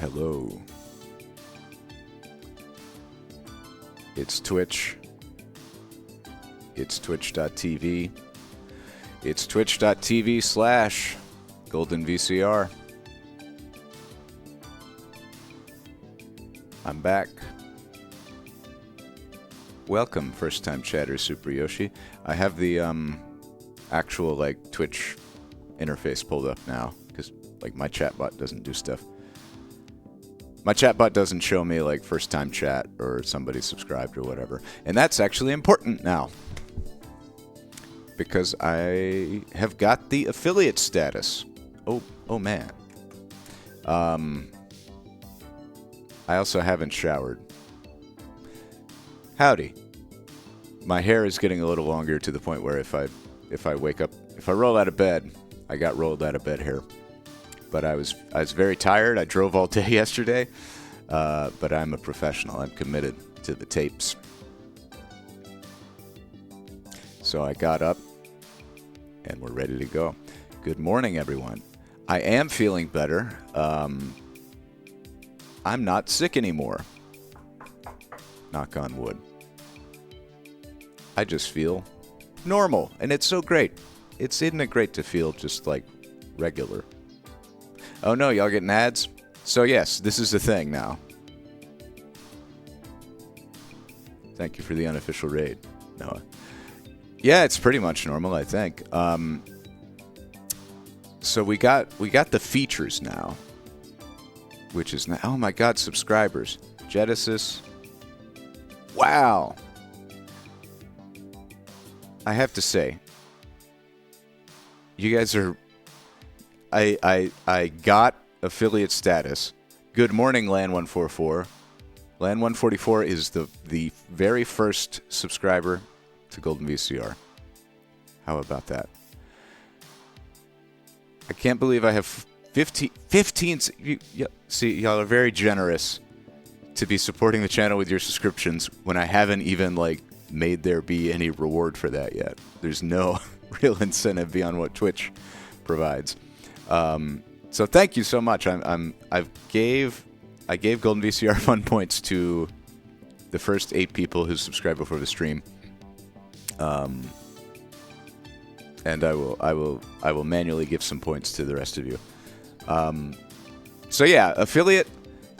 Hello. It's Twitch. It's twitch.tv. It's twitch.tv/GoldenVCR. I'm back. Welcome, first-time chatter, Super Yoshi. I have the actual Twitch interface pulled up now because my chatbot doesn't do stuff. My chatbot doesn't show me first-time chat or somebody subscribed or whatever, and that's actually important now because I have got the affiliate status. Oh man. I also haven't showered. Howdy. My hair is getting a little longer to the point where if I wake up, if I roll out of bed, I got rolled out of bed hair. But I was very tired. I drove all day yesterday. But I'm a professional. I'm committed to the tapes. So I got up and we're ready to go. Good morning, everyone. I am feeling better. I'm not sick anymore. Knock on wood. I just feel normal, and it's so great. Isn't it great to feel just regular? Oh no, y'all getting ads? So yes, this is the thing now. Thank you for the unofficial raid, Noah. Yeah, it's pretty much normal, I think. So we got the features now, which is now. Oh my God, subscribers, Genesis. Wow. I have to say, you guys are. I got affiliate status. Good morning, Land144. Land144 is the very first subscriber to Golden VCR. How about that? I can't believe I have 15 see, y'all are very generous to be supporting the channel with your subscriptions when I haven't even made there be any reward for that yet. There's no real incentive beyond what Twitch provides. So thank you so much. I gave Golden VCR fun points to the first 8 people who subscribed before the stream. And I will manually give some points to the rest of you. So yeah, affiliate.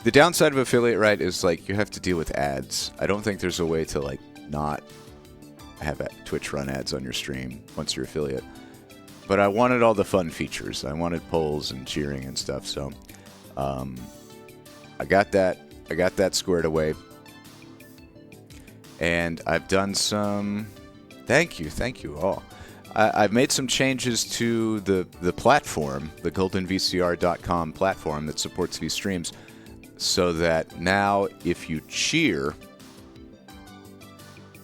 The downside of affiliate, right, is you have to deal with ads. I don't think there's a way to not have Twitch run ads on your stream once you're affiliate. But I wanted all the fun features. I wanted polls and cheering and stuff. So I got that. I got that squared away. And I've done some. Thank you all. I've made some changes to the platform, the goldenvcr.com platform that supports these streams, so that now if you cheer,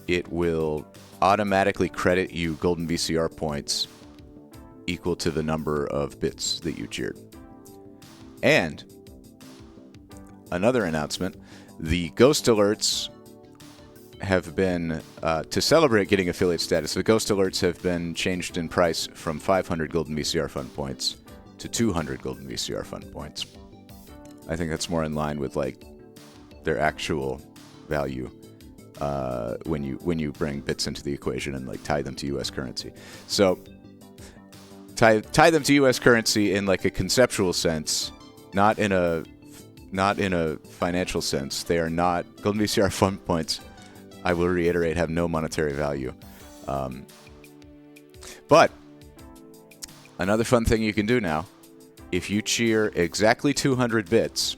it will automatically credit you Golden VCR points equal to the number of bits that you cheered. And another announcement, the ghost alerts have been, to celebrate getting affiliate status, the ghost alerts have been changed in price from 500 Golden VCR fun points to 200 Golden VCR fun points. I think that's more in line with their actual value when you bring bits into the equation and tie them to U.S. currency. So tie them to U.S. currency in a conceptual sense, not in a financial sense. They are not Golden VCR fun points. I will reiterate, have no monetary value. But another fun thing you can do now, if you cheer exactly 200 bits,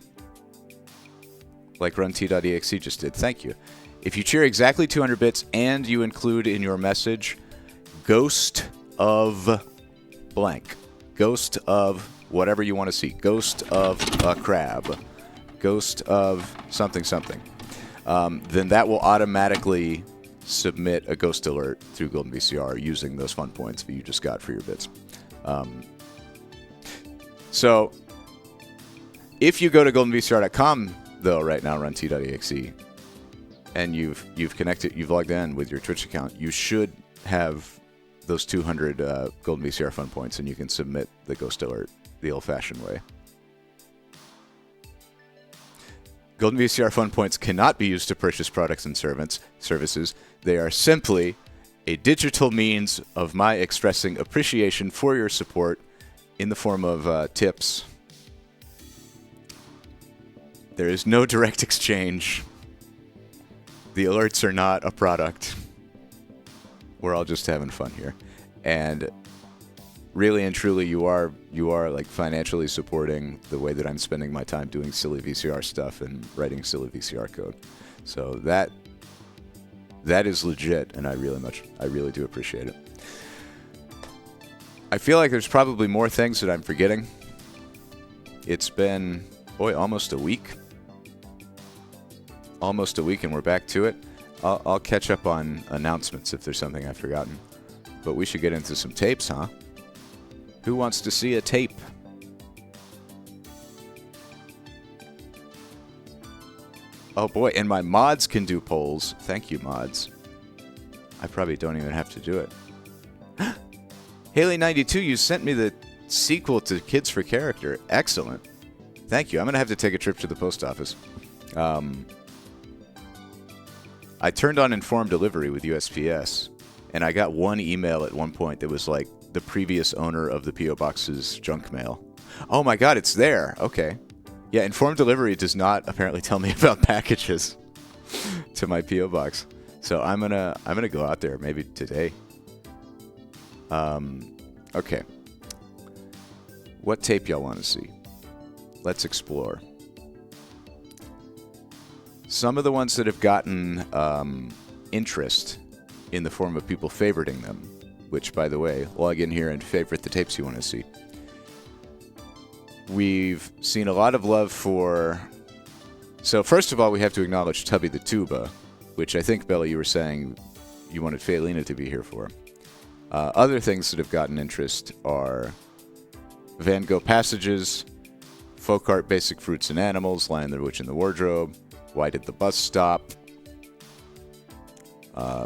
like runt.exe just did, thank you. If you cheer exactly 200 bits and you include in your message ghost of blank, ghost of whatever you want to see, ghost of a crab, ghost of something, then that will automatically submit a ghost alert through Golden VCR using those fun points that you just got for your bits. So if you go to goldenvcr.com though right now, runt.exe, and you've connected, you've logged in with your Twitch account, you should have those 200 Golden VCR fun points, and you can submit the ghost alert the old-fashioned way. Golden VCR Fun Points cannot be used to purchase products and services. They are simply a digital means of my expressing appreciation for your support in the form of tips. There is no direct exchange. The alerts are not a product. We're all just having fun here. And really and truly, you are like financially supporting the way that I'm spending my time doing silly VCR stuff and writing silly VCR code. So that is legit, and I really do appreciate it. I feel like there's probably more things that I'm forgetting. It's been, almost a week. Almost a week, and we're back to it. I'll catch up on announcements if there's something I've forgotten. But we should get into some tapes, huh? Who wants to see a tape? Oh boy, and my mods can do polls. Thank you, mods. I probably don't even have to do it. Haley92, you sent me the sequel to Kids for Character. Excellent. Thank you. I'm going to have to take a trip to the post office. I turned on informed delivery with USPS, and I got one email at one point that was like the previous owner of the P.O. Box's junk mail. Oh my god, it's there. Okay. Yeah, informed delivery does not apparently tell me about packages to my P.O. Box. So I'm gonna go out there maybe today. Okay. What tape y'all want to see? Let's explore. Some of the ones that have gotten interest in the form of people favoriting them, which, by the way, log in here and favorite the tapes you want to see. We've seen a lot of love for... So first of all, we have to acknowledge Tubby the Tuba, which I think, Bella, you were saying you wanted Faylina to be here for. Other things that have gotten interest are Van Gogh Passages, Folk Art Basic Fruits and Animals, Lion the Witch in the Wardrobe, Why Did the Bus Stop?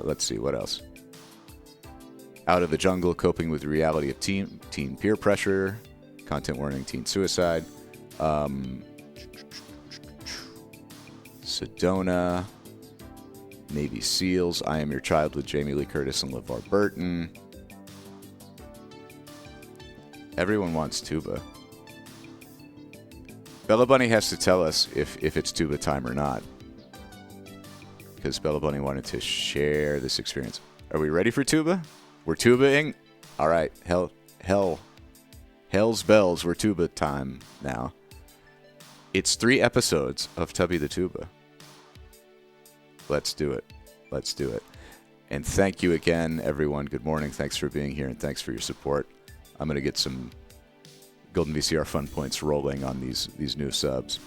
Let's see, what else? Out of the Jungle, Coping with the Reality of Teen Peer Pressure, Content Warning, Teen Suicide, Sedona, Navy SEALs, I Am Your Child with Jamie Lee Curtis and LeVar Burton. Everyone wants Tuba. Bella Bunny has to tell us if it's Tuba time or not, because Bella Bunny wanted to share this experience. Are we ready for Tuba? We're Tuba-ing? All right. Hell's bells. We're Tuba time now. It's 3 episodes of Tubby the Tuba. Let's do it. Let's do it. And thank you again, everyone. Good morning. Thanks for being here, and thanks for your support. I'm going to get some Golden VCR Fun Points rolling on these new subs.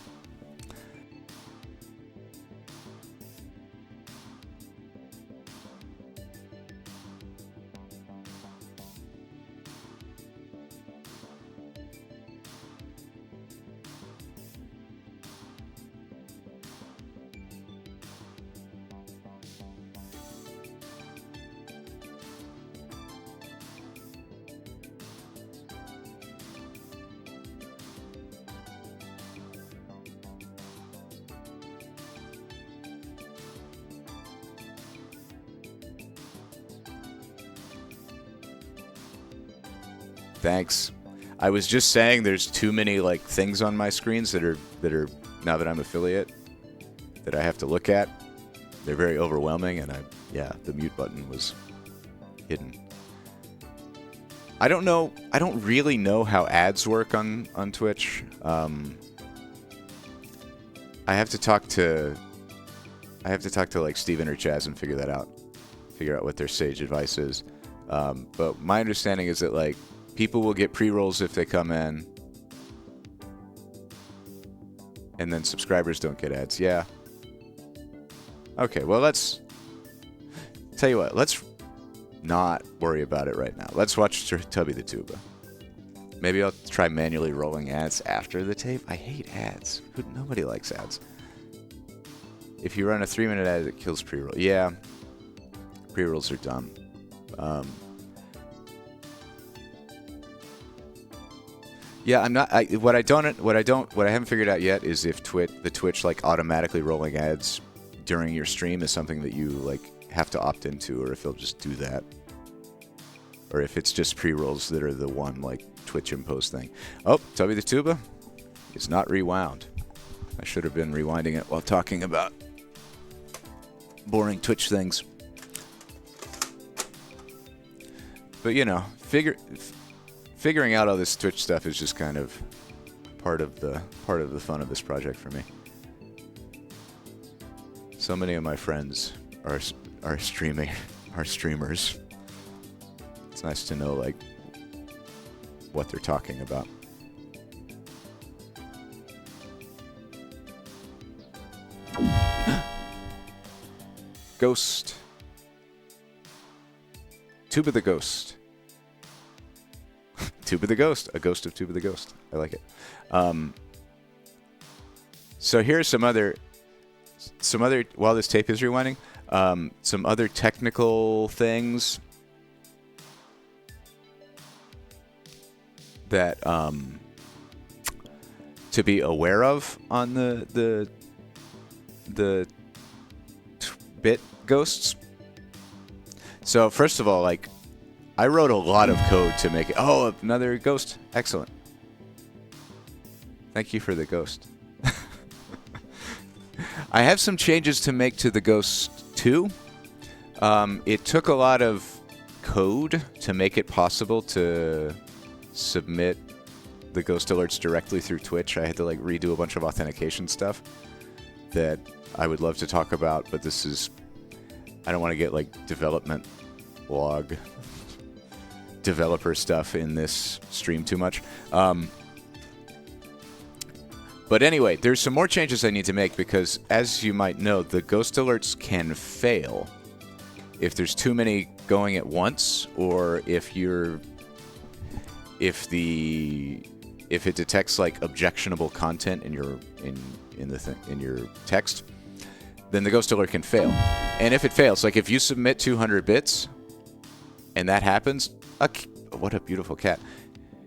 Thanks. I was just saying there's too many like things on my screens that are now that I'm affiliate that I have to look at. They're very overwhelming, and the mute button was hidden. I don't really know how ads work on Twitch. I have to talk to like Steven or Chaz and figure out what their sage advice is. But my understanding is that like people will get pre-rolls if they come in, and then subscribers don't get ads. Yeah. Okay, well, let's tell you what. Let's not worry about it right now. Let's watch Tubby the Tuba. Maybe I'll try manually rolling ads after the tape. I hate ads. Nobody likes ads. If you run a 3-minute ad, it kills pre-roll. Yeah, pre-rolls are dumb. Yeah, I'm not. What I haven't figured out yet is if the Twitch like automatically rolling ads during your stream is something that you like have to opt into, or if they'll just do that, or if it's just pre-rolls that are the one like Twitch imposed thing. Oh, Tubby the Tuba is not rewound. I should have been rewinding it while talking about boring Twitch things. But you know, figuring out all this Twitch stuff is just kind of part of the fun of this project for me. So many of my friends are streamers. It's nice to know like what they're talking about. Ghost. Tuba the Ghost. Tuba the Ghost. A ghost of Tuba the Ghost. I like it. So here's some other, while this tape is rewinding, some other technical things that to be aware of on the bit ghosts. So first of all, like, I wrote a lot of code to make it. Oh, another ghost. Excellent. Thank you for the ghost. I have some changes to make to the Ghost 2. It took a lot of code to make it possible to submit the ghost alerts directly through Twitch. I had to like redo a bunch of authentication stuff that I would love to talk about, but this is, I don't want to get like development log developer stuff in this stream too much. But anyway, there's some more changes I need to make because, as you might know, the ghost alerts can fail if there's too many going at once, or if it detects like objectionable content in your in your text, then the ghost alert can fail. And if it fails, like if you submit 200 bits and that happens, what a beautiful cat.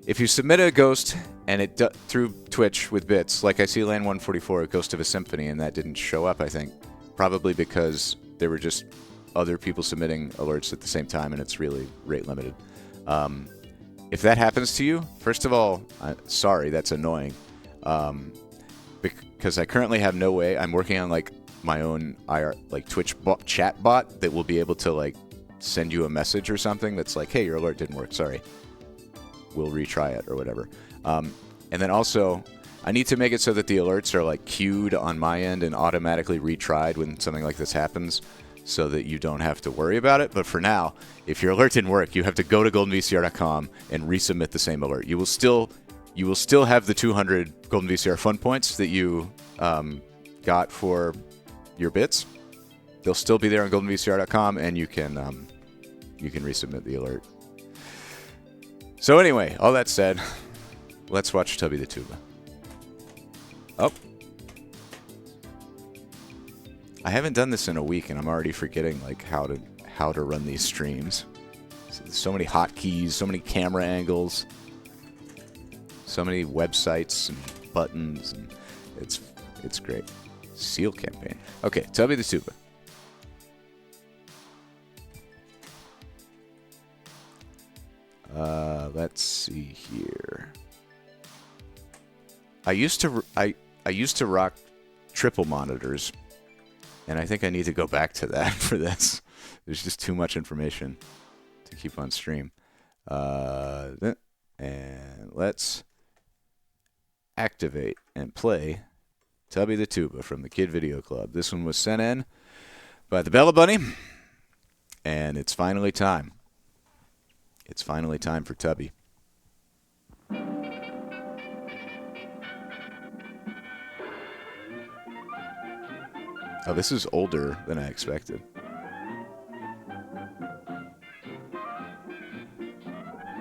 If you submit a ghost and it through Twitch with bits, like I see Land 144, a Ghost of a Symphony, and that didn't show up, I think, probably because there were just other people submitting alerts at the same time, and it's really rate limited. If that happens to you, first of all, sorry, that's annoying, because I currently have no way. I'm working on like my own Twitch chat bot that will be able to like send you a message or something that's like, hey, your alert didn't work, sorry. We'll retry it or whatever. And then also, I need to make it so that the alerts are like queued on my end and automatically retried when something like this happens, so that you don't have to worry about it. But for now, if your alert didn't work, you have to go to goldenvcr.com and resubmit the same alert. You will still have the 200 Golden VCR fun points that you got for your bits. They'll still be there on goldenvcr.com, and you can resubmit the alert. So anyway, all that said, let's watch Tubby the Tuba. Oh. I haven't done this in a week, and I'm already forgetting like how to run these streams. So many hotkeys, so many camera angles, so many websites and buttons, and it's great. Seal campaign. Okay, Tubby the Tuba. Let's see here. I used to rock triple monitors, and I think I need to go back to that for this. There's just too much information to keep on stream. And let's activate and play Tubby the Tuba from the Kid Video Club. This one was sent in by the Bella Bunny, and it's finally time. It's finally time for Tubby. Oh, this is older than I expected.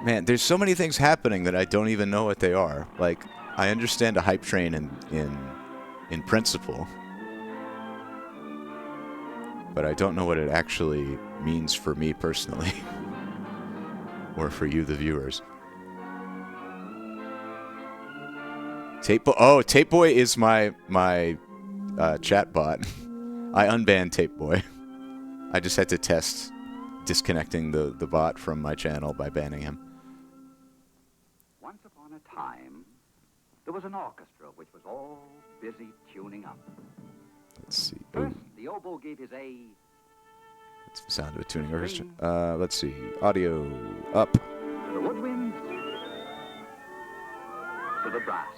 Man, there's so many things happening that I don't even know what they are. Like, I understand a hype train in principle, but I don't know what it actually means for me personally. Or for you, the viewers. Tape Boy is my chat bot. I unbanned Tape Boy. I just had to test disconnecting the bot from my channel by banning him. Once upon a time, there was an orchestra which was all busy tuning up. Let's see. First, the oboe gave his A. It's the sound of a tuning orchestra. Let's see. Audio up. To the woodwinds, to the brass.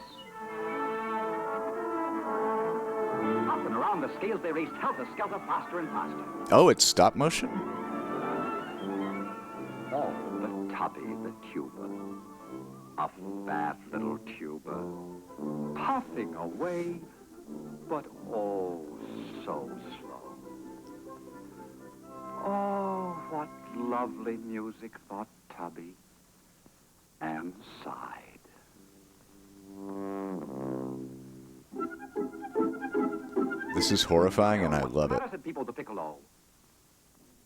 Up and around the scales they raced helter-skelter, faster and faster. Oh, it's stop motion? Oh, the Tubby, the tuba. A fat little tuba. Puffing away, but oh, so slow. Oh, what lovely music, thought Tubby, and sighed. This is horrifying, and I love it. Said people to piccolo.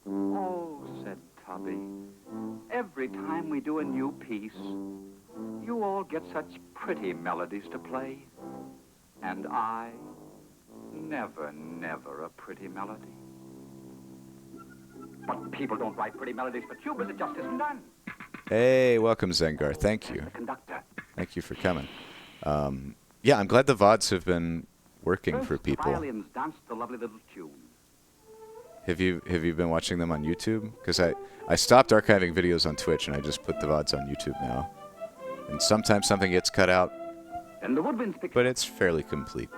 Oh, said Tubby, every time we do a new piece, you all get such pretty melodies to play, and I, never a pretty melody. But people don't write pretty melodies for tubas, it just isn't done. Hey, welcome, Zengar. Thank you. The conductor. Thank you for coming. Yeah, I'm glad the VODs have been working First, for people. The violins danced the lovely little tune. Have you been watching them on YouTube? Because I stopped archiving videos on Twitch, and I just put the VODs on YouTube now. And sometimes something gets cut out, And the woodwinds picked but it's fairly complete.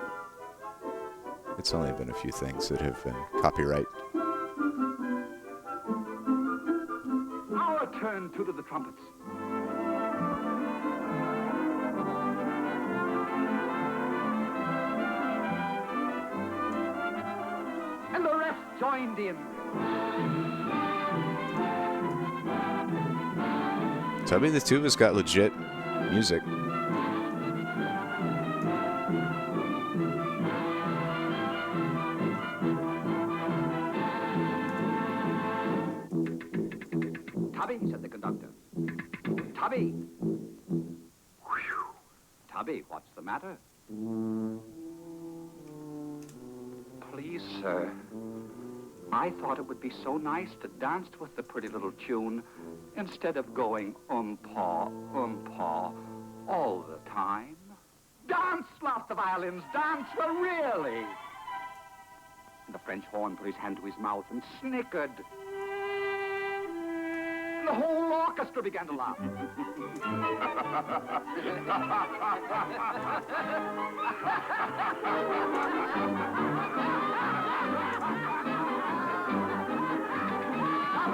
It's only been a few things that have been copyright. our turn to the trumpets. And the rest joined in. Tubby the Tuba's got legit music. Tubby, said the conductor. Tubby. Whew. Tubby, what's the matter? Please, sir. I thought it would be so nice to dance with the pretty little tune instead of going paw, all the time. Dance, laughed the violins, dance, well, really. And the French horn put his hand to his mouth and snickered. And the whole orchestra began to laugh. Stop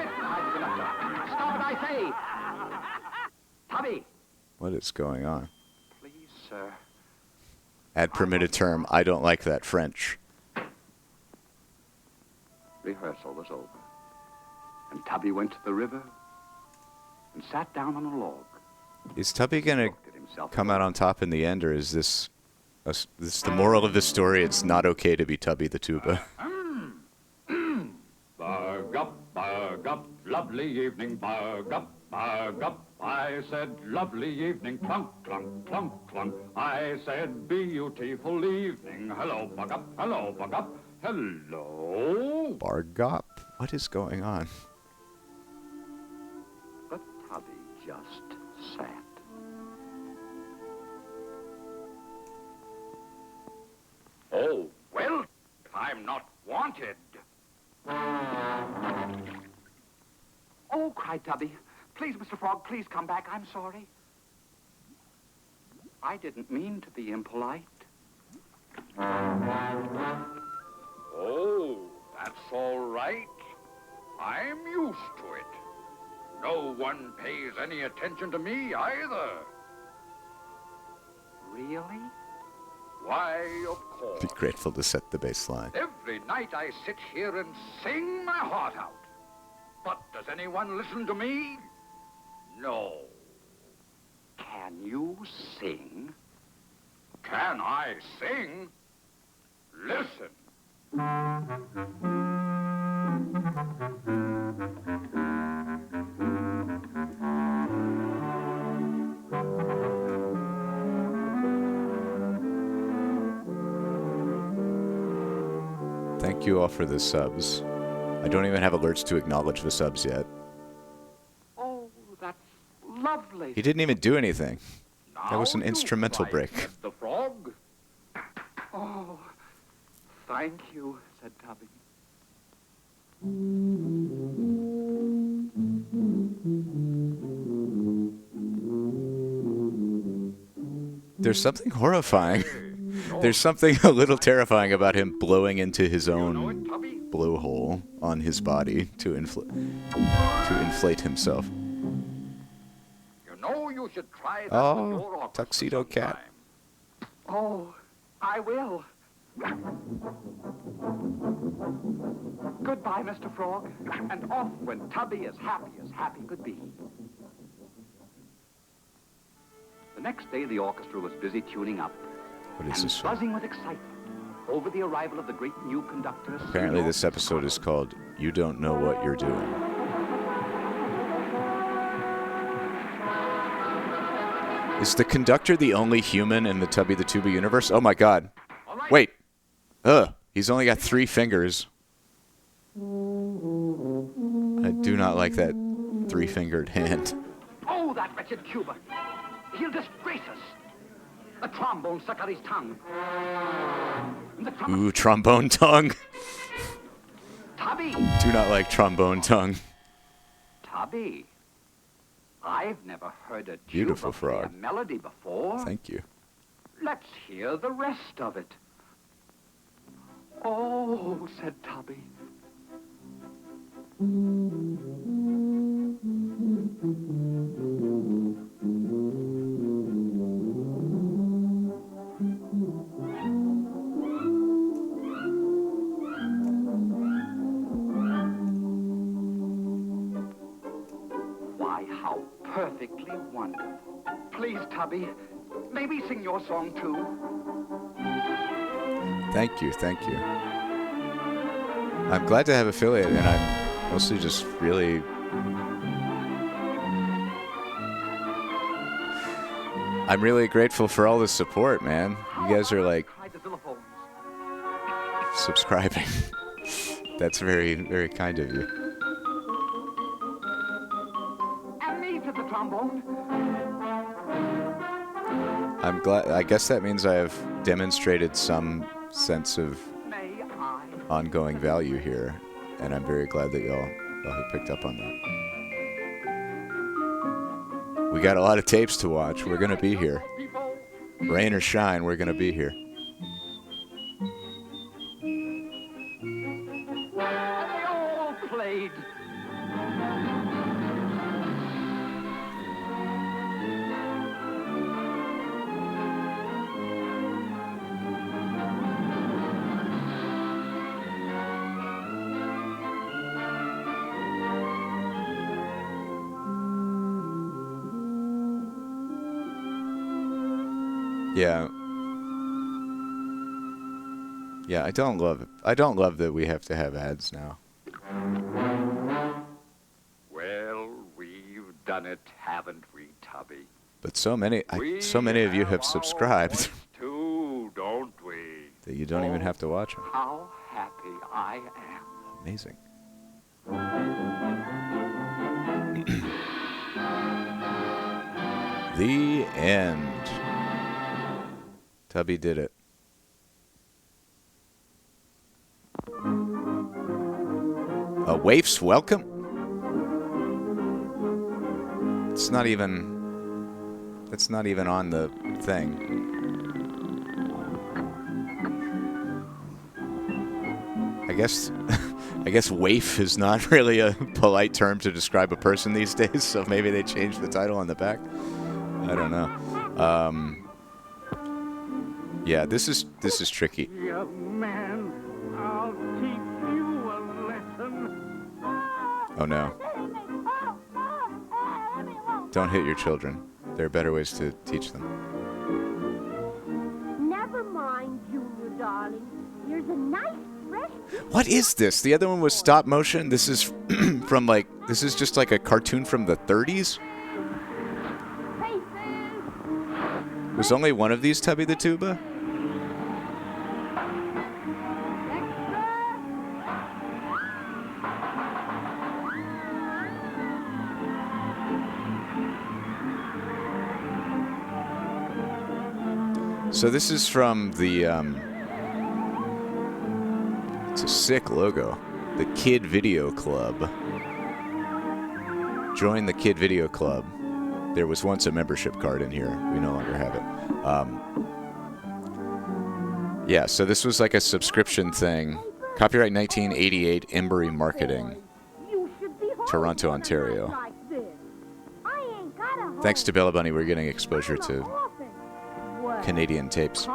it, cried the conductor. Stop it, I say. Tubby. What is going on? Please, sir. Add permitted term. I don't like that French. Rehearsal was over. And Tubby went to the river and sat down on a log. Is Tubby gonna come out on top in the end, or is this the moral of the story? It's not okay to be Tubby the Tuba. Bug up, lovely evening, bug up, I said lovely evening, clunk, clunk, clunk, clunk. I said beautiful evening, hello, bug up, hello, hello. Bargop? What is going on? But Tubby just sat. Oh, well, if I'm not wanted. Oh, cried Tubby. Please, Mr. Frog, please come back. I'm sorry. I didn't mean to be impolite. Oh, that's all right. I'm used to it. No one pays any attention to me either. Really? Why, of course. Be grateful to set the baseline. Every night I sit here and sing my heart out. But does anyone listen to me? No. Can you sing? Can I sing? Listen. Thank you all for the subs. I don't even have alerts to acknowledge the subs yet. Oh, that's lovely. He didn't even do anything. That was an Now instrumental you break. try, said the frog. Oh, thank you, said Tubby. There's something horrifying. There's something a little terrifying about him blowing into his own blowhole on his body to inflate himself. You know you should try that Oh, with your orchestra tuxedo cat. sometime. Oh, I will. Goodbye, Mr. Frog. And off when Tubby as happy could be. The next day, the orchestra was busy tuning up What is and this from? buzzing with excitement over the arrival of the great new conductor. Apparently this episode is called You Don't Know What You're Doing. Is the conductor the only human in the Tubby the Tuba universe? Oh my god. Wait. He's only got 3 fingers. I do not like that 3-fingered hand. Oh, that wretched Cuba. He'll disgrace us. The trombone stuck out his tongue. And the trumpet. Ooh, trombone tongue. Tubby! Do not like trombone tongue. Tubby. I've never heard a Beautiful tuba play frog. a melody before. Thank you. Let's hear the rest of it. Oh, said Tubby. Why, how perfectly wonderful. Please, Tubby, maybe sing your song too. Thank you, thank you. I'm glad to have affiliate, and I'm mostly just really... I'm really grateful for all the support, man. You guys are, like, Tried the xylophones. subscribing. That's very, very kind of you. And me to the trombone. I'm glad... I guess that means I have demonstrated some sense of May I? ongoing value here, and I'm very glad that y'all have picked up on that. We got a lot of tapes to watch. We're gonna be here. Rain or shine, we're gonna be here. And they all played. Yeah. Yeah, I don't love it. I don't love that we have to have ads now. Well, we've done it, haven't we, Tubby? But so many of you have subscribed Too, don't we? that you don't even have to watch them. How happy I am. Amazing. The end. Tubby did it. A waif's welcome? It's not even... That's not even on the thing. I guess... I guess waif is not really a polite term to describe a person these days, so maybe they changed the title on the back. I don't know. Yeah, this is tricky. Young man, I'll teach you a lesson. Oh no. Don't hit your children. There are better ways to teach them. Never mind, Junior, darling. Here's a nice fresh... What is this? The other one was stop motion. This is from this is just like a cartoon from the 30s? Was only one of these Tubby the Tuba? So this is from the, it's a sick logo. The Kid Video Club. Join the Kid Video Club. There was once a membership card in here. We no longer have it. Yeah, so this was like a subscription thing. Copyright 1988, Embry Marketing. Toronto, Ontario. Thanks to Bella Bunny, we're getting exposure to Canadian tapes.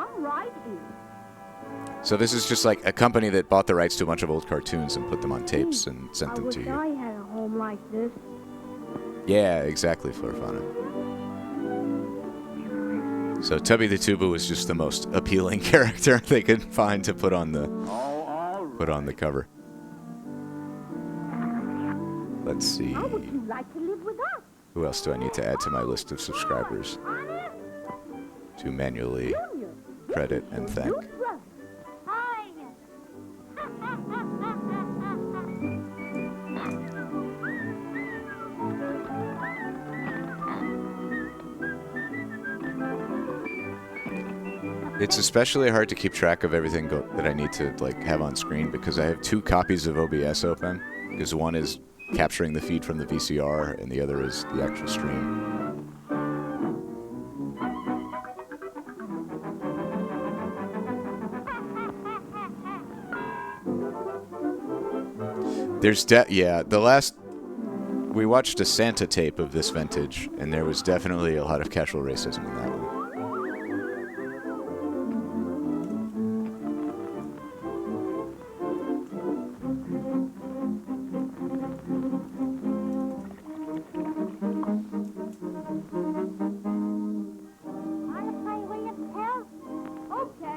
So this is just like a company that bought the rights to a bunch of old cartoons and put them on tapes and sent them to you. I had a home like this. Yeah, exactly, Florfana. So Tubby the Tuba was just the most appealing character they could find to put on the cover. Let's see. How would you like to live with us? Who else do I need to add to my list of subscribers to manually credit and thank? It's especially hard to keep track of everything that I need to like have on screen because I have 2 copies of OBS open. Because one is capturing the feed from the VCR and the other is the actual stream. We watched a Santa tape of this vintage, and there was definitely a lot of casual racism in that one.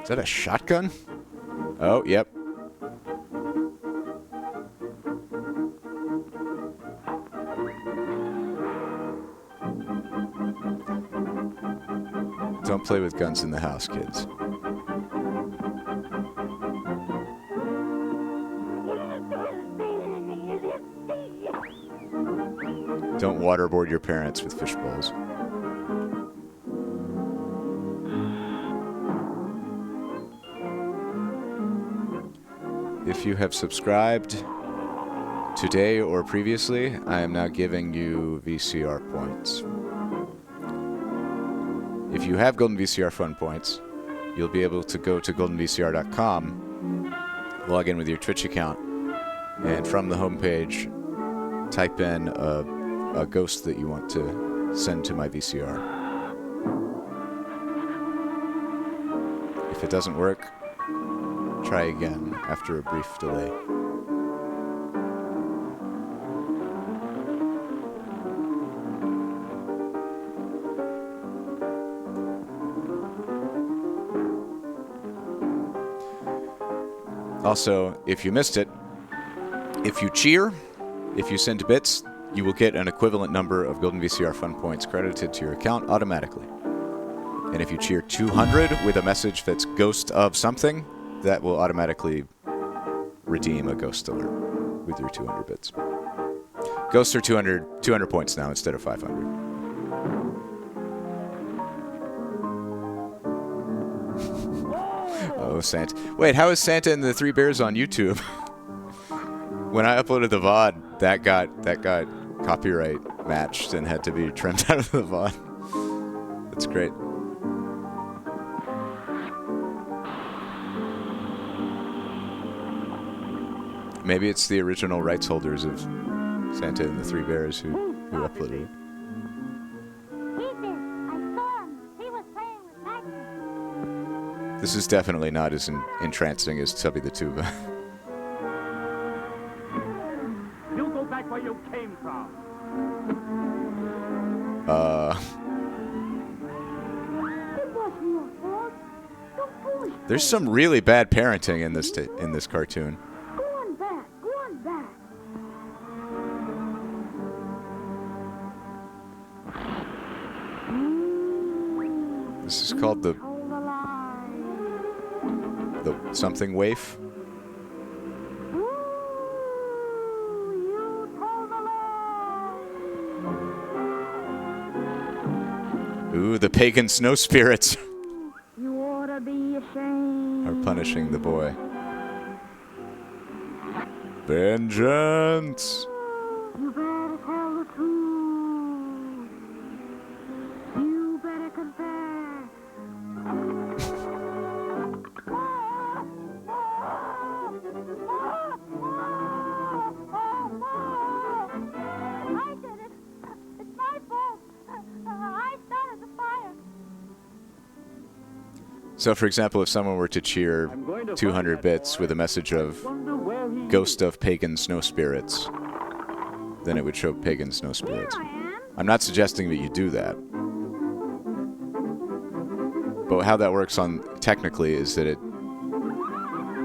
Is that a shotgun? Oh, yep. Don't play with guns in the house, kids. Don't waterboard your parents with fish bowls. If you have subscribed today or previously, I am now giving you VCR points. If you have Golden VCR Fun points, you'll be able to go to goldenvcr.com, log in with your Twitch account, and from the homepage, type in a ghost that you want to send to my VCR. If it doesn't work, try again after a brief delay. Also, if you missed it, if you cheer, if you send bits, you will get an equivalent number of Golden VCR Fun points credited to your account automatically. And if you cheer 200 with a message that's ghost of something, that will automatically redeem a ghost alert with your 200 bits. Ghosts are 200 points now instead of 500. Oh, Santa. Wait, how is Santa and the Three Bears on YouTube? When I uploaded the VOD, that got copyright matched and had to be trimmed out of the VOD. That's great. Maybe it's the original rights holders of Santa and the Three Bears who uploaded it. This is definitely not as entrancing as Tubby the Tuba. You go back where you came from. There's some really bad parenting in this cartoon. Go on back. This is called the something waif. Ooh, the pagan snow spirits. You punishing the boy. Vengeance! You better tell the truth. You better confess. I did it. It's my fault. I started the fire. So, for example, if someone were to cheer 200 bits with a message of Ghost of Pagan Snow Spirits, then it would show Pagan Snow Spirits. I'm not suggesting that you do that. But how that works on technically is that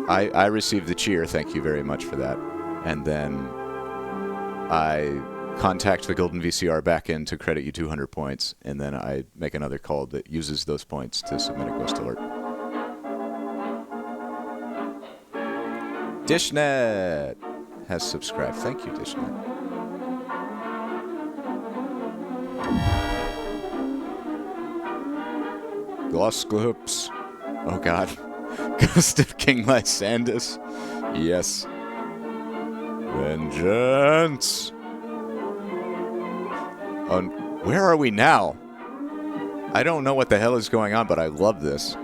I receive the cheer, thank you very much for that, and then I contact the Golden VCR back in to credit you 200 points, and then I make another call that uses those points to submit a ghost alert. Dishnet has subscribed. Thank you, Dishnet. Glossgloops. Oh god. Ghost of King Lysandus. Yes. Vengeance. Oh, where are we now? I don't know what the hell is going on, but I love this.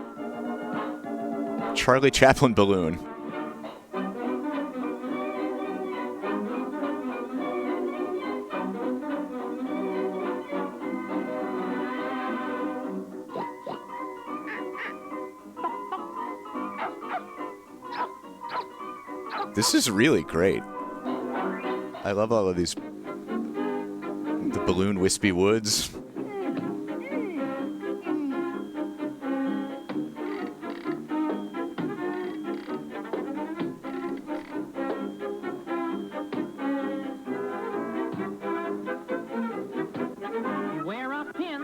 Charlie Chaplin balloon. This is really great. I love all of these. The balloon wispy woods. Beware a pin.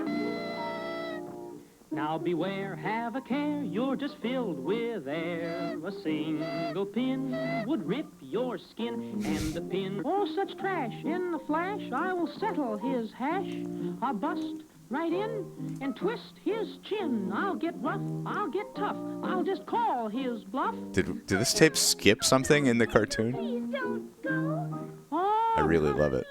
Now beware, have a care, you're just filled with air. A single pin would rip your skin, and the pin, oh, such trash. In a flash, I will settle his hash. I'll bust right in and twist his chin. I'll get rough, I'll get tough, I'll just call his bluff. Did this tape skip something in the cartoon? Please don't go. Oh, I really love it.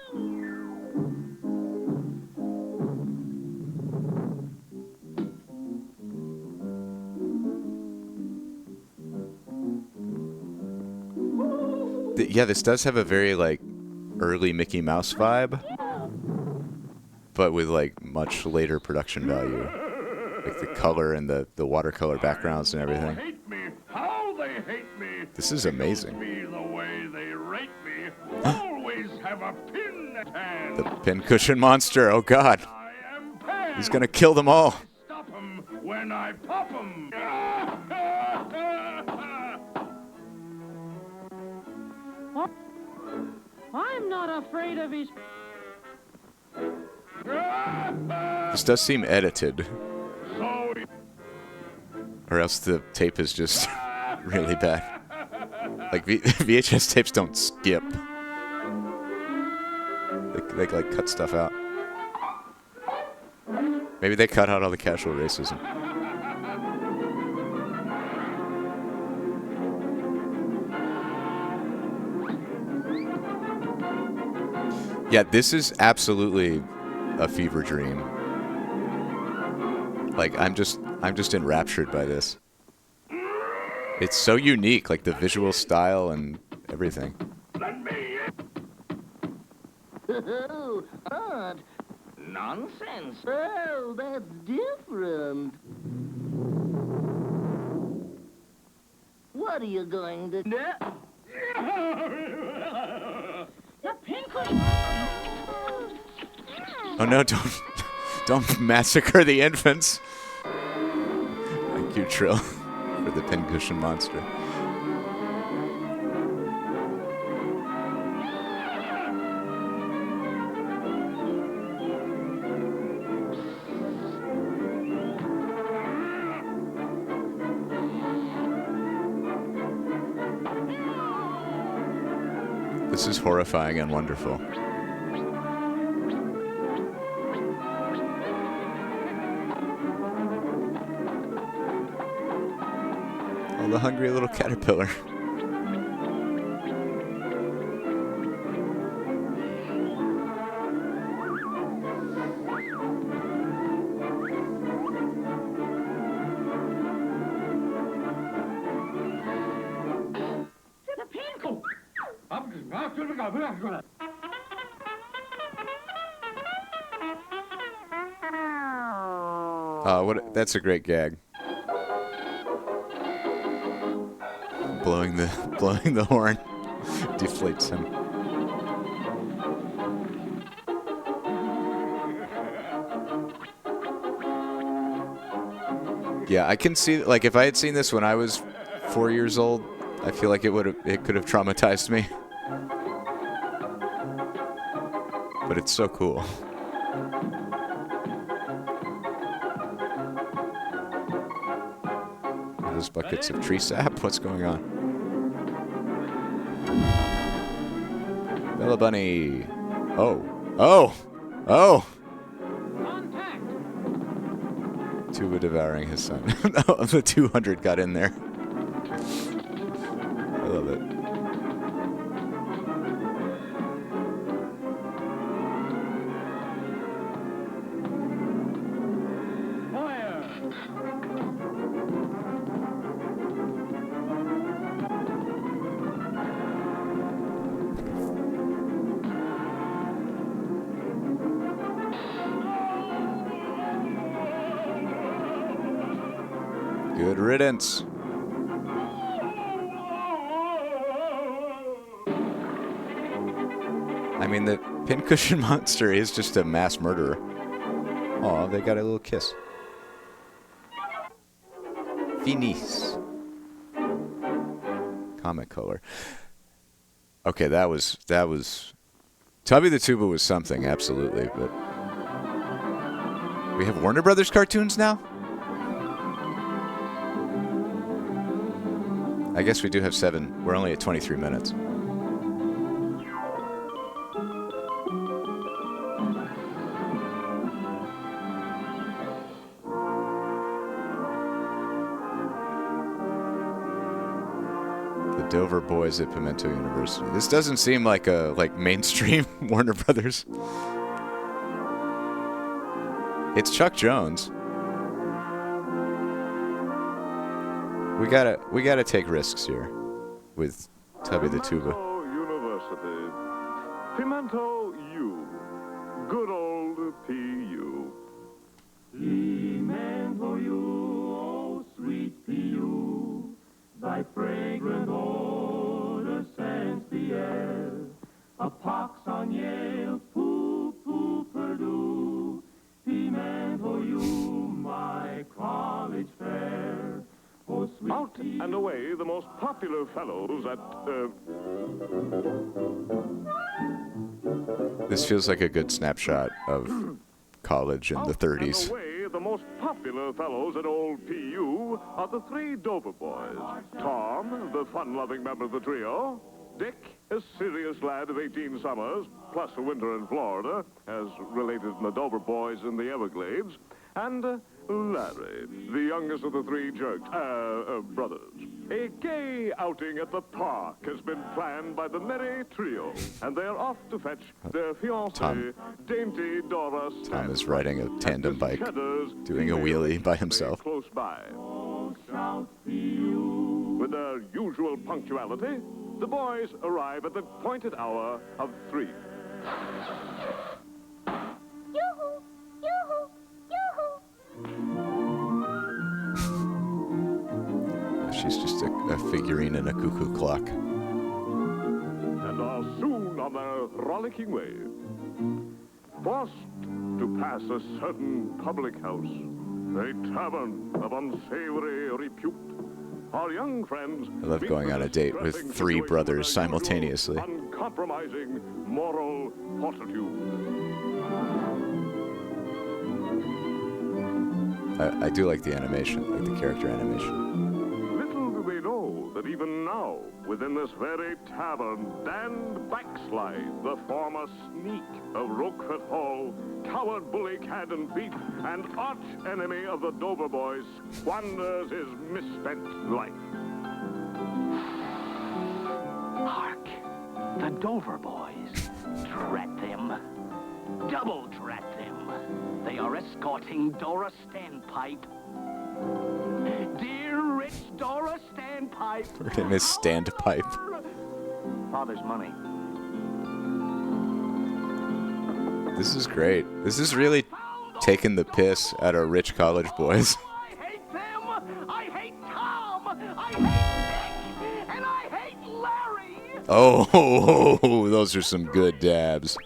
Yeah, this does have a very, like, early Mickey Mouse vibe, but with, like, much later production value. Like the color and the watercolor backgrounds and everything. Hate me, how they hate me. This is amazing. Me the way they rate me. Always have a pin at hand. The pincushion monster, oh god. I am Pan. He's gonna kill them all. Stop 'em when I pop 'em. I'm not afraid of his... This does seem edited. Or else the tape is just really bad. Like, VHS tapes don't skip. They like, cut stuff out. Maybe they cut out all the casual racism. Yeah, this is absolutely a fever dream. Like, I'm just enraptured by this. It's so unique, like the visual style and everything. Oh, odd. Nonsense. Oh, that's different. What are you going to do? Oh no, don't massacre the infants. Thank you, Trill, for the pincushion monster. This is horrifying and wonderful. Oh a hungry little caterpillar. That's a great gag. Blowing the horn deflates him. Yeah, I can see, like, if I had seen this when I was 4 years old, I feel like it could have traumatized me. But it's so cool. Those buckets of tree sap? What's going on? Bella Bunny. Oh. Oh! Oh! Contact. Tuba devouring his son. No, the 200 got in there. I love it. Good riddance. I mean, the pincushion monster is just a mass murderer. Aw, they got a little kiss. Finis. Comic color. Okay, that was Tubby the Tuba was something, absolutely, but we have Warner Brothers cartoons now? I guess we do have 7. We're only at 23 minutes. The Dover Boys at Pimento University. This doesn't seem like a mainstream Warner Brothers. It's Chuck Jones. We gotta take risks here with Tubby the Tuba. University. Pimento U. Good old P.U. Pimento U, oh sweet P.U. Thy fragrant odor scents the air. A pox on Yale, poo Purdue. Pimento U, my college fair. Oh, sweet Out and away, the most popular fellows at, This feels like a good snapshot of college in the 30s. And away, the most popular fellows at old P.U. are the 3 Dover boys. Tom, the fun-loving member of the trio. Dick, a serious lad of 18 summers, plus a winter in Florida, as related in the Dover boys in the Everglades. And Larry, the youngest of the 3 jerks, brothers. A gay outing at the park has been planned by the merry trio, and they're off to fetch their fiancée, dainty Dora Stanton. Tom is riding a tandem bike, doing a wheelie by himself. Close by. With their usual punctuality, the boys arrive at the appointed hour of 3. Yoo-hoo! Yoo-hoo! Yoo-hoo! She's just a figurine in a cuckoo clock. And are soon on their rollicking way. Forced to pass a certain public house, a tavern of unsavory repute. Our young friends. I love going on a date with 3 brothers simultaneously. Uncompromising moral fortitude. I do like the animation, like the character animation. Little do they know that even now, within this very tavern, Dan Backslide, the former sneak of Roquefort Hall, coward bully Cadden Feet, and arch enemy of the Dover boys, squanders his misspent life. Hark, the Dover boys. Drat them. Double drat them. They are escorting Dora Standpipe. Dear rich Dora Standpipe. Her name is Standpipe. Father's money. This is great. This is really taking the piss out of rich college boys. I hate them. I hate Tom. I hate Nick. And I hate Larry. Oh, those are some good dabs.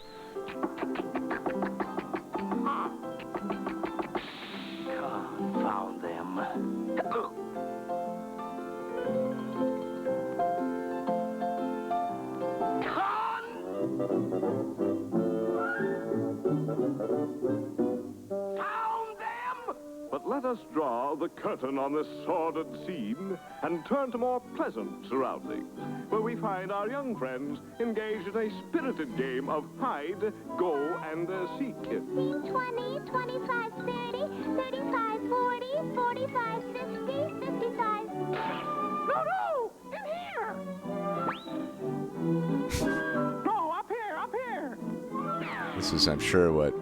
Confound them. But let us draw the curtain on this sordid scene and turn to more pleasant surroundings, where we find our young friends engaged in a spirited game of hide, go, and seek. 20, 25, 30, 35, 40, 45, 50, 55. No! In here! No, up here! This is, I'm sure, what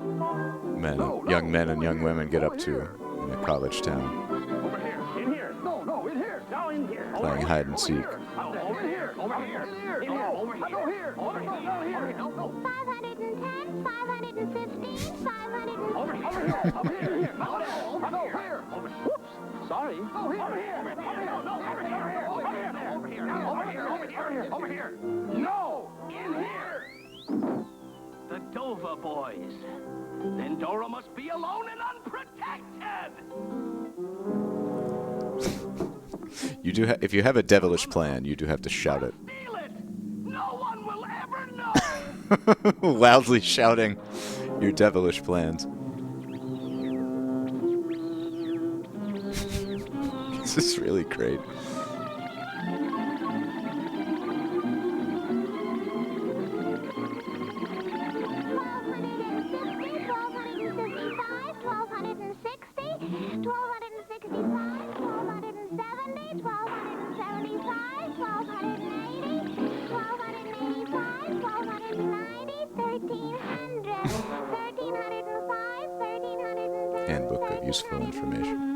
young men and young women get up to in a college town. Over here! In here! No, in here! No, in here! Playing hide and seek. Over here! In here! Over here! 510, 515, 500. Over here! Whoops! Sorry. Over here! No! In here! The Dover boys. Then Dora must be alone and unprotected. You do, if you have a devilish plan, you do have to shout it. Steal it. No one will ever know. Loudly shouting your devilish plans. This is really great. Handbook of useful information.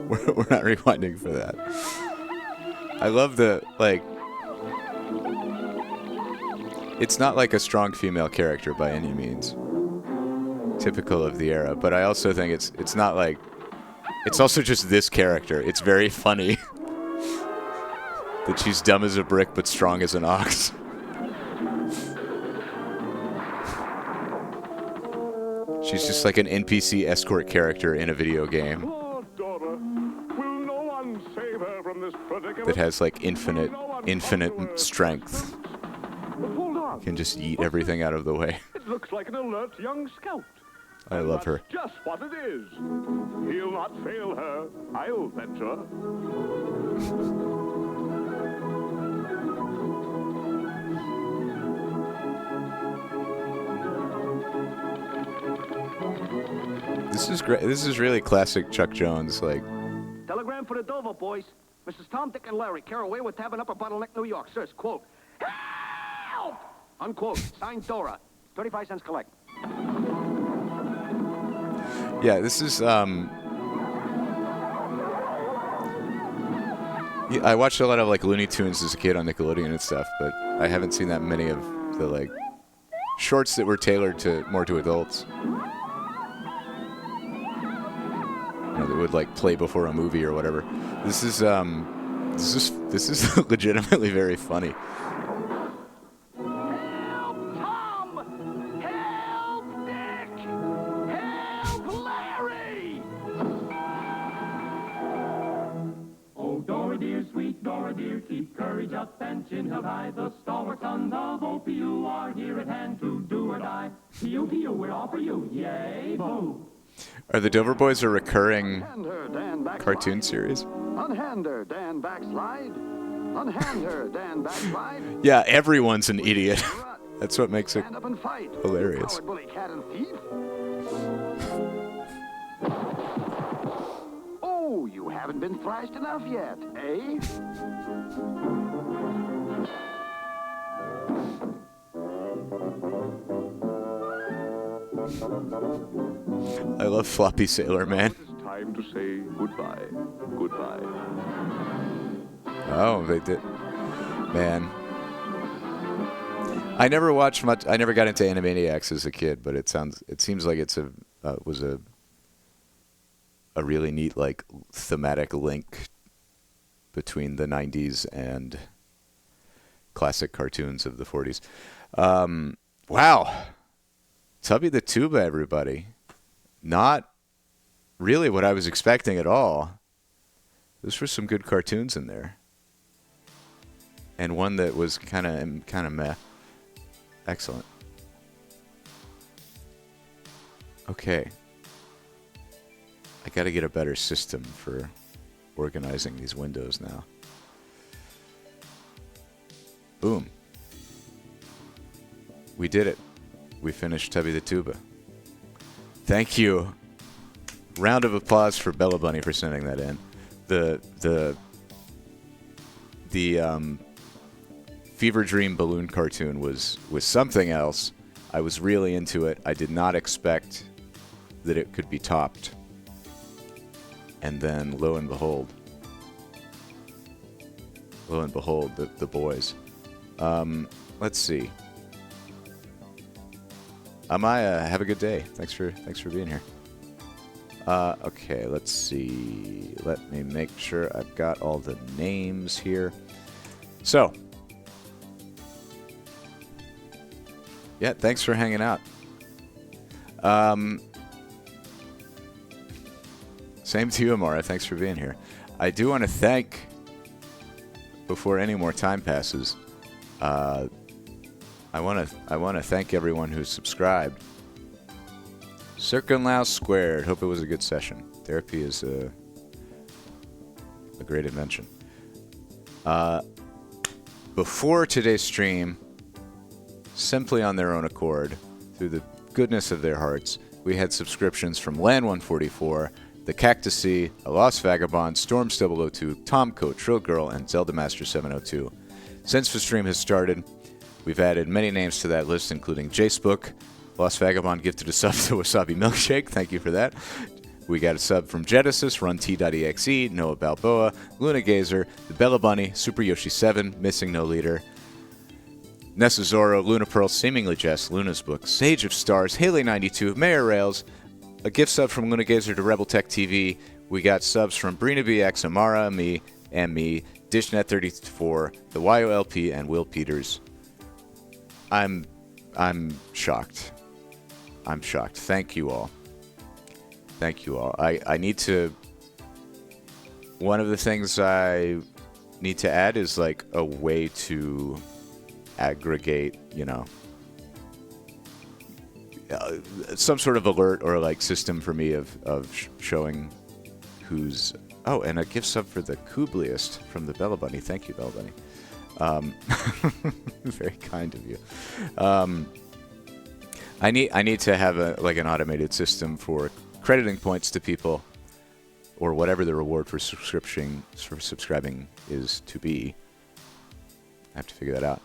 We're not rewinding for that. I love the, like, it's not like a strong female character by any means, typical of the era, but I also think it's not like, it's also just this character. It's very funny that she's dumb as a brick but strong as an ox. She's just like an NPC escort character in a video game. That has like infinite strength. Hold on. Can just yeet everything out of the way. It looks like an alert young scout. I love her. Just what it is. He'll not fail her, I'll venture. This is great. This is really classic Chuck Jones, like. Telegram for the Dover boys. Mrs. Tom, Dick, and Larry, Caraway with Tavern Upper Bottleneck, New York. Sirs, quote, help! Unquote. Signed Dora. 35 cents collect. Yeah, this is, yeah, I watched a lot of, like, Looney Tunes as a kid on Nickelodeon and stuff, but I haven't seen that many of the, like, shorts that were tailored to more to adults. You know, that would, like, play before a movie or whatever. This is legitimately very funny. Help, Tom! Help! Dora dear, sweet Dora dear, keep courage up and chin held high. The stalwart sons of OPU are here at hand to do or die. P.U. P.U. we're all for you. Yay, boo. Are the Dover Boys a recurring Unhand her, Dan, backslide. cartoon series? Unhand her, Dan, backslide. Unhand her, Dan, backslide. Yeah, everyone's an idiot. That's what makes it Stand up and fight. hilarious. Coward, bully, cat, and thief. Oh, you haven't been thrashed enough yet, eh? I love Floppy Sailor Man. It's time to say goodbye. Goodbye. Oh, they did. Man. I never watched much. I never got into Animaniacs as a kid, but it seems like it's was a really neat, like, thematic link between the 90s and classic cartoons of the 40s. Wow. Tubby the Tuba, everybody. Not really what I was expecting at all. Those were some good cartoons in there. And one that was kind of meh. Excellent. Okay. I got to get a better system for organizing these windows now. Boom. We did it. We finished Tubby the Tuba. Thank you. Round of applause for Bella Bunny for sending that in. The Fever Dream balloon cartoon was something else. I was really into it. I did not expect that it could be topped. And then, lo and behold, the boys. Let's see. Amaya, have a good day. Thanks for being here. Okay, let's see. Let me make sure I've got all the names here. So, yeah, thanks for hanging out. Same to you, Amara. Thanks for being here. I do want to thank, before any more time passes, I want to thank everyone who's subscribed. Circle Now Squared. Hope it was a good session. Therapy is a great invention. Before today's stream, simply on their own accord, through the goodness of their hearts, we had subscriptions from Land144, The Cactusy, A Lost Vagabond, Storm002, Tomco, Trill Girl, and Zelda Master 702. Since the stream has started, we've added many names to that list, including Jacebook, Lost Vagabond gifted a sub to Wasabi Milkshake. Thank you for that. We got a sub from Genesis, RunT.exe, Noah Balboa, Luna Gazer, The Bella Bunny, Super Yoshi 7, Missing No Leader, Nessa Zoro, Luna Pearl, Seemingly Jess, Luna's Book, Sage of Stars, Haley92, Mayor Rails, a gift sub from Luna Gazer to Rebel Tech TV. We got subs from Brina BX, Amara, me, DishNet34, the YOLP, and Will Peters. I'm shocked. I'm shocked. Thank you all. Thank you all. I need to... One of the things I need to add is like a way to aggregate, some sort of alert or like system for me of showing who's... Oh, and a gift sub for the Kubliest from the Bella Bunny. Thank you, Bella Bunny. Very kind of you. I need to have an automated system for crediting points to people, or whatever the reward for subscribing is to be. I have to figure that out.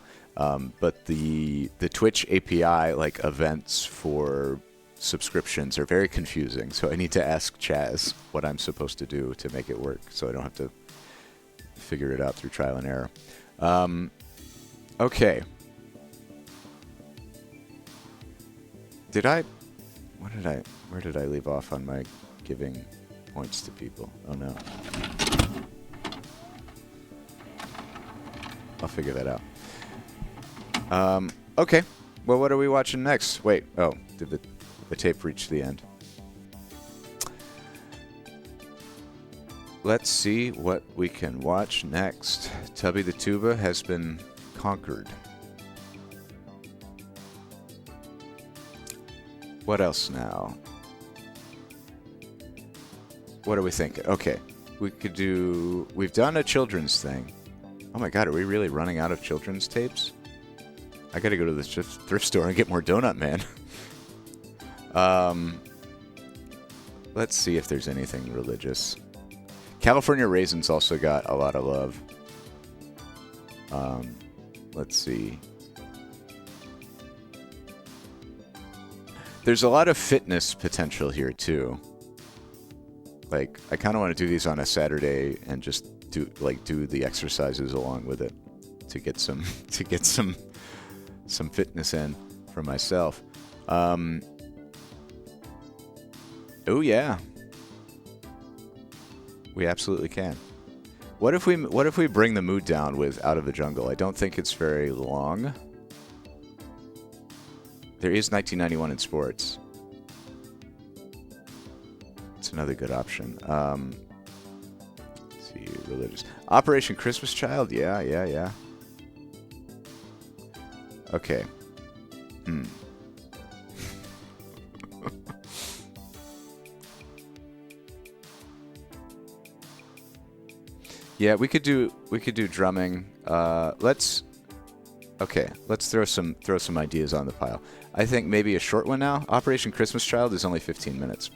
But the Twitch API events for subscriptions are very confusing, so I need to ask Chaz what I'm supposed to do to make it work, so I don't have to figure it out through trial and error. Okay. Where did I leave off on my giving points to people? Oh no. I'll figure that out. Okay. Well, what are we watching next? Wait. Oh, did the tape reach the end? let's see what we can watch next. Tubby the Tuba has been conquered. What else now? What are we thinking? Okay, we could do... We've done a children's thing. Oh my god, are we really running out of children's tapes? I gotta go to the thrift store and get more Donut Man. Let's see if there's anything religious. California Raisins also got a lot of love. Let's see. There's a lot of fitness potential here too. Like, I kind of want to do these on a Saturday and just do the exercises along with it to get some fitness in for myself. Oh yeah, we absolutely can. What if we bring the mood down with Out of the Jungle? I don't think it's very long. There is 1991 in sports. It's another good option. Let's see, religious. Operation Christmas Child? Yeah. Okay. Yeah, we could do drumming. Let's throw some ideas on the pile. I think maybe a short one now. Operation Christmas Child is only 15 minutes.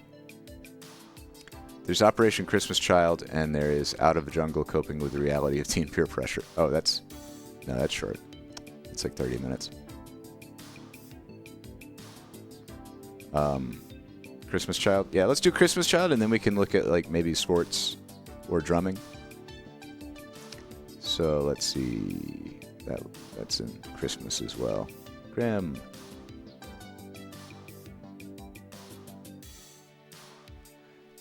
There's Operation Christmas Child, and there is Out of the Jungle, Coping with the Reality of Teen Peer Pressure. Oh, that's short. It's like 30 minutes. Christmas Child. Yeah, let's do Christmas Child, and then we can look at like maybe sports or drumming. So let's see. That's in Christmas as well. Grim.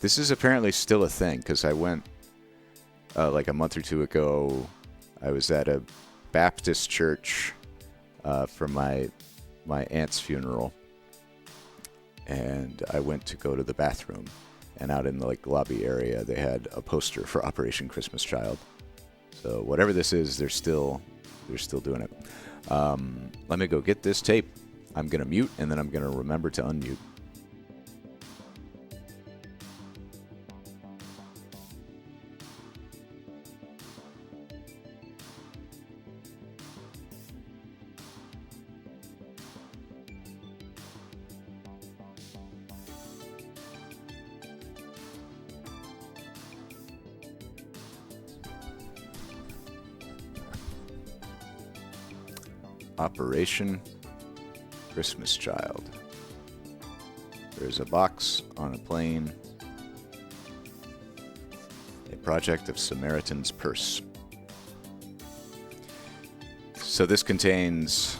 This is apparently still a thing, because I went like a month or two ago. I was at a Baptist church for my aunt's funeral, and I went to go to the bathroom, and out in the lobby area they had a poster for Operation Christmas Child. So whatever this is, they're still doing it. Let me go get this tape. I'm gonna mute, and then I'm gonna remember to unmute. Operation Christmas Child. There's a box on a plane. A project of Samaritan's purse. So this contains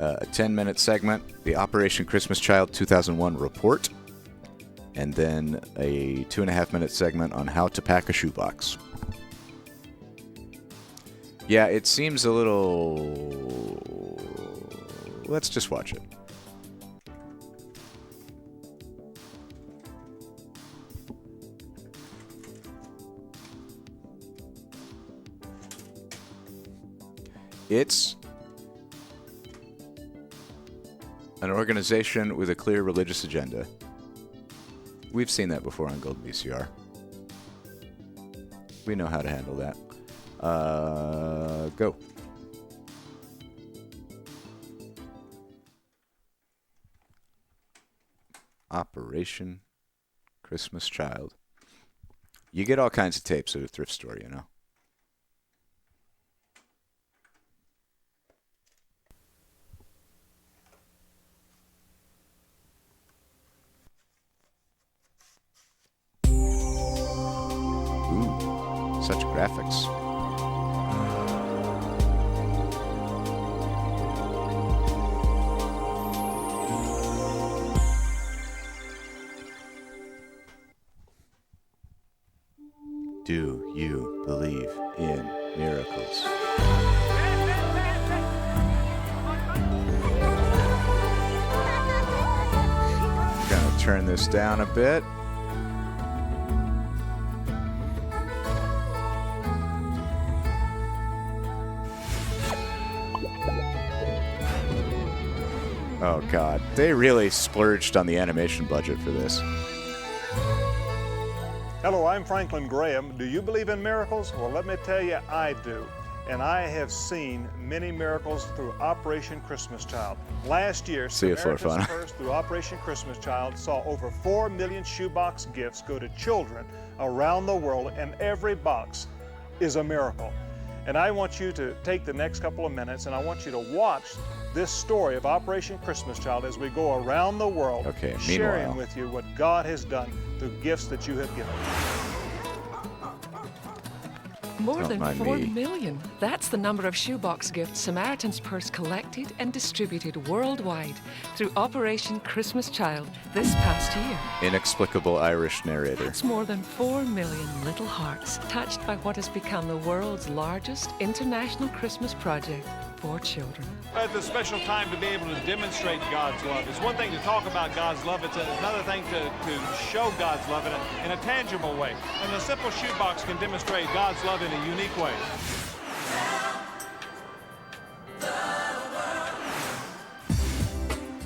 a 10-minute segment, the Operation Christmas Child 2001 report, and then a 2.5-minute segment on how to pack a shoebox. Yeah, it seems a little... Let's just watch it. It's an organization with a clear religious agenda. We've seen that before on Golden VCR. We know how to handle that. Go. Operation Christmas Child. You get all kinds of tapes at a thrift store, you know. Ooh, such graphics. Do you believe in miracles? Gonna turn this down a bit. Oh, God. They really splurged on the animation budget for this. Hello, I'm Franklin Graham. Do you believe in miracles? Well, let me tell you, I do. And I have seen many miracles through Operation Christmas Child. Last year, Samaritan's Purse through Operation Christmas Child saw over 4 million shoebox gifts go to children around the world, and every box is a miracle. And I want you to take the next couple of minutes and I want you to watch this story of Operation Christmas Child as we go around the world, sharing with you what God has done through gifts that you have given. More than 4 million. That's the number of shoebox gifts Samaritan's Purse collected and distributed worldwide through Operation Christmas Child this past year. Inexplicable Irish narrator. That's more than 4 million little hearts touched by what has become the world's largest international Christmas project for children. It's a special time to be able to demonstrate God's love. It's one thing to talk about God's love, it's another thing to show God's love in a tangible way. And the simple shoebox can demonstrate God's love in a unique way.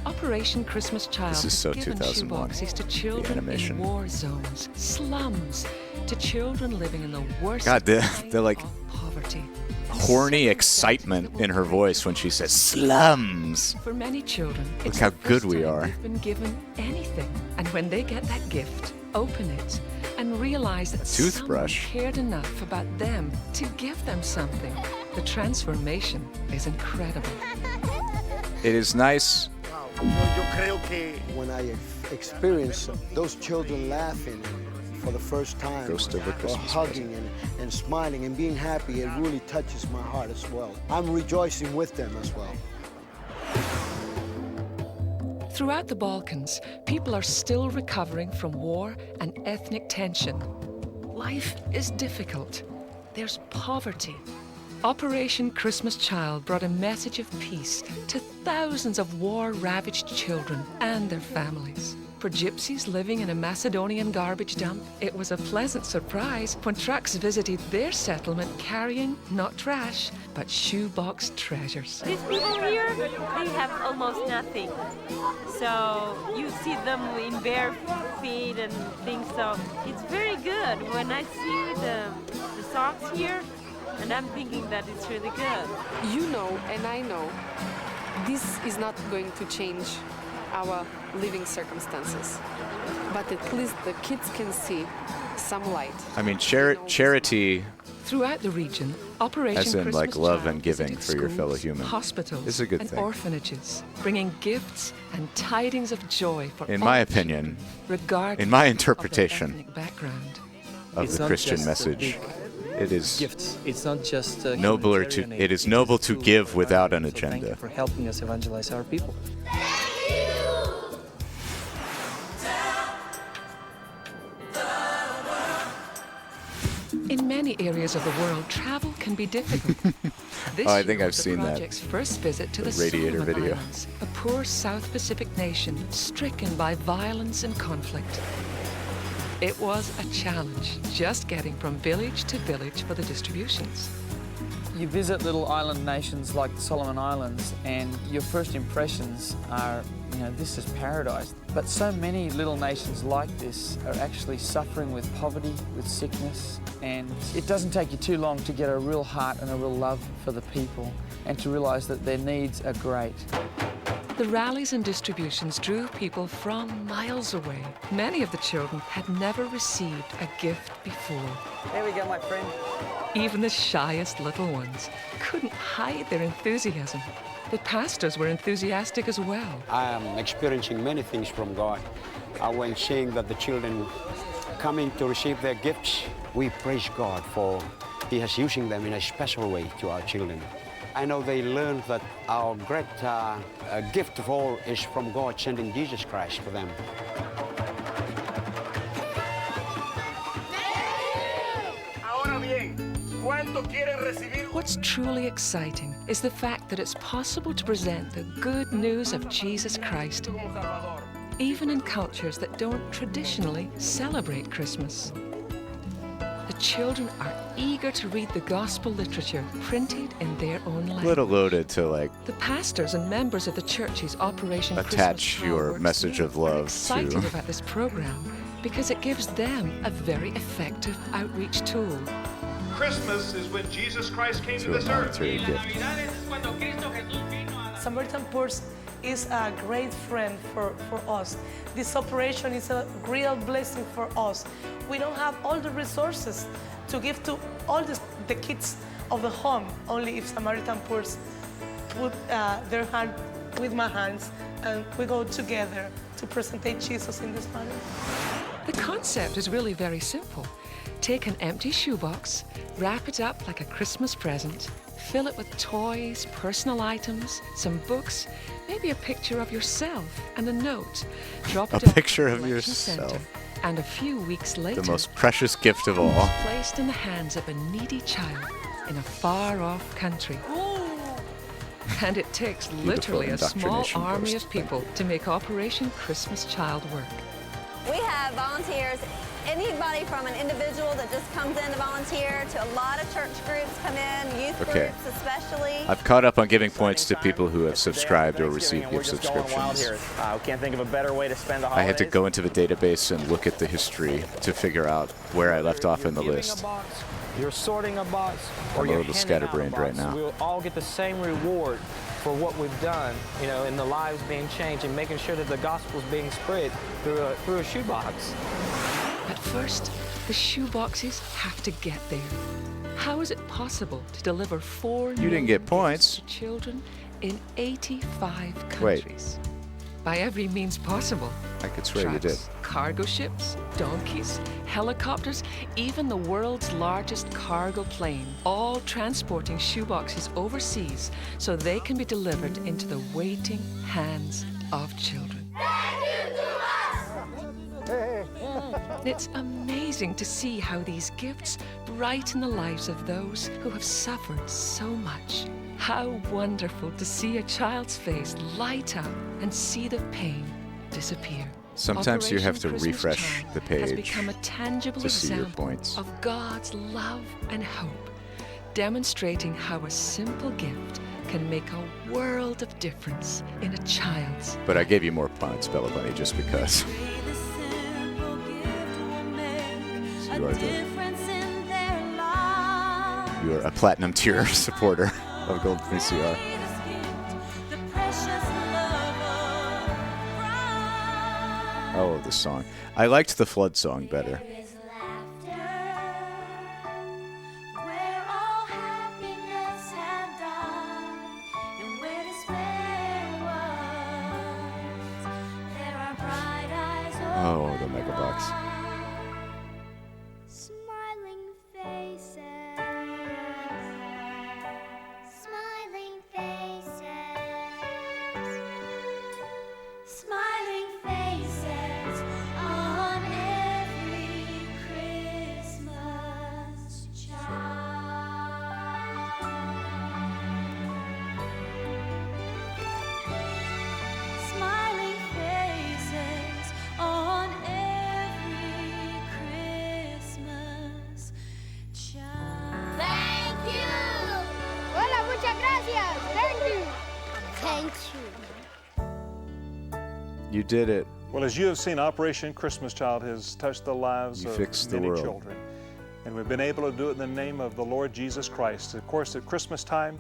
Operation Christmas Child This is so has given 2001, shoeboxes to children in war zones, slums, to children living in the worst they're like poverty. horny excitement in her voice when she says slums. For many children, Look how good we are. they've been given anything, and when they get that gift, open it and realize that someone cared enough about them to give them something. The transformation is incredible. It is nice. When I experience those children laughing for the first time, or hugging and smiling and being happy, it really touches my heart as well. I'm rejoicing with them as well. Throughout the Balkans, people are still recovering from war and ethnic tension. Life is difficult. There's poverty. Operation Christmas Child brought a message of peace to thousands of war-ravaged children and their families. For gypsies living in a Macedonian garbage dump, it was a pleasant surprise when trucks visited their settlement carrying, not trash, but shoebox treasures. These people here, they have almost nothing. So you see them in bare feet and things, so it's very good. When I see the socks here, and I'm thinking that it's really good. You know, and I know, this is not going to change our living circumstances. But at least the kids can see some light. I mean, charity, throughout the region, Operation as in Christmas like love Child and giving visited for your schools, fellow human, hospitals, is a good and thing. orphanages, bringing gifts and tidings of joy for In all my opinion, regardless in my of interpretation their ethnic background. of the Christian message, it is gifts. It's not just nobler to. It is noble to give without an agenda. Thank you for helping us evangelize our people. In many areas of the world, travel can be difficult. This I think year I've was the seen that. project's first visit to the Radiator Solomon video. Islands, a poor South Pacific nation stricken by violence and conflict. It was a challenge, just getting from village to village for the distributions. You visit little island nations like the Solomon Islands and your first impressions are, this is paradise. But so many little nations like this are actually suffering with poverty, with sickness, and it doesn't take you too long to get a real heart and a real love for the people and to realize that their needs are great. The rallies and distributions drew people from miles away. Many of the children had never received a gift before. There we go, my friend. Even the shyest little ones couldn't hide their enthusiasm. The pastors were enthusiastic as well. I am experiencing many things from God. When seeing that the children coming to receive their gifts, we praise God for He is using them in a special way to our children. I know they learned that our great gift of all is from God sending Jesus Christ for them. What's truly exciting is the fact that it's possible to present the good news of Jesus Christ, even in cultures that don't traditionally celebrate Christmas. The children are eager to read the gospel literature printed in their own language. A little loaded to like The pastors and members of the church's Operation attach Christmas your Works message of love excited to. about this program because it gives them a very effective outreach tool. Christmas is when Jesus Christ came to To a this earth. monetary gift. Samaritan Purse is a great friend for us. This operation is a real blessing for us. We don't have all the resources to give to all the kids of the home, only if Samaritan Purse put their hand with my hands and we go together to present Jesus in this manner. The concept is really very simple. Take an empty shoebox, wrap it up like a Christmas present, fill it with toys, personal items, some books, maybe a picture of yourself and a note. Drop it A off picture at the of collection yourself. center, and a few weeks later, The most precious gift of all. placed in the hands of a needy child in a far-off country. And it takes literally a small indoctrination army post. of people to make Operation Christmas Child work. We have volunteers, anybody from an individual that just comes in to volunteer to a lot of church groups come in, youth Okay. groups especially. I've caught up on giving points to people who have subscribed or received gift Just going wild subscriptions. here. We can't think of a better way to spend the I holidays. had to go into the database and look at the history to figure out where I left off in the list. You're sorting a box, or I'm a you're little handing scatterbrained out a right box. now. We'll all get the same reward for what we've done, you know, in the lives being changed and making sure that the gospel's being spread through a shoebox. But first, the shoeboxes have to get there. How is it possible to deliver 4 You didn't get points. to children in 85 Wait. countries? By every means possible. I could swear you did. Trucks, cargo ships, donkeys, helicopters, even the world's largest cargo plane, all transporting shoeboxes overseas so they can be delivered into the waiting hands of children. It's amazing to see how these gifts brighten the lives of those who have suffered so much. How wonderful to see a child's face light up and see the pain disappear. Sometimes you have to Operation Christmas refresh Child the has page become a tangible to see your example points. of God's love and hope, demonstrating how a simple gift can make a world of difference in a child's. But I gave you more points, Bella Bunny, just because. You are a platinum tier supporter of Gold VCR. Oh, this song. I liked the flood song better. Oh, the mega box. Smiling faces, smiling faces, smiling faces on every Christmas child. Smiling faces on every Christmas child. Thank you. Hola, muchas gracias. Thank you. Thank you. You did it. Well, as you have seen, Operation Christmas Child has touched the lives You of fixed the many world. children. And we've been able to do it in the name of the Lord Jesus Christ. Of course, at Christmas time,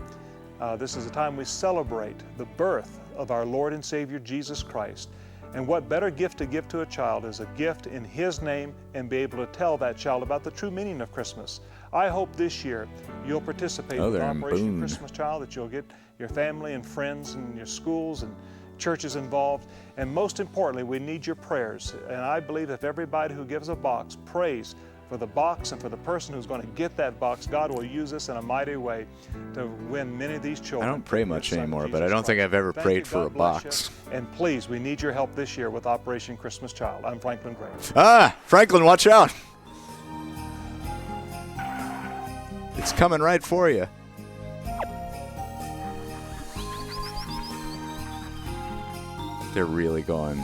this is a time we celebrate the birth of our Lord and Savior Jesus Christ. And what better gift to give to a child is a gift in His name and be able to tell that child about the true meaning of Christmas. I hope this year you'll participate Oh, with they're in Operation Boone. Christmas Child, that you'll get your family and friends and your schools and churches involved. And most importantly, we need your prayers. And I believe if everybody who gives a box prays for the box and for the person who's going to get that box, God will use us in a mighty way to win many of these I children. don't pray much anymore, but I don't think I've ever Thank prayed you, for a God bless box. you. And please, we need your help this year with Operation Christmas Child. I'm Franklin Graham. Ah, Franklin, watch out. It's coming right for you. They're really going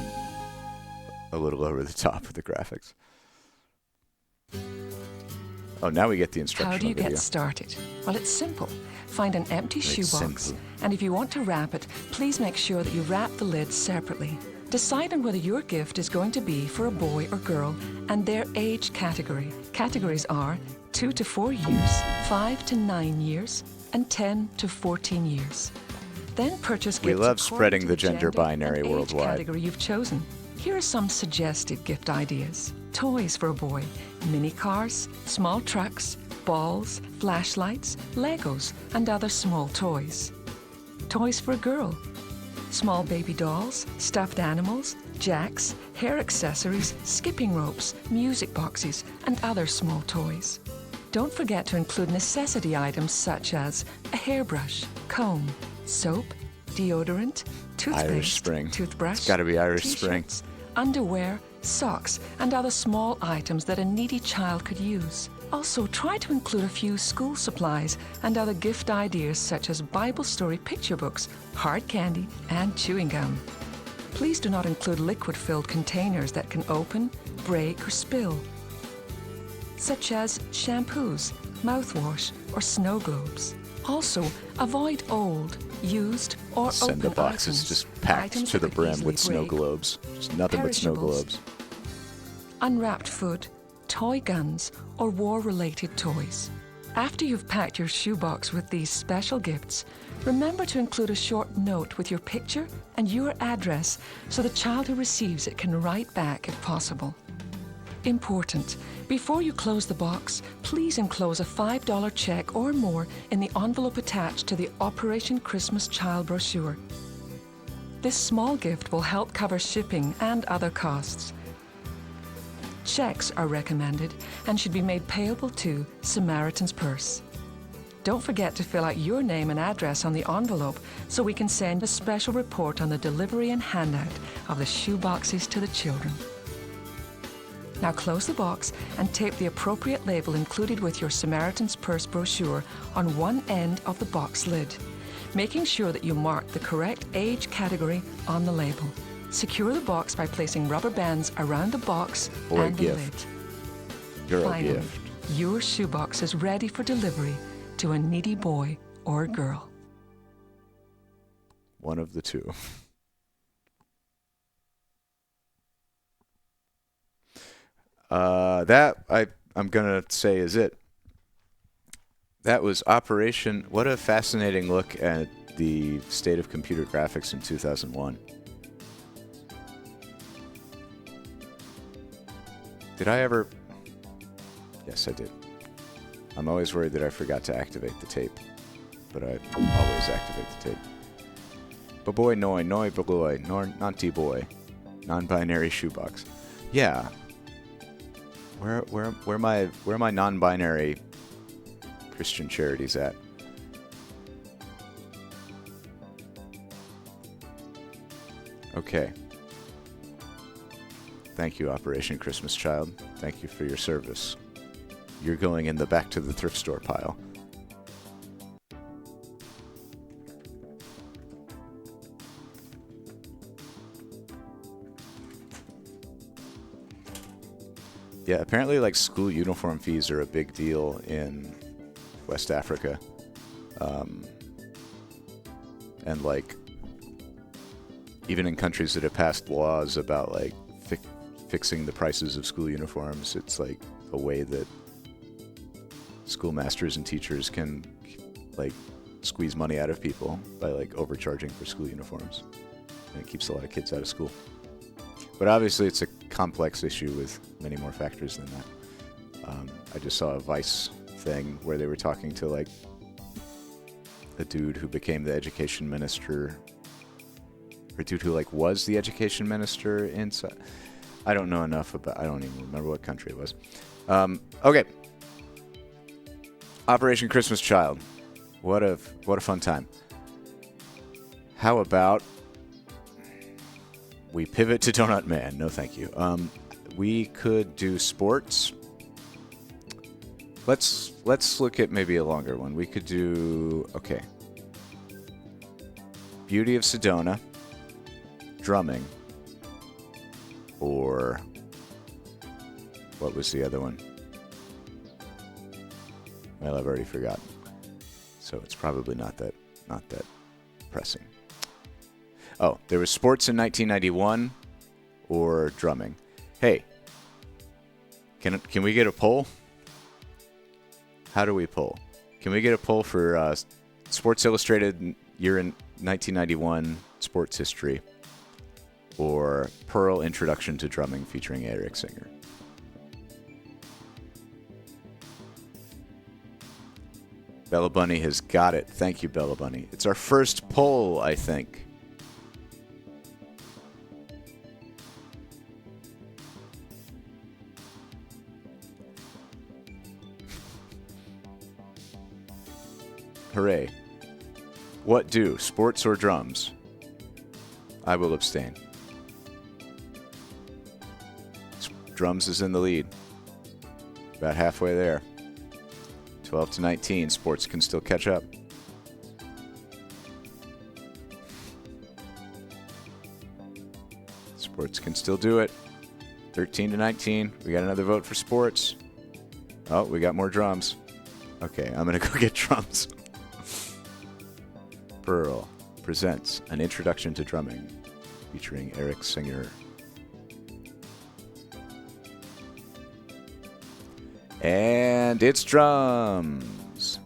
a little over the top with the graphics. Oh, now we get the instructional How do you video. get started? Well, it's simple. Find an empty shoebox, and if you want to wrap it, please make sure that you wrap the lid separately. Decide on whether your gift is going to be for a boy or girl and their age category. Categories are 2 to 4 years, 5 to 9 years, and 10 to 14 years. Then purchase gifts. We love according spreading to the gender binary and age worldwide. category you've chosen. Here are some suggested gift ideas. Toys for a boy, mini cars, small trucks, balls, flashlights, Legos, and other small toys. Toys for a girl, small baby dolls, stuffed animals, jacks, hair accessories, skipping ropes, music boxes, and other small toys. Don't forget to include necessity items such as a hairbrush, comb, soap, deodorant, toothpaste, Irish Spring. toothbrush, It's gotta be Irish Spring. t-shirts, underwear, socks, and other small items that a needy child could use. Also, try to include a few school supplies and other gift ideas such as Bible story picture books, hard candy, and chewing gum. Please do not include liquid-filled containers that can open, break, or spill, such as shampoos, mouthwash, or snow globes. Also, avoid old, used, or Send open the boxes items. just packed Items to that the could brim easily with snow break. globes. Just nothing but snow Perishables. globes. Unwrapped food, toy guns, or war-related toys. After you've packed your shoebox with these special gifts, remember to include a short note with your picture and your address so the child who receives it can write back if possible. Important, before you close the box, please enclose a $5 check or more in the envelope attached to the Operation Christmas Child brochure. This small gift will help cover shipping and other costs. Checks are recommended and should be made payable to Samaritan's Purse. Don't forget to fill out your name and address on the envelope so we can send a special report on the delivery and handout of the shoe boxes to the children. Now close the box and tape the appropriate label included with your Samaritan's Purse brochure on one end of the box lid, making sure that you mark the correct age category on the label. Secure the box by placing rubber bands around the box Boy and the gift. lid. Girl Finally, gift. your shoebox is ready for delivery to a needy boy or girl. One of the two. I'm gonna say is it. That was Operation. What a fascinating look at the state of computer graphics in 2001. Did I ever? Yes, I did. I'm always worried that I forgot to activate the tape, but I always activate the tape. Boy, noi, boy, nanti boy, non-binary shoebox. Yeah. Where my non-binary Christian charities at? Okay. Thank you, Operation Christmas Child. Thank you for your service. You're going in the back to the thrift store pile. Yeah, apparently like school uniform fees are a big deal in West Africa. And like even in countries that have passed laws about like fixing the prices of school uniforms, it's like a way that schoolmasters and teachers can like squeeze money out of people by like overcharging for school uniforms. And it keeps a lot of kids out of school. But obviously it's a complex issue with many more factors than that. I just saw a Vice thing where they were talking to like a dude who became the education minister, or a dude who like was the education minister inside. I don't know enough about, I don't even remember what country it was. Okay. Operation Christmas Child. What a fun time. How about we pivot to Donut Man? No, thank you. We could do sports. Let's look at maybe a longer one. We could do, okay. Beauty of Sedona, drumming, or what was the other one? Well, I've already forgotten. So it's probably not that pressing. Oh, there was sports in 1991 or drumming. Hey, can we get a poll? How do we poll? Can we get a poll for Sports Illustrated year in 1991 sports history or Pearl Introduction to Drumming featuring Eric Singer? Bella Bunny has got it. Thank you, Bella Bunny. It's our first poll, I think. Hooray. What do, sports or drums? I will abstain. Drums is in the lead. About halfway there. 12 to 19. Sports can still catch up. Sports can still do it. 13 to 19. We got another vote for sports. Oh, we got more drums. Okay, I'm going to go get drums. Pearl presents An Introduction to Drumming featuring Eric Singer. And it's drums.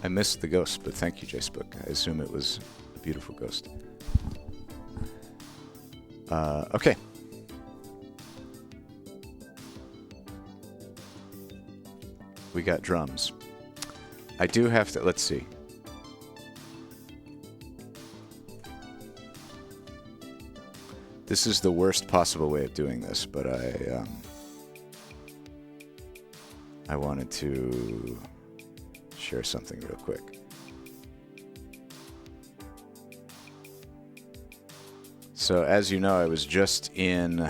I missed the ghost, but thank you, J-Spook. I assume it was a beautiful ghost. Okay. We got drums. I do have to, let's see. This is the worst possible way of doing this, but I wanted to share something real quick. So, as you know, I was just in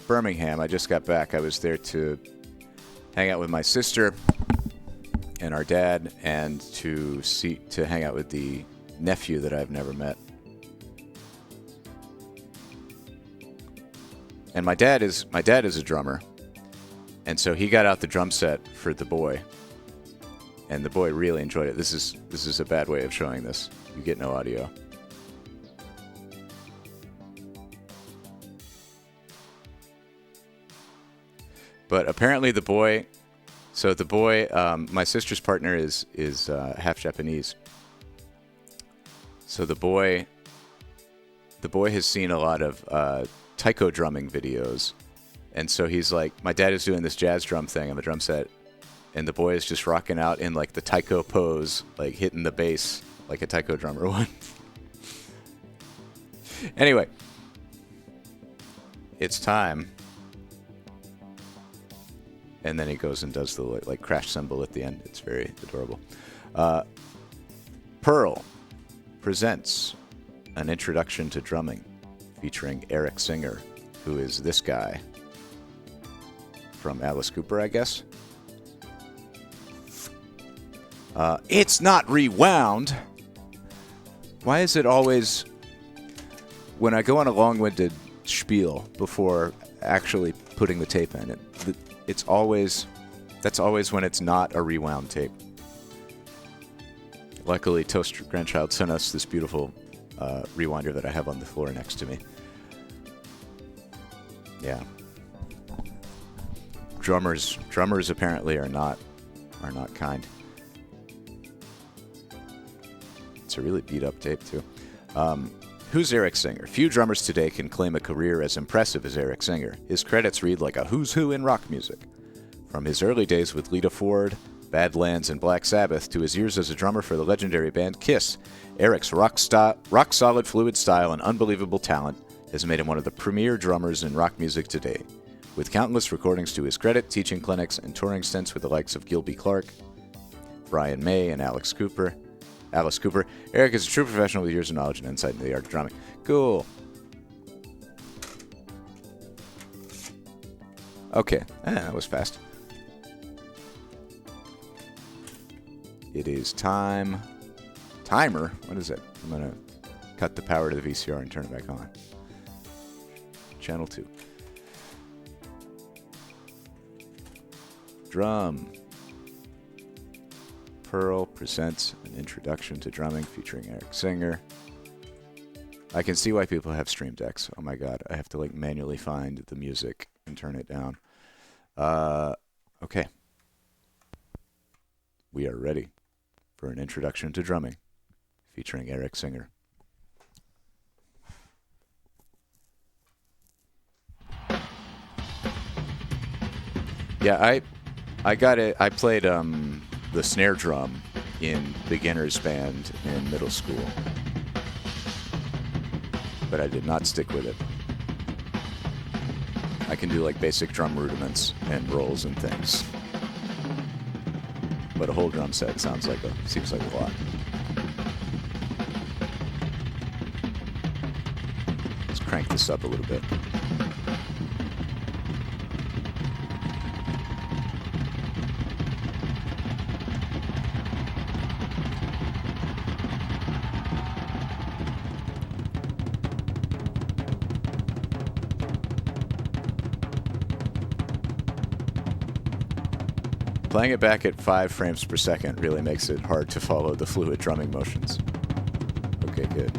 Birmingham. I just got back. I was there to hang out with my sister and our dad, and to hang out with the nephew that I've never met. And my dad is a drummer, and so he got out the drum set for the boy, and the boy really enjoyed it. This is a bad way of showing this. You get no audio. But apparently the boy, my sister's partner is half Japanese. So the boy has seen a lot of taiko drumming videos. And so he's like, my dad is doing this jazz drum thing on the drum set, and the boy is just rocking out in like the taiko pose, like hitting the bass like a taiko drummer would. Anyway, it's time. And then he goes and does the like crash cymbal at the end. It's very adorable. Pearl presents An Introduction to Drumming featuring Eric Singer, who is this guy from Alice Cooper, I guess. It's not rewound. Why is it always, when I go on a long-winded spiel before actually putting the tape in, that's always when it's not a rewound tape. Luckily, Toast Grandchild sent us this beautiful rewinder that I have on the floor next to me. Yeah. Drummers apparently are not kind. It's a really beat up tape too. Who's Eric Singer? Few drummers today can claim a career as impressive as Eric Singer. His credits read like a who's who in rock music. From his early days with Lita Ford, Badlands, and Black Sabbath to his years as a drummer for the legendary band Kiss, Eric's rock-solid fluid style and unbelievable talent has made him one of the premier drummers in rock music today. With countless recordings to his credit, teaching clinics, and touring stints with the likes of Gilby Clarke, Brian May, and Alice Cooper, Eric is a true professional with years of knowledge and insight into the art of drumming. Cool. Okay, that was fast. It is timer. What is it? I'm going to cut the power to the VCR and turn it back on. Channel 2. Drum. Pearl presents an introduction to drumming featuring Eric Singer. I can see why people have stream decks. Oh my god, I have to like manually find the music and turn it down. Okay. We are ready for an introduction to drumming featuring Eric Singer. Yeah, I got it. I played the snare drum in beginner's band in middle school, but I did not stick with it. I can do like basic drum rudiments and rolls and things, but a whole drum set seems like a lot. Let's crank this up a little bit. Playing it back at 5 frames per second really makes it hard to follow the fluid drumming motions. Okay, good.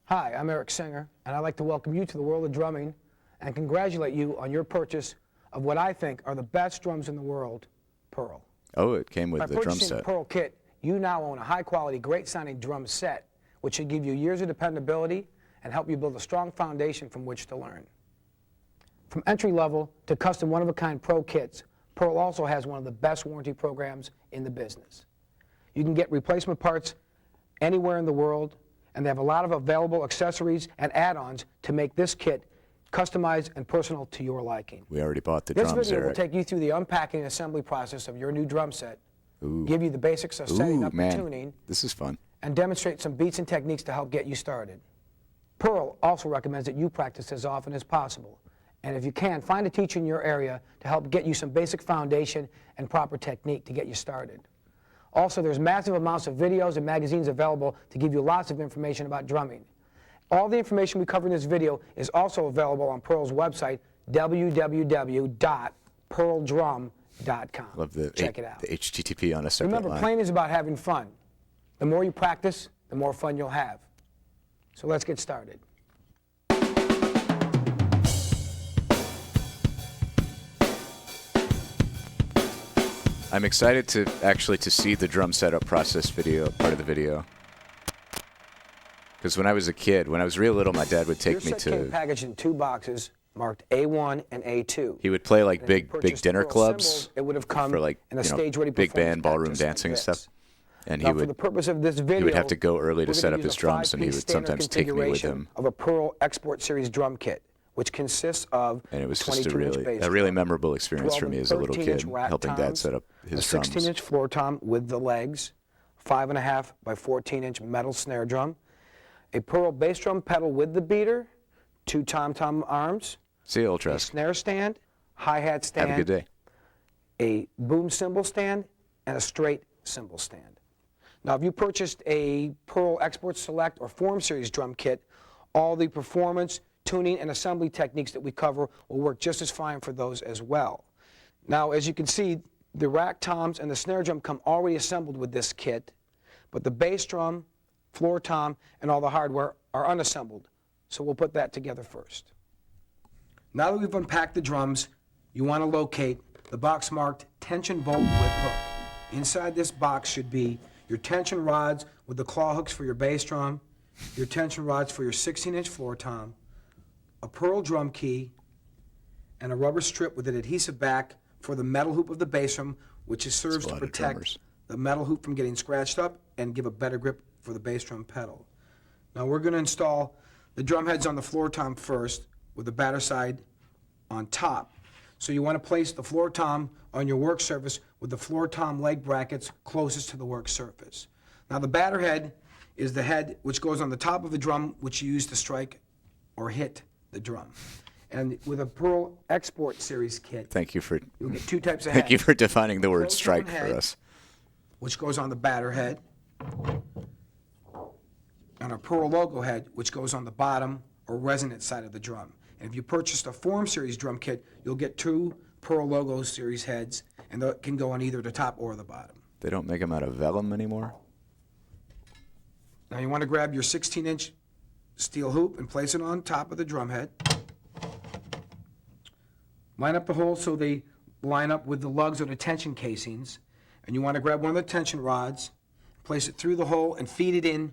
Hi, I'm Eric Singer, and I'd like to welcome you to the world of drumming and congratulate you on your purchase of what I think are the best drums in the world, Pearl. Oh, it came with the drum By purchasing set. the Pearl kit, you now own a high-quality, great-sounding drum set, which should give you years of dependability and help you build a strong foundation from which to learn. From entry-level to custom one-of-a-kind Pro kits, Pearl also has one of the best warranty programs in the business. You can get replacement parts anywhere in the world, and they have a lot of available accessories and add-ons to make this kit customized and personal to your liking. We already bought the drums, This video will Eric. take you through the unpacking and assembly process of your new drum set, Ooh. give you the basics of setting up man. and tuning, This is fun. and demonstrate some beats and techniques to help get you started. Pearl also recommends that you practice as often as possible. And if you can, find a teacher in your area to help get you some basic foundation and proper technique to get you started. Also, there's massive amounts of videos and magazines available to give you lots of information about drumming. All the information we cover in this video is also available on Pearl's website, www.pearldrum.com. Love the Check it out. The HTTP on a separate Remember, line. playing is about having fun. The more you practice, the more fun you'll have. So let's get started. I'm excited to see the drum setup process video, part of the video. Because when I was a kid, when I was real little, my dad would take me Your set came to. packaged in 2 boxes marked A1 and A2. He would play like And if you big purchased dinner Pearl clubs cymbals, it would have come for like in a stage-ready big band performance ballroom pack just like dancing and this. stuff. And Now, he for would the purpose of this video, he would have to go early to we're set gonna up use his a drums, and he 5-piece would standard sometimes take me with configuration him. of a Pearl Export Series drum kit, which consists of And it was just 22-inch bass a really drum, memorable experience for 12 me and as a little 13-inch kid, rack helping Dad toms, set up his a drums. 16-inch floor tom with the legs, 5.5 by 14-inch metal snare drum, a Pearl bass drum pedal with the beater, 2 tom-tom arms, See you, a Ultras. snare stand, hi-hat stand, Have a good day. a boom cymbal stand, and a straight cymbal stand. Now, if you purchased a Pearl Export Select or Form Series drum kit, all the performance, tuning, and assembly techniques that we cover will work just as fine for those as well. Now, as you can see, the rack toms and the snare drum come already assembled with this kit, but the bass drum, floor tom, and all the hardware are unassembled. So we'll put that together first. Now that we've unpacked the drums, you want to locate the box marked tension bolt with hook. Inside this box should be your tension rods with the claw hooks for your bass drum, your tension rods for your 16-inch floor tom, a Pearl drum key, and a rubber strip with an adhesive back for the metal hoop of the bass drum, which serves to protect the metal hoop from getting scratched up and give a better grip for the bass drum pedal. Now we're going to install the drum heads on the floor tom first with the batter side on top. So you want to place the floor tom on your work surface with the floor tom leg brackets closest to the work surface. Now the batter head is the head which goes on the top of the drum, which you use to strike or hit the drum. And with a Pearl Export Series kit, Thank you for you'll get two types of Thank you heads. for defining the word Close strike on for head, us. which goes on the batter head, and a Pearl logo head, which goes on the bottom or resonant side of the drum. And if you purchased a Form Series drum kit, you'll get two Pearl logo series heads, and they can go on either the top or the bottom. They don't make them out of vellum anymore? Now you want to grab your 16-inch steel hoop and place it on top of the drum head. Line up the holes so they line up with the lugs or the tension casings. And you want to grab one of the tension rods, place it through the hole, and feed it in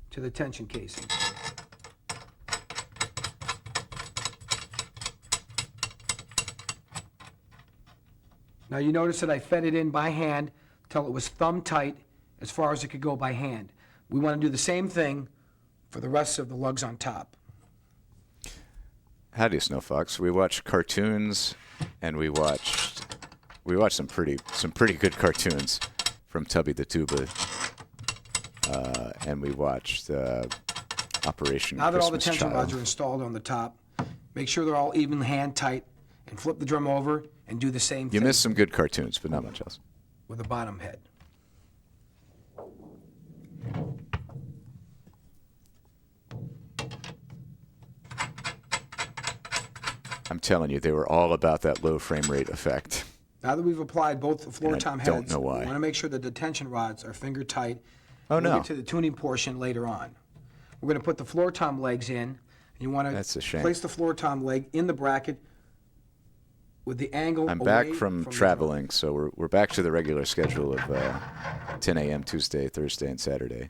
to the tension casing. Now you notice that I fed it in by hand till it was thumb tight as far as it could go by hand. We want to do the same thing for the rest of the lugs on top. Howdy, Snow Fox. We watched cartoons, and we watched some pretty good cartoons from Tubby the Tuba, and we watched Operation Now that all the Christmas tension rods Child. are installed on the top, make sure they're all even hand tight, and flip the drum over and do the same You thing missed some good cartoons, but not much else. with the bottom head. I'm telling you, they were all about that low frame rate effect. Now that we've applied both the floor And I tom don't heads, know why. we want to make sure that the tension rods are finger tight. Oh, We'll no. get to the tuning portion later on. We're going to put the floor tom legs in, and you want That's a to shame. place the floor tom leg in the bracket with the angle I'm away back from the traveling, so we're back to the regular schedule of 10 a.m. Tuesday, Thursday, and Saturday.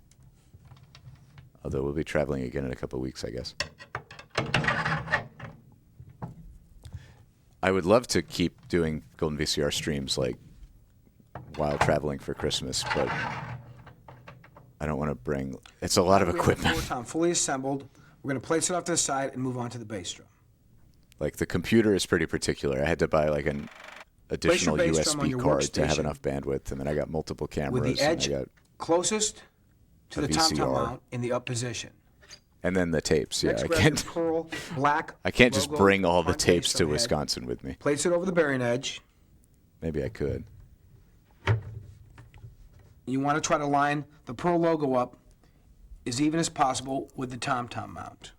Although we'll be traveling again in a couple of weeks, I guess. I would love to keep doing Golden VCR streams like while traveling for Christmas, but I don't want to bring. It's a lot of We have the equipment. floor tom fully assembled. We're going to place it off to the side and move on to the bass drum. Like the computer is pretty particular. I had to buy like an additional bass drum on USB your card to have workstation enough bandwidth, and then I got multiple cameras. With the edge and I got closest to a the tom-tom VCR. mount in the up position. And then the tapes. Yeah, Next, I grab can't. your Pearl black I can't just logo bring all the front tapes bass to drum head. Wisconsin with me. Place it over the bearing edge. Maybe I could. You want to try to line the Pearl logo up as even as possible with the tom-tom mount.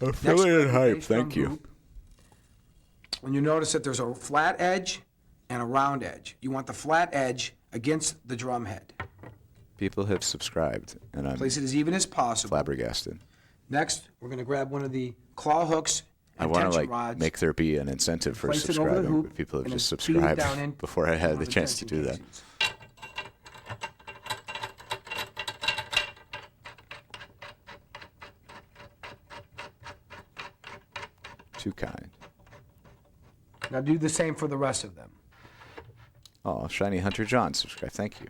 Affiliate grab hype, your bass drum thank you. hoop. When you notice that there's a flat edge and a round edge, you want the flat edge against the drum head. People have subscribed, and I'm Place it as even as possible. flabbergasted. Next, we're going to grab one of the claw hooks I and want to tension like rods. make there be an incentive for Place it over the subscribing, hoop but people have and just then feed it subscribed down in before I had one the of chance to tension do that. casings. Too kind. Now do the same for the rest of them. Oh, Shiny Hunter John, subscribe. Thank you.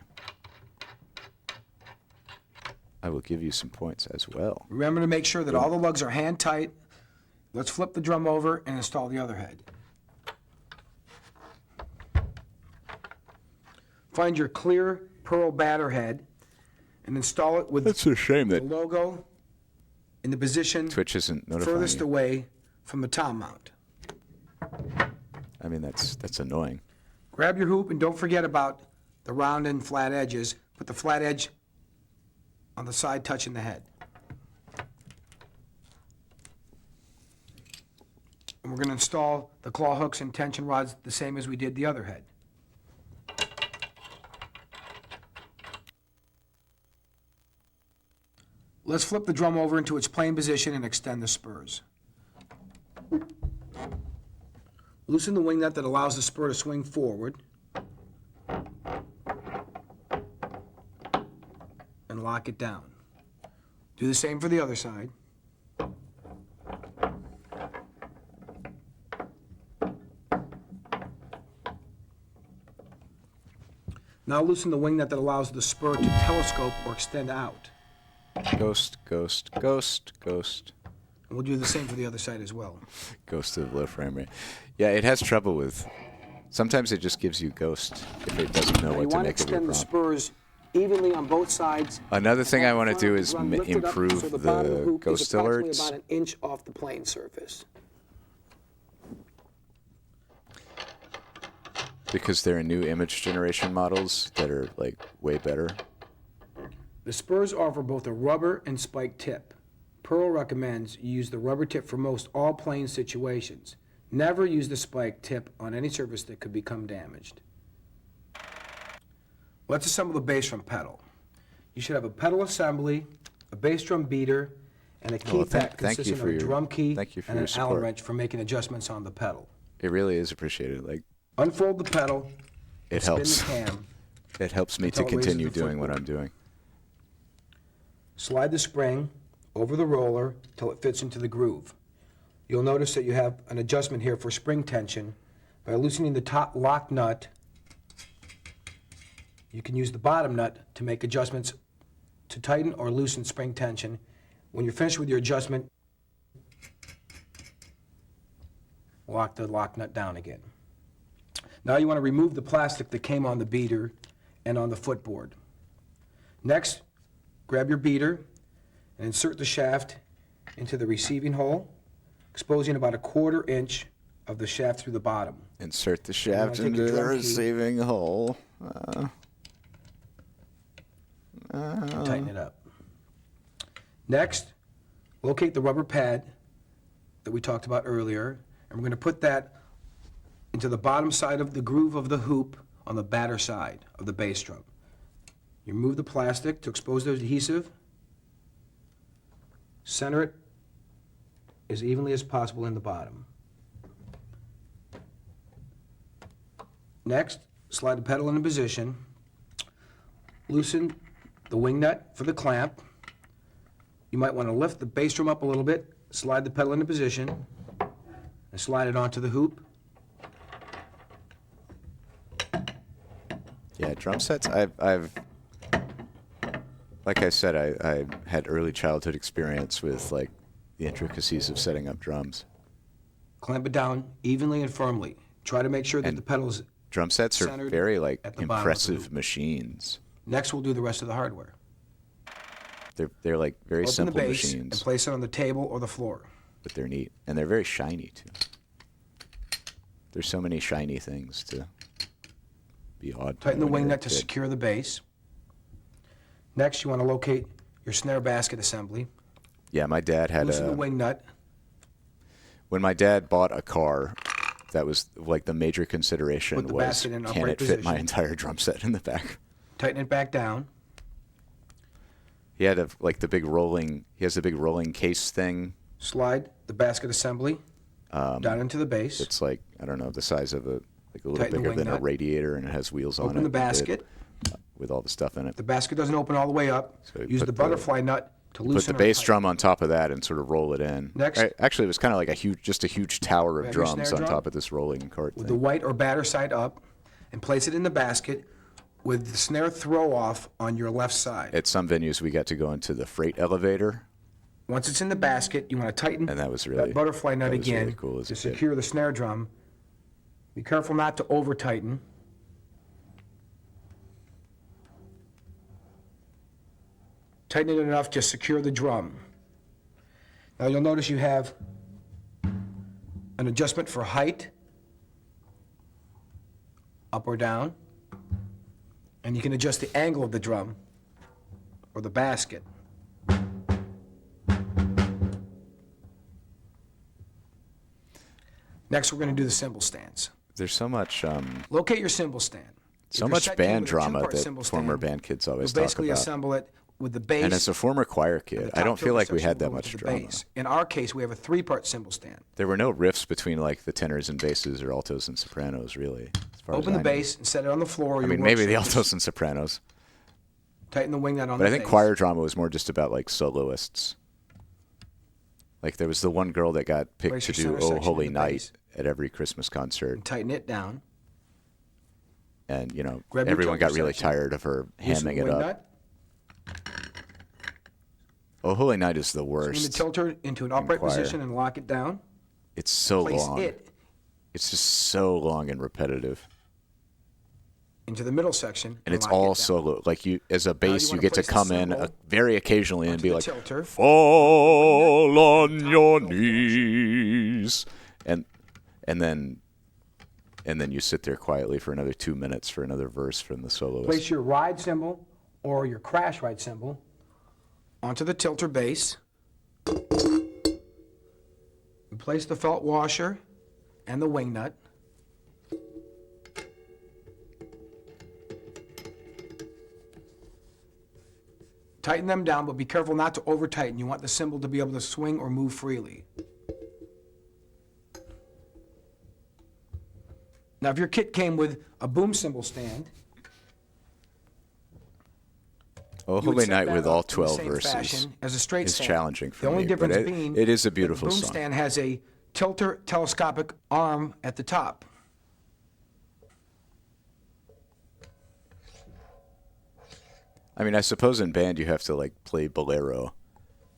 I will give you some points as well. Remember to make sure that all the lugs are hand tight. Let's flip the drum over and install the other head. Find your clear Pearl batter head and install it with That's a shame the that logo in the position Twitch isn't notifying furthest you. away from the tom mount. I mean, that's annoying. Grab your hoop and don't forget about the round and flat edges. Put the flat edge on the side touching the head. And we're going to install the claw hooks and tension rods the same as we did the other head. Let's flip the drum over into its plain position and extend the spurs. Loosen the wing nut that allows the spur to swing forward. And lock it down. Do the same for the other side. Now loosen the wing nut that allows the spur to telescope or extend out. Ghost, ghost, ghost, ghost. We'll do the same for the other side as well. Ghost of low frame rate. Yeah, it has trouble with. Sometimes it just gives you ghost if it doesn't know what to make of your You want to extend the spurs evenly on both sides. Another thing I want to do is improve so the ghost alerts. About an inch off the plane surface. Because there are new image generation models that are like way better. The spurs offer both a rubber and spike tip. Pearl recommends you use the rubber tip for most all plane situations. Never use the spike tip on any surface that could become damaged. Let's assemble the bass drum pedal. You should have a pedal assembly, a bass drum beater, and a key pack consisting of a drum key and an Allen wrench for making adjustments on the pedal. It really is appreciated. Like, unfold the pedal. It helps. It helps me to continue doing what I'm doing. Slide the spring over the roller till it fits into the groove. You'll notice that you have an adjustment here for spring tension. By loosening the top lock nut, you can use the bottom nut to make adjustments to tighten or loosen spring tension. When you're finished with your adjustment, lock the lock nut down again. Now you want to remove the plastic that came on the beater and on the footboard. Next, grab your beater and insert the shaft into the receiving hole, exposing about a 1/4 inch of the shaft through the bottom. Insert the shaft into the receiving hole. Tighten it up. Next, locate the rubber pad that we talked about earlier, and we're going to put that into the bottom side of the groove of the hoop on the batter side of the bass drum. You remove the plastic to expose the adhesive. Center it as evenly as possible in the bottom. Next, slide the pedal into position. Loosen the wing nut for the clamp. You might want to lift the bass drum up a little bit, slide the pedal into position, and slide it onto the hoop. Yeah, drum sets. I've like I said, I had early childhood experience with like the intricacies of setting up drums. Clamp it down evenly and firmly. Try to make sure that the pedals. Drum sets are very like impressive machines. Next, we'll do the rest of the hardware. They're like very simple machines. Open the bass machines. and place it on the table or the floor. But they're neat, and they're very shiny too. There's so many shiny things to be odd. Tighten the wing nut to secure the bass. Next, you want to locate your snare basket assembly. Yeah, my dad had Loosen the wing nut. When my dad bought a car, that was like the major consideration was, can it fit my entire drum set in the back? Tighten it back down. He had the big rolling. He has a big rolling case thing. Slide the basket assembly down into the bass. It's like, I don't know, the size of a little bigger than a radiator, and it has wheels on it. Open the basket with all the stuff in it. The basket doesn't open all the way up. So use the butterfly nut to loosen. Put the bass drum on top of that and sort of roll it in. Next, actually, it was kind of like a huge tower of drums on top of this rolling cart with thing. the white or batter side up, and place it in the basket with the snare throw off on your left side. At some venues, we got to go into the freight elevator. Once it's in the basket, you want to tighten and that was really, that butterfly nut again really cool to secure the snare drum. Be careful not to over tighten. Tighten it enough to secure the drum. Now you'll notice you have an adjustment for height, up or down, and you can adjust the angle of the drum or the basket. Next, we're going to do the cymbal stands. There's so much. Locate your cymbal stand. So much band drama that former band kids always talk about. Basically assemble it with the bass. And as a former choir kid, I don't feel like we had that much drama. Bass. In our case, we have a 3-part cymbal stand. There were no riffs between like the tenors and basses or altos and sopranos, really. Open the bass and set it on the floor. I mean, maybe the altos and sopranos. Tighten the wing nut on the bass. But I think bass. choir drama was more just about like soloists. Like there was the one girl that got picked to do "Oh Holy Night" at every Christmas concert. And tighten it down. And you know, everyone got really tired of her hamming it up. Oh, Holy Night is the worst. Swing the tilter into an upright position and lock it down. It's so Place long. It's just so long and repetitive. Into the middle section. And it's all solo. Like you, as a bass, you get to come in very occasionally and be like, tilter. fall on your knees. And then you sit there quietly for another 2 minutes for another verse from the soloist. Place your ride cymbal or your crash ride cymbal onto the tilter base. Place the felt washer and the wing nut. Tighten them down, but be careful not to over tighten. You want the cymbal to be able to swing or move freely. Now, if your kit came with a boom cymbal stand, Oh, Holy Night with all 12 verses as a straight is stand. challenging for me. The only difference being it is a that beautiful the boom song. stand has a tilter telescopic arm at the top. I mean, I suppose in band you have to like play bolero,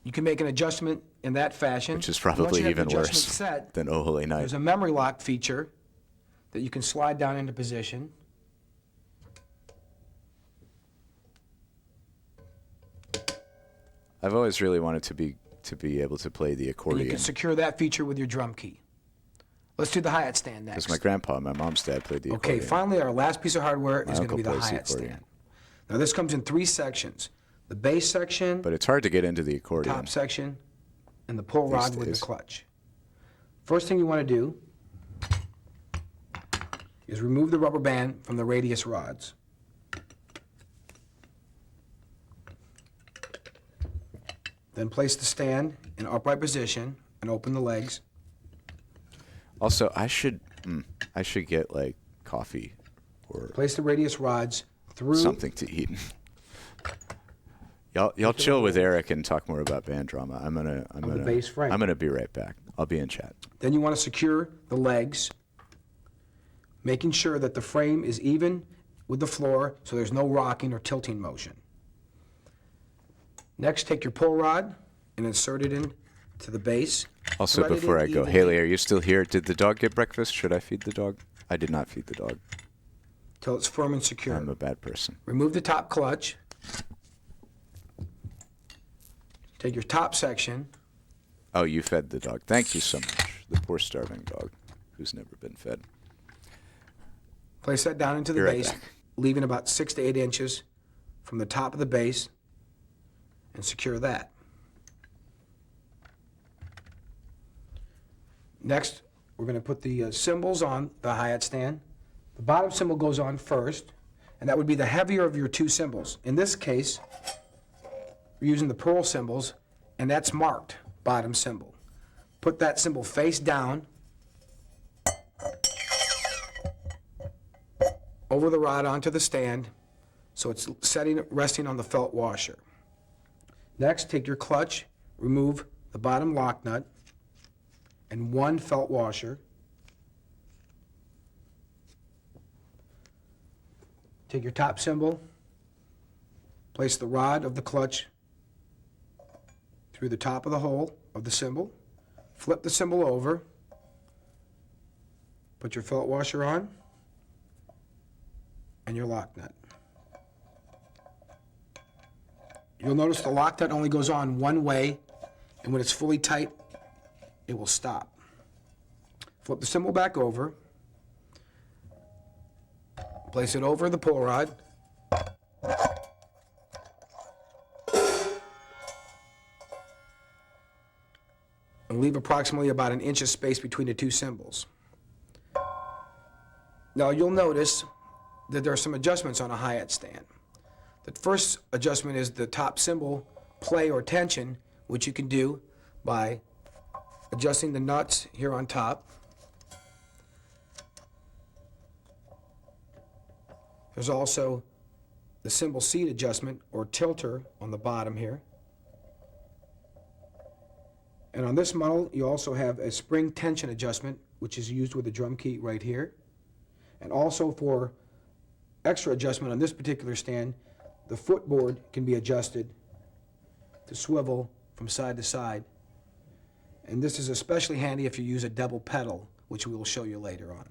You can make an adjustment in that fashion. which is Once you probably have the even adjustment worse set, than Oh Holy Night. there's a memory lock feature that you can slide down into position. I've always really wanted to be able to play the And you accordion. can secure that feature with your drum key. Let's do the hi-hat stand next. Because my grandpa and my mom's dad played the Okay, accordion. finally, our last piece of hardware My is going to uncle be the plays the hi-hat accordion. stand. Now, this comes in 3 sections. The bass section, But it's hard to get into the the accordion. top section, and the pull These rod with days. the clutch. First thing you want to do is remove the rubber band from the radius rods. Then place the stand in upright position and open the legs. Also, I should get like coffee or Place the radius rods through something to eat. Y'all chill with Eric and talk more about band drama. I'm the bass frame. gonna be right back. I'll be in chat. Then you want to secure the legs, making sure that the frame is even with the floor so there's no rocking or tilting motion. Next, take your pull rod and insert it into the base. Also, Thread it before in I go, evenly Haley, are you still here? Did the dog get breakfast? Should I feed the dog? I did not feed the dog. till it's firm and secure. I'm a bad person. Remove the top clutch. Take your top section. Oh, you fed the dog. Thank you so much. The poor starving dog who's never been fed. Place that down into the Be right base, back. leaving about 6 to 8 inches from the top of the base, and secure that. Next, we're going to put the cymbals on the hi-hat stand. The bottom cymbal goes on first, and that would be the heavier of your 2 cymbals. In this case, we're using the pearl cymbals, and that's marked bottom cymbal. Put that cymbal face down over the rod onto the stand, so it's resting on the felt washer. Next, take your clutch, remove the bottom lock nut and 1 felt washer. Take your top cymbal, place the rod of the clutch through the top of the hole of the cymbal, flip the cymbal over, put your felt washer on, and your lock nut. You'll notice the lock nut only goes on one way, and when it's fully tight, it will stop. Flip the cymbal back over, place it over the pull rod, and leave approximately about 1 inch of space between the 2 cymbals. Now you'll notice that there are some adjustments on a hi-hat stand. The first adjustment is the top cymbal play or tension, which you can do by adjusting the nuts here on top. There's also the cymbal seat adjustment or tilter on the bottom here. And on this model, you also have a spring tension adjustment, which is used with the drum key right here. And also for extra adjustment on this particular stand, the footboard can be adjusted to swivel from side to side. And this is especially handy if you use a double pedal, which we will show you later on.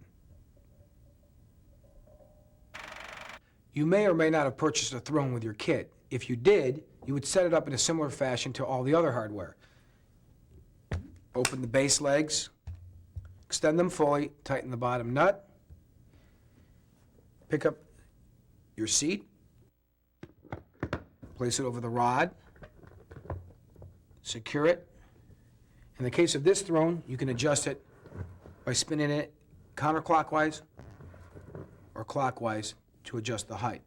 You may or may not have purchased a throne with your kit. If you did, you would set it up in a similar fashion to all the other hardware. Open the base legs, extend them fully, tighten the bottom nut, pick up your seat, place it over the rod, secure it. In the case of this throne, you can adjust it by spinning it counterclockwise or clockwise to adjust the height.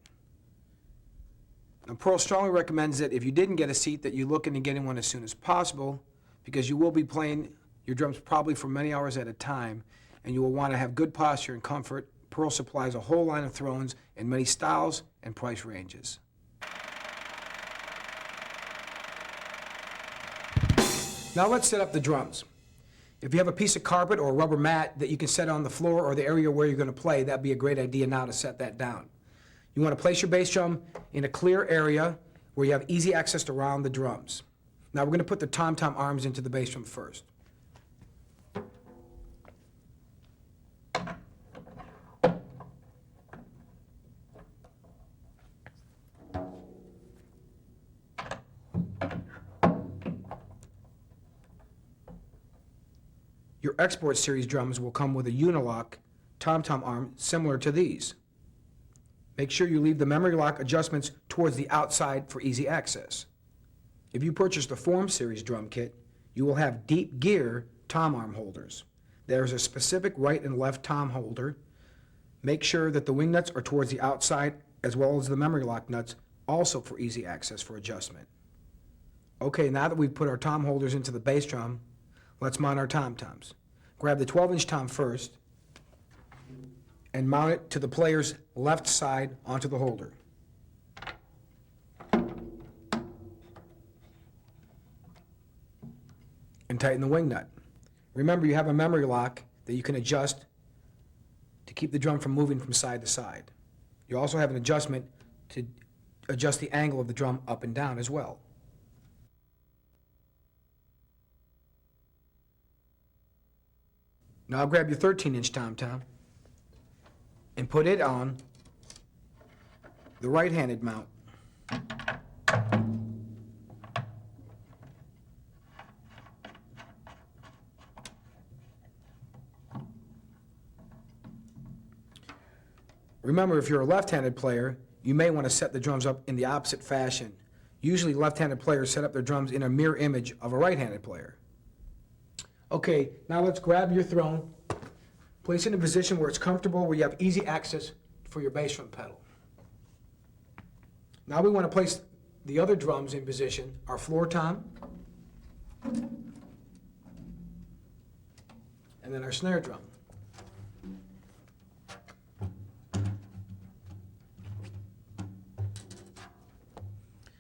Now, Pearl strongly recommends that if you didn't get a seat, that you look into getting one as soon as possible, because you will be playing your drums probably for many hours at a time, and you will want to have good posture and comfort. Pearl supplies a whole line of thrones in many styles and price ranges. Now let's set up the drums. If you have a piece of carpet or a rubber mat that you can set on the floor or the area where you're going to play, that'd be a great idea now to set that down. You want to place your bass drum in a clear area where you have easy access around the drums. Now we're going to put the tom-tom arms into the bass drum first. Your Export Series drums will come with a unilock tom-tom arm similar to these. Make sure you leave the memory lock adjustments towards the outside for easy access. If you purchase the Form Series drum kit, you will have deep gear tom arm holders. There is a specific right and left tom holder. Make sure that the wing nuts are towards the outside as well as the memory lock nuts, also for easy access for adjustment. Okay, now that we've put our tom holders into the bass drum, let's mount our tom-toms. Grab the 12-inch tom first and mount it to the player's left side onto the holder. And tighten the wing nut. Remember, you have a memory lock that you can adjust to keep the drum from moving from side to side. You also have an adjustment to adjust the angle of the drum up and down as well. Now grab your 13-inch tom-tom and put it on the right-handed mount. Remember, if you're a left-handed player, you may want to set the drums up in the opposite fashion. Usually left-handed players set up their drums in a mirror image of a right-handed player. Okay, now let's grab your throne, place it in a position where it's comfortable, where you have easy access for your bass drum pedal. Now we want to place the other drums in position, our floor tom, and then our snare drum.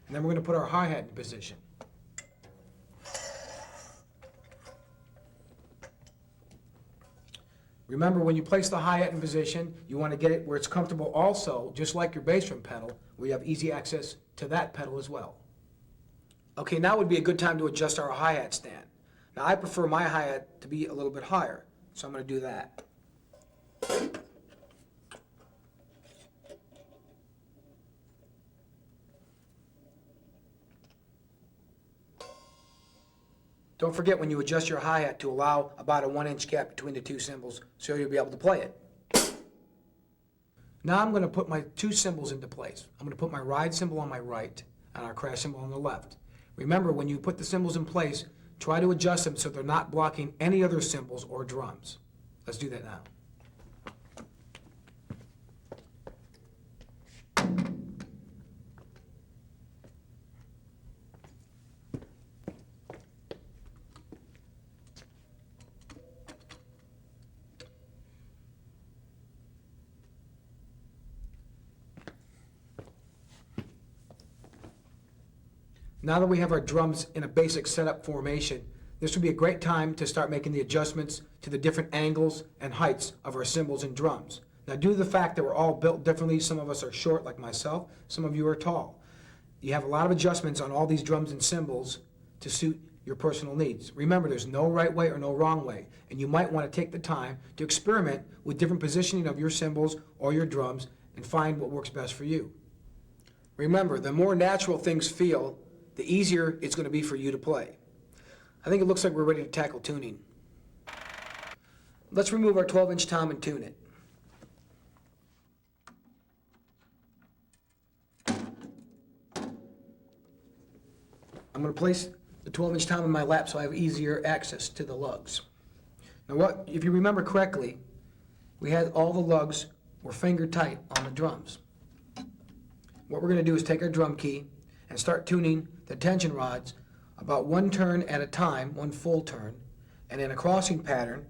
And then we're going to put our hi-hat in position. Remember, when you place the hi-hat in position, you want to get it where it's comfortable also, just like your bass drum pedal, where you have easy access to that pedal as well. Okay, now would be a good time to adjust our hi-hat stand. Now, I prefer my hi-hat to be a little bit higher, so I'm going to do that. Don't forget when you adjust your hi-hat to allow about a 1-inch gap between the two cymbals so you'll be able to play it. Now I'm going to put my two cymbals into place. I'm going to put my ride cymbal on my right and our crash cymbal on the left. Remember, when you put the cymbals in place, try to adjust them so they're not blocking any other cymbals or drums. Let's do that now. Now that we have our drums in a basic setup formation, this would be a great time to start making the adjustments to the different angles and heights of our cymbals and drums. Now, due to the fact that we're all built differently, some of us are short like myself, some of you are tall. You have a lot of adjustments on all these drums and cymbals to suit your personal needs. Remember, there's no right way or no wrong way, and you might want to take the time to experiment with different positioning of your cymbals or your drums and find what works best for you. Remember, the more natural things feel, the easier it's going to be for you to play. I think it looks like we're ready to tackle tuning. Let's remove our 12-inch tom and tune it. I'm going to place the 12-inch tom in my lap so I have easier access to the lugs. Now, if you remember correctly, we had all the lugs were finger tight on the drums. What we're going to do is take our drum key and start tuning the tension rods about one turn at a time, one full turn, and in a crossing pattern,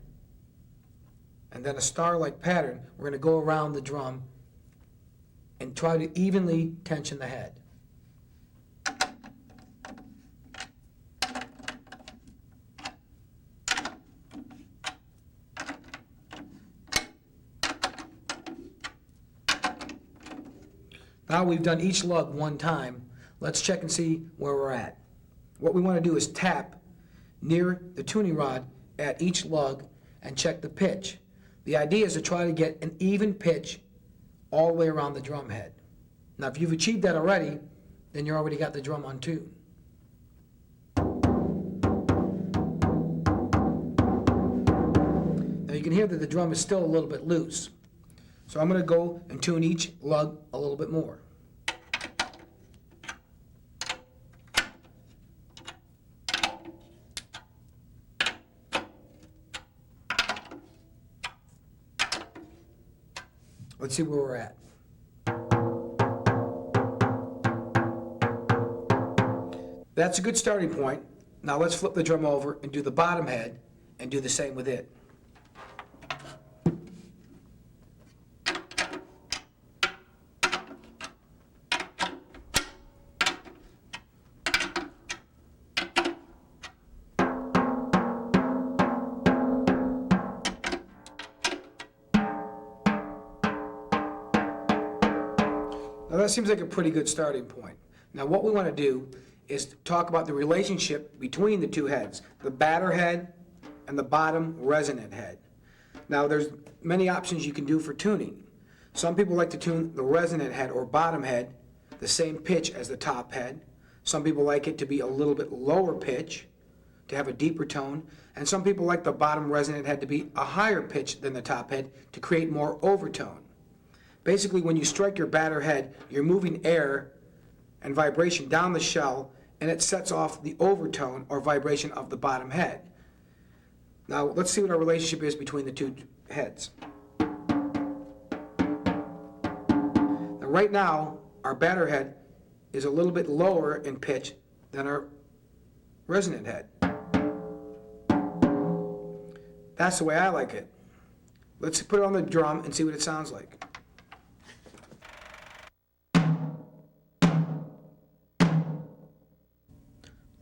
and then a star-like pattern, we're going to go around the drum and try to evenly tension the head. Now we've done each lug one time, let's check and see where we're at. What we want to do is tap near the tuning rod at each lug and check the pitch. The idea is to try to get an even pitch all the way around the drum head. Now if you've achieved that already, then you already got the drum on tune. Now you can hear that the drum is still a little bit loose. So I'm going to go and tune each lug a little bit more. Let's see where we're at. That's a good starting point. Now let's flip the drum over and do the bottom head and do the same with it. Now that seems like a pretty good starting point. Now what we want to do is talk about the relationship between the two heads, the batter head and the bottom resonant head. Now there's many options you can do for tuning. Some people like to tune the resonant head or bottom head the same pitch as the top head. Some people like it to be a little bit lower pitch to have a deeper tone. And some people like the bottom resonant head to be a higher pitch than the top head to create more overtone. Basically, when you strike your batter head, you're moving air and vibration down the shell, and it sets off the overtone or vibration of the bottom head. Now, let's see what our relationship is between the two heads. Now, right now, our batter head is a little bit lower in pitch than our resonant head. That's the way I like it. Let's put it on the drum and see what it sounds like.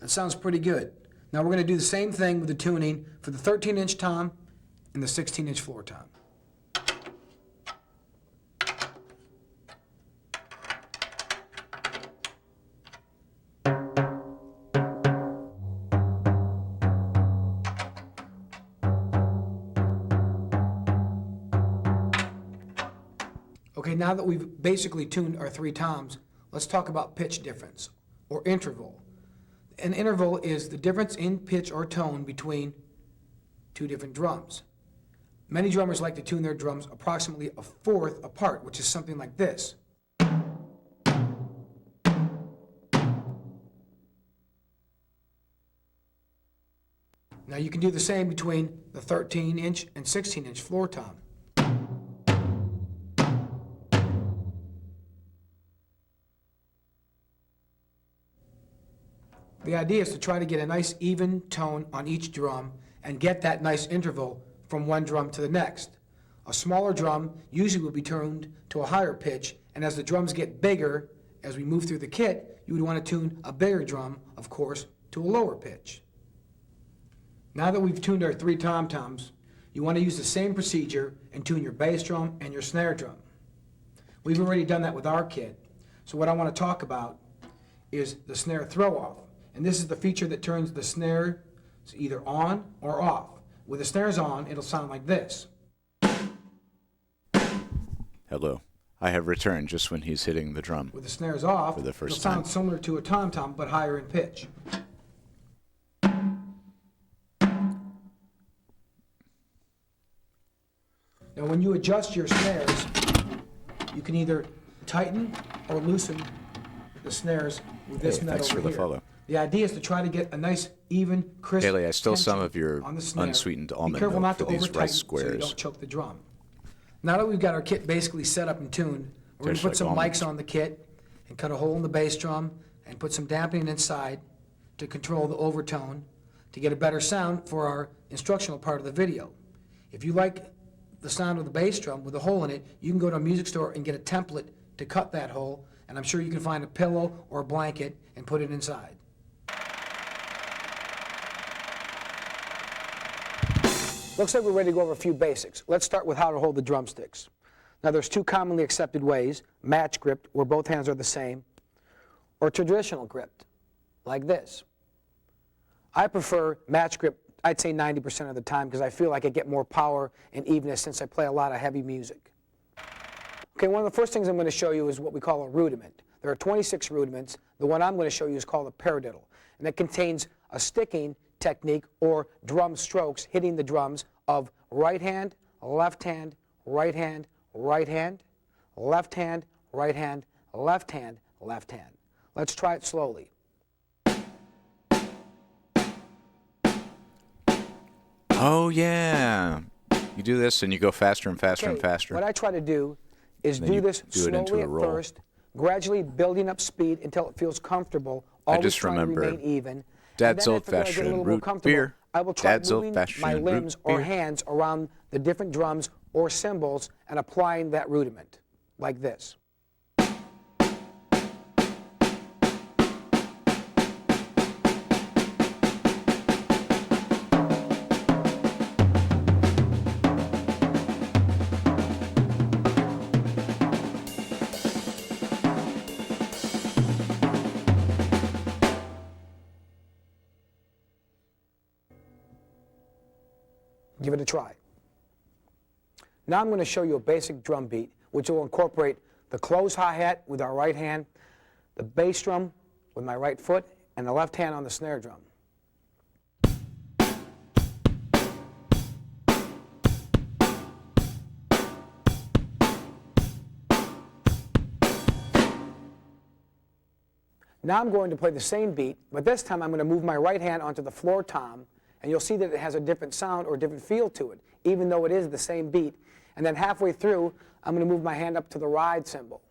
That sounds pretty good. Now we're going to do the same thing with the tuning for the 13-inch tom and the 16-inch floor tom. Okay, now that we've basically tuned our three toms, let's talk about pitch difference, or interval. An interval is the difference in pitch or tone between two different drums. Many drummers like to tune their drums approximately a fourth apart, which is something like this. Now you can do the same between the 13-inch and 16-inch floor tom. The idea is to try to get a nice even tone on each drum and get that nice interval from one drum to the next. A smaller drum usually will be tuned to a higher pitch, and as the drums get bigger, as we move through the kit, you would want to tune a bigger drum, of course, to a lower pitch. Now that we've tuned our three tom-toms, you want to use the same procedure and tune your bass drum and your snare drum. We've already done that with our kit, so what I want to talk about is the snare throw-off. And this is the feature that turns the snare either on or off. With the snares on, it'll sound like this. Hello. I have returned just when he's hitting the drum. With the snares off, for the first it'll time. sound similar to a tom-tom, but higher in pitch. Now, when you adjust your snares, you can either tighten or loosen the snares with this nut thanks over for the here. follow. The idea is to try to get a nice, even, crisp Haley, I stole some tension of your on the snare. unsweetened Be almond careful milk not for to these over-tighten rice so you squares. don't choke the drum. Now that we've got our kit basically set up and tuned, we're going Tastes to put like some almonds. mics on the kit and cut a hole in the bass drum and put some dampening inside to control the overtone to get a better sound for our instructional part of the video. If you like the sound of the bass drum with a hole in it, you can go to a music store and get a template to cut that hole, and I'm sure you can find a pillow or a blanket and put it inside. Looks like we're ready to go over a few basics. Let's start with how to hold the drumsticks. Now there's two commonly accepted ways: match grip, where both hands are the same, or traditional grip, like this. I prefer match grip, I'd say 90% of the time, because I feel like I get more power and evenness since I play a lot of heavy music. Okay, one of the first things I'm going to show you is what we call a rudiment. There are 26 rudiments. The one I'm going to show you is called a paradiddle, and it contains a sticking technique or drum strokes hitting the drums of right hand, left hand, right hand, right hand, left hand, right hand, left hand, left hand. Let's try it slowly. Oh, yeah. You do this and you go faster and faster and faster. What I try to do is Then do you this do it into slowly a at roll. first, gradually building up speed until it feels comfortable, I always just trying remember to remain even. Dad's And then if I get a little old-fashioned more root comfortable, beer. I will try Dad's moving my old-fashioned limbs root or beer. hands around the different drums or cymbals and applying that rudiment, like this. Give it a try. Now I'm going to show you a basic drum beat, which will incorporate the closed hi-hat with our right hand, the bass drum with my right foot, and the left hand on the snare drum. Now I'm going to play the same beat, but this time I'm going to move my right hand onto the floor tom, and you'll see that it has a different sound or different feel to it, even though it is the same beat. And then halfway through, I'm going to move my hand up to the ride cymbal.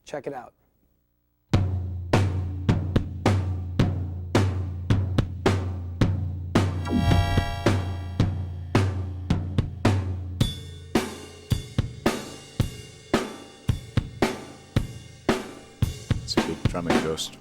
Check it out. It's a good drumming ghost.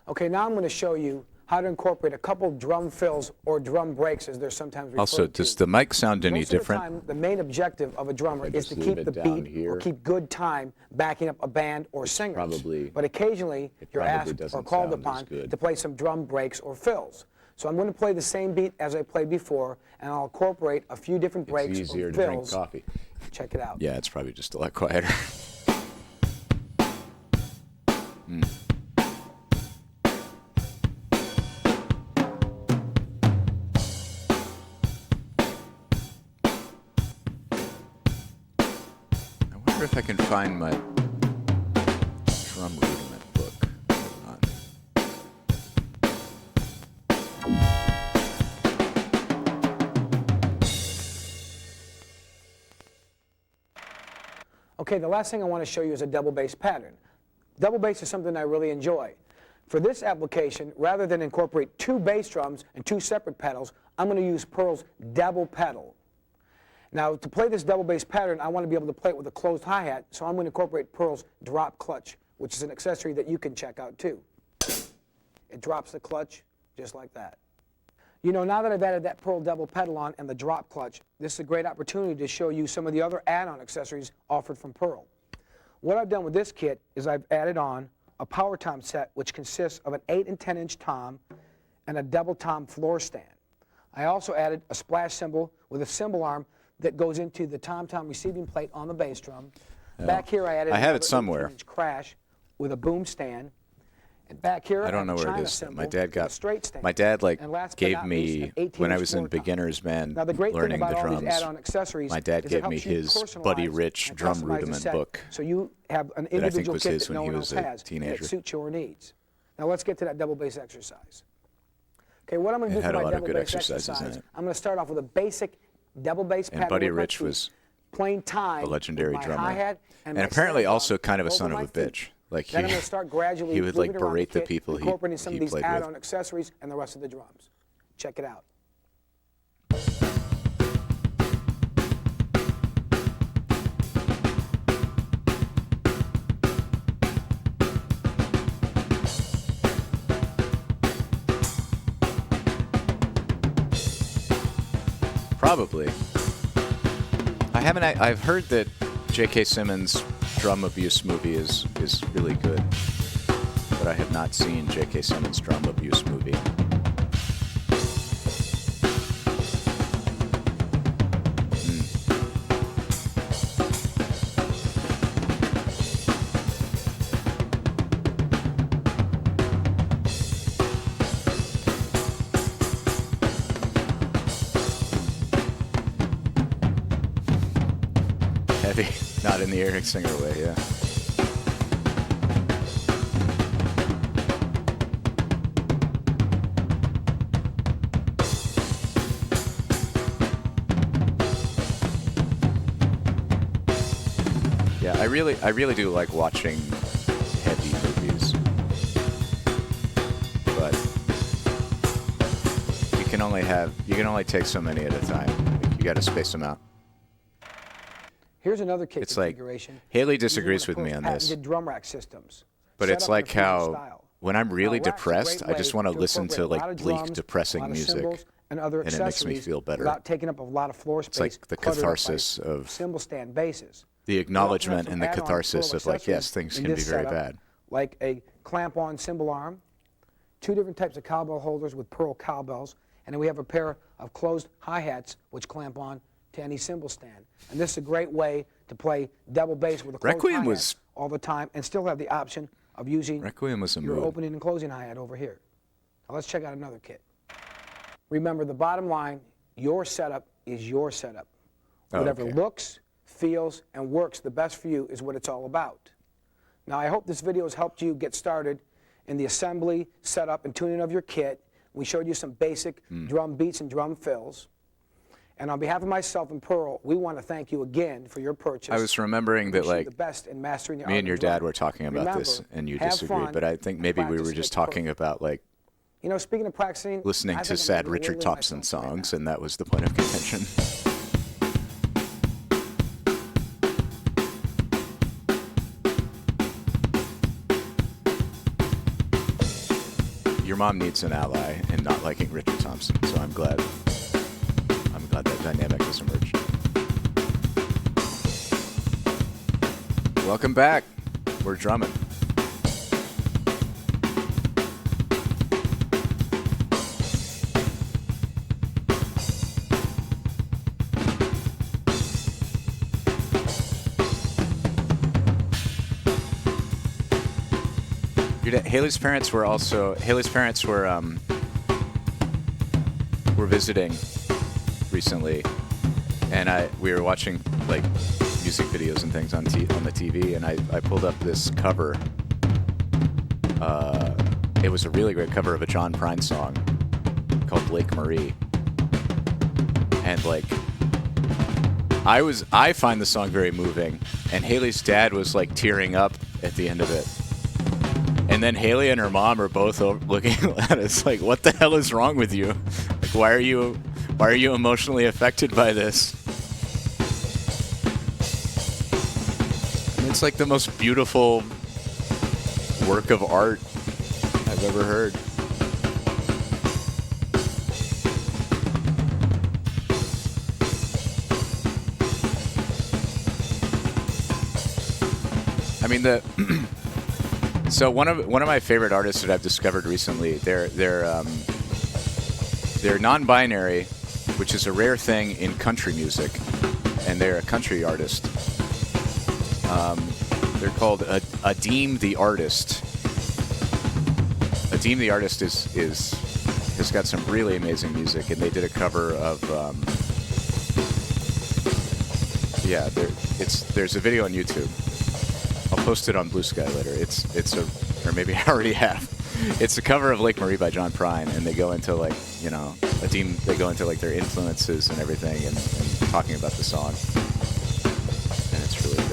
Okay, now I'm going to show you how to incorporate a couple drum fills or drum breaks, as they're sometimes referred Also, to. does the mic sound any Most of different? the time, the main objective of a drummer is just to leave keep it the down beat here. or keep good time backing up a band or singers. probably- but occasionally, you're probably asked or doesn't called sound upon as good. to play some drum breaks or fills. So I'm going to play the same beat as I played before, and I'll incorporate a few different breaks It's easier or to drink fills. coffee. Check it out. Yeah, it's probably just a lot quieter. Hmm. I wonder if I can find my drum rudiment book. Hold on. Okay, the last thing I want to show you is a double bass pattern. Double bass is something I really enjoy. For this application, rather than incorporate two bass drums and two separate pedals, I'm going to use Pearl's double pedal. Now, to play this double bass pattern, I want to be able to play it with a closed hi-hat, so I'm going to incorporate Pearl's drop clutch, which is an accessory that you can check out too. It drops the clutch just like that. You know, now that I've added that Pearl double pedal on and the drop clutch, this is a great opportunity to show you some of the other add-on accessories offered from Pearl. What I've done with this kit is I've added on a power tom set which consists of an 8 and 10-inch tom and a double tom floor stand. I also added a splash cymbal with a cymbal arm that goes into the tom-tom receiving plate on the bass drum. Back here I added have it somewhere. 18-inch crash with a boom stand. And back here I don't know where it is. My dad gave me when I was in beginner's band learning the drums. My dad gave me his Buddy Rich drum rudiment book. So you have an individual kit that no one else has that suits your needs. Now let's get to that double bass exercise. Okay, what I'm going to do for my double bass exercise, I'm going to start off with a basic double bass pattern. And Buddy Rich was playing time, a legendary drummer, hi-hat and apparently also kind of a son of a bitch. Like then I'm going to start gradually he would like berate the people incorporating some he of these played add-on with. accessories and the rest of the drums. Check it out. Probably. I've heard that J.K. Simmons' drum abuse movie is really good, but I have not seen J.K. Simmons' drum abuse movie. Heavy, not in the Eric Singer way, yeah. Yeah, I really do like watching heavy movies, but you can only take so many at a time. You got to space them out. Here's another kit It's like configuration. Haley disagrees with me on this, Patented drum rack systems. but it's like how style. when I'm really Now, rack's a depressed, great I just way want to to listen to incorporate a lot like of bleak, drums, a depressing lot of music, cymbals, and other and it makes me accessories feel better. without taking up a lot of floor space. It's like the cluttered up by catharsis of cymbal stand basses. the acknowledgement and the add-on catharsis floor of like, yes, accessories things in can be this very setup, bad. Like a clamp-on cymbal arm, 2 different types of cowbell holders with pearl cowbells, and then we have a pair of closed hi-hats which clamp on to any cymbal stand. And this is a great way to play double bass with a closed Requiem hi-hat was- all the time and still have the option of using Requiem was a your mood. opening and closing hi-hat over here. Now let's check out another kit. Remember, the bottom line, your setup is your setup. Oh, Whatever okay. looks, feels, and works the best for you is what it's all about. Now, I hope this video has helped you get started in the assembly, setup, and tuning of your kit. We showed you some basic drum beats and drum fills. And on behalf of myself and Pearl, we want to thank you again for your purchase. I was remembering that Wish you like the best in mastering the me art and of your dad drumming. were talking about Remember, this, and you have disagreed. fun, But I think maybe we practice were just makes perfect. talking about like You know, speaking of practicing, listening I to think I'm sad gonna Richard really Thompson myself right songs, and that was the point of contention. Your mom needs an ally in not liking Richard Thompson, so I'm glad that dynamic has emerged. Welcome back. We're drumming. Haley's parents were visiting recently, and we were watching like music videos and things on the TV, and I pulled up this cover. It was a really great cover of a John Prine song called Lake Marie, and like I find the song very moving, and Haley's dad was like tearing up at the end of it. And then Haley and her mom are both looking at us like, what the hell is wrong with you? Like, why are you emotionally affected by this? And it's like the most beautiful work of art I've ever heard. I mean, So one of my favorite artists that I've discovered recently, they're non-binary, which is a rare thing in country music, and they're a country artist. They're called Adeem the Artist. Adeem the Artist has got some really amazing music, and they did a cover of there's a video on YouTube. I'll post it on Blue Sky later. Or maybe I already have. It's a cover of Lake Marie by John Prine, and they go into they go into their influences and everything, and talking about the song, and it's really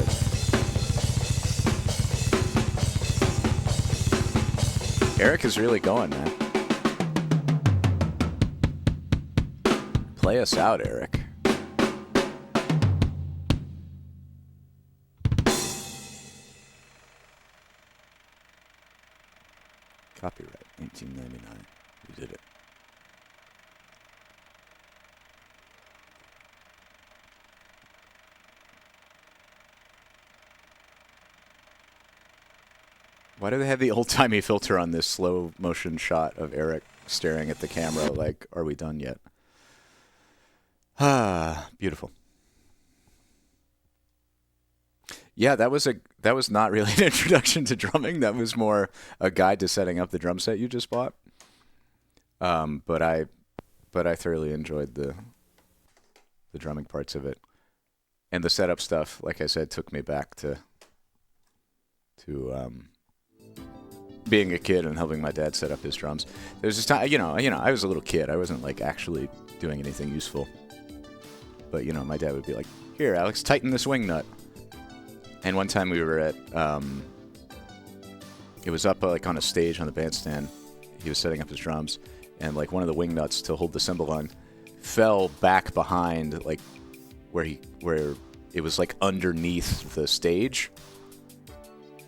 good. Eric is really going, man. Play us out, Eric. Copyright 1999. We did it. Why do they have the old-timey filter on this slow motion shot of Eric staring at the camera like, are we done yet? Ah, beautiful. Yeah, that was not really an introduction to drumming. That was more a guide to setting up the drum set you just bought. But I thoroughly enjoyed the drumming parts of it, and the setup stuff. Like I said, took me back to being a kid and helping my dad set up his drums. There's this time, I was a little kid. I wasn't like actually doing anything useful, but my dad would be like, "Here, Alex, tighten this wing nut." And one time we were at, it was up on a stage on the bandstand. He was setting up his drums, and one of the wing nuts to hold the cymbal on fell back behind, where it was underneath the stage.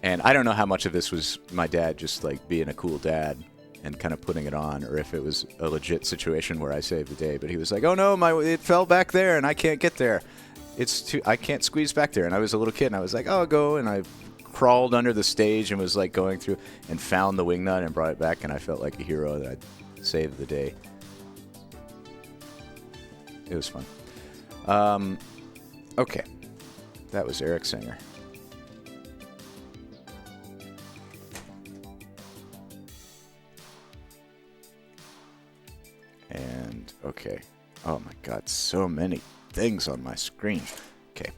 And I don't know how much of this was my dad just being a cool dad and kind of putting it on, or if it was a legit situation where I saved the day. But he was like, "Oh no, it fell back there, and I can't get there. I can't squeeze back there." And I was a little kid, and I was like, "Oh, I'll go." And I crawled under the stage and was going through and found the wing nut and brought it back, and I felt like a hero that I'd saved the day. It was fun. Okay. That was Eric Singer. And, okay. Oh my God, so many things on my screen. Okay.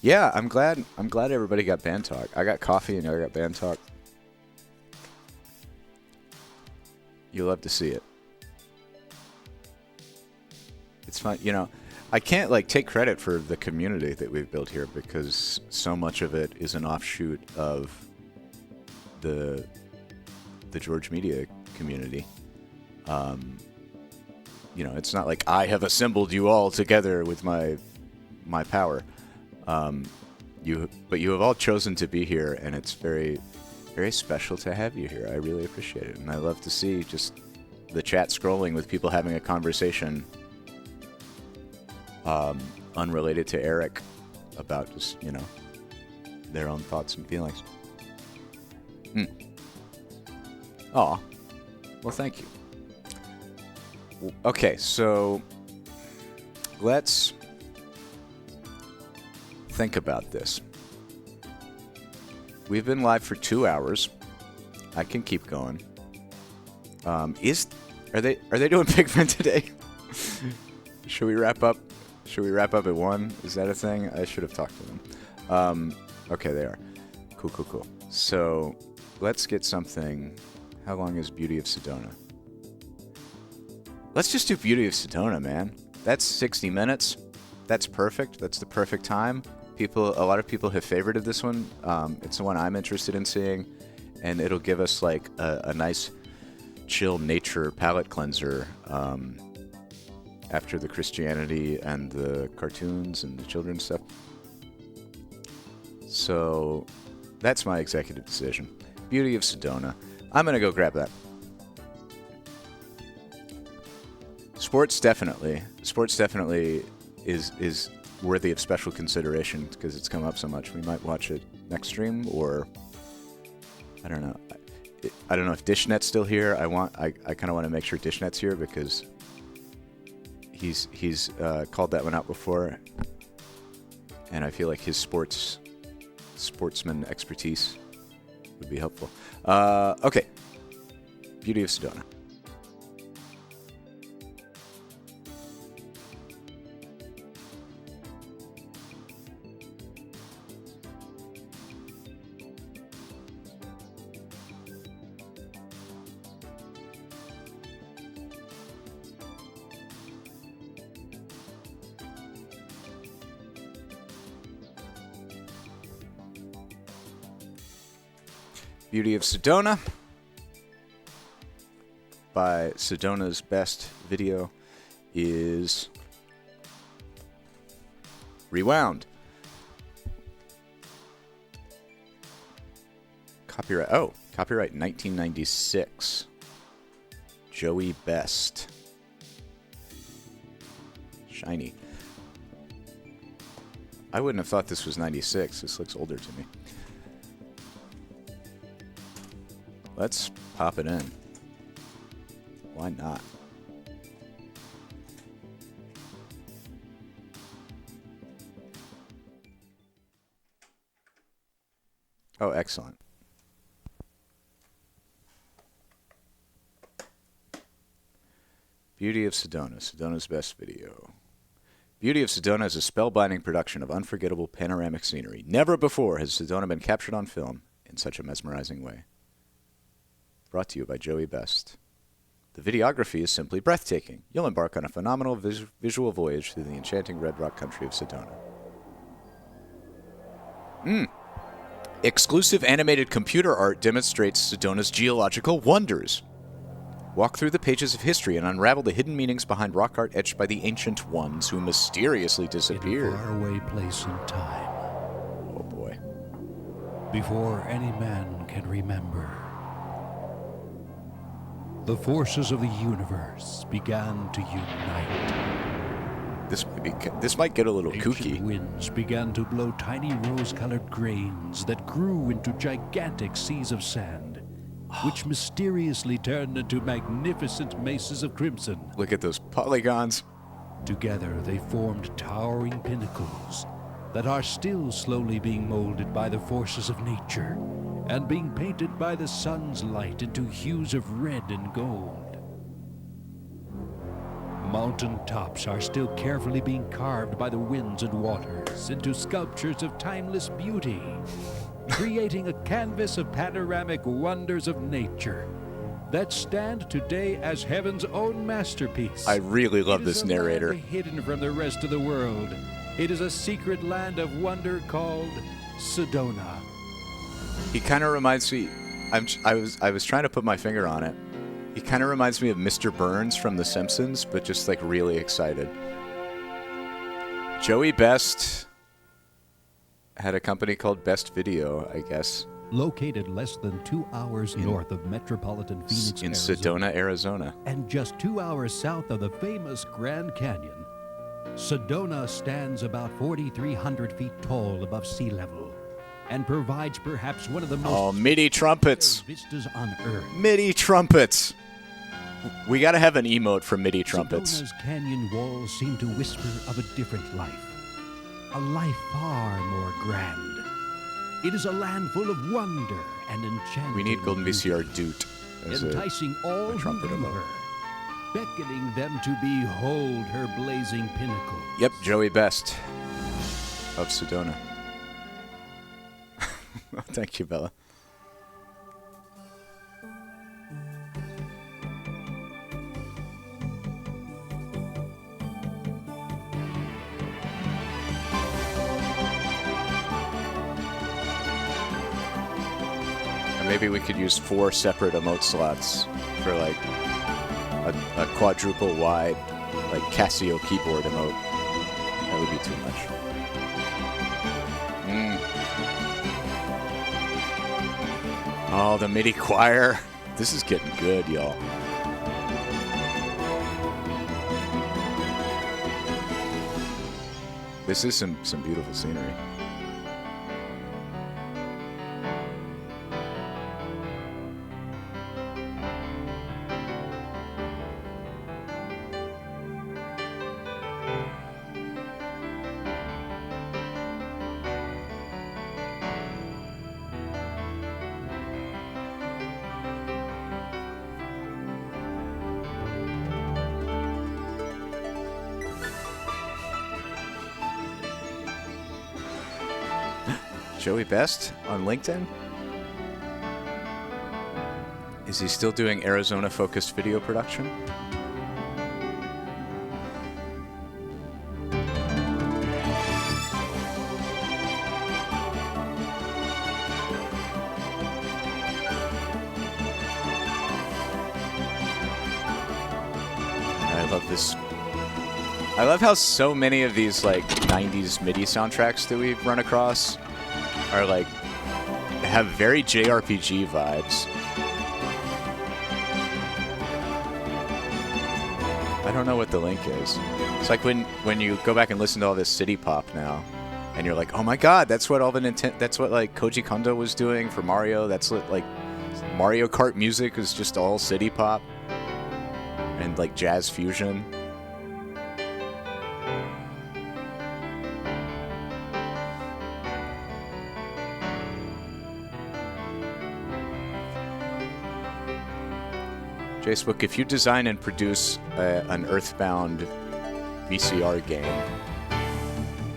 Yeah, I'm glad everybody got band talk. I got coffee and I got band talk. You'll love to see it. It's fun, I can't take credit for the community that we've built here, because so much of it is an offshoot of the George Media community. It's not like I have assembled you all together with my power. But you have all chosen to be here, and it's very, very special to have you here. I really appreciate it, and I love to see just the chat scrolling with people having a conversation unrelated to Eric about just their own thoughts and feelings. Aw. Well, thank you. Okay, so let's think about this. We've been live for 2 hours. I can keep going. Are they doing Pigment today? Should we wrap up? Should we wrap up at 1? Is that a thing? I should have talked to them. Okay, they are. Cool. So let's get something. How long is Beauty of Sedona? Let's just do Beauty of Sedona, man. That's 60 minutes. That's perfect. That's the perfect time. A lot of people have favorited this one. It's the one I'm interested in seeing, and it'll give us a nice, chill nature palate cleanser after the Christianity and the cartoons and the children's stuff. So that's my executive decision. Beauty of Sedona. I'm gonna go grab that. Sports definitely is worthy of special consideration because it's come up so much. We might watch it next stream, or I don't know. I don't know if DishNet's still here. I kind of want to make sure DishNet's here because he's called that one out before, and I feel like his sportsman expertise would be helpful. Okay, Beauty of Sedona. Beauty of Sedona by Sedona's Best Video is Rewound. Copyright 1996. Joey Best. Shiny. I wouldn't have thought this was 96. This looks older to me. Let's pop it in. Why not? Oh, excellent. Beauty of Sedona, Sedona's Best Video. Beauty of Sedona is a spellbinding production of unforgettable panoramic scenery. Never before has Sedona been captured on film in such a mesmerizing way. Brought to you by Joey Best. The videography is simply breathtaking. You'll embark on a phenomenal visual voyage through the enchanting red rock country of Sedona. Exclusive animated computer art demonstrates Sedona's geological wonders. Walk through the pages of history and unravel the hidden meanings behind rock art etched by the ancient ones who mysteriously disappeared. In a faraway place and time. Oh boy. Before any man can remember, the forces of the universe began to unite. This might get a little Ancient kooky. Winds began to blow tiny rose-colored grains that grew into gigantic seas of sand, which mysteriously turned into magnificent mesas of crimson. Look at those polygons. Together they formed towering pinnacles that are still slowly being molded by the forces of nature and being painted by the sun's light into hues of red and gold. Mountain tops are still carefully being carved by the winds and waters into sculptures of timeless beauty, creating a canvas of panoramic wonders of nature that stand today as heaven's own masterpiece. I really love this narrator. It is a land hidden from the rest of the world. It is a secret land of wonder called Sedona. He kind of reminds me. I was trying to put my finger on it. He kind of reminds me of Mr. Burns from The Simpsons, but just like really excited. Joey Best had a company called Best Video, I guess. Located less than 2 hours north of metropolitan Phoenix, in Arizona, Sedona, Arizona, and just 2 hours south of the famous Grand Canyon, Sedona stands about 4,300 feet tall above sea level and provides perhaps one of the most MIDI trumpets vistas on Earth. MIDI trumpets. We got to have an emote for MIDI trumpets. Sedona's canyon walls seem to whisper of a different life, a life far more grand. It is a land full of wonder and enchantment. We need Golden VCR Doot as enticing all a trumpet who view emote. her, beckoning them to behold her blazing pinnacle. Yep, Joey Best of Sedona. Thank you, Bella. Maybe we could use 4 separate emote slots for like a quadruple wide, like Casio keyboard emote. That would be too much. Oh, the MIDI choir. This is getting good, y'all. This is some beautiful scenery. Joey Best on LinkedIn? Is he still doing Arizona-focused video production? I love this. I love how so many of these like 90s MIDI soundtracks that we've run across are like have very JRPG vibes. I don't know what the link is. It's like when you go back and listen to all this city pop now, and you're like, oh my god, that's what all the that's what like Koji Kondo was doing for Mario. That's what like Mario Kart music is just all city pop and like jazz fusion. Jacebook, if you design and produce an Earthbound VCR game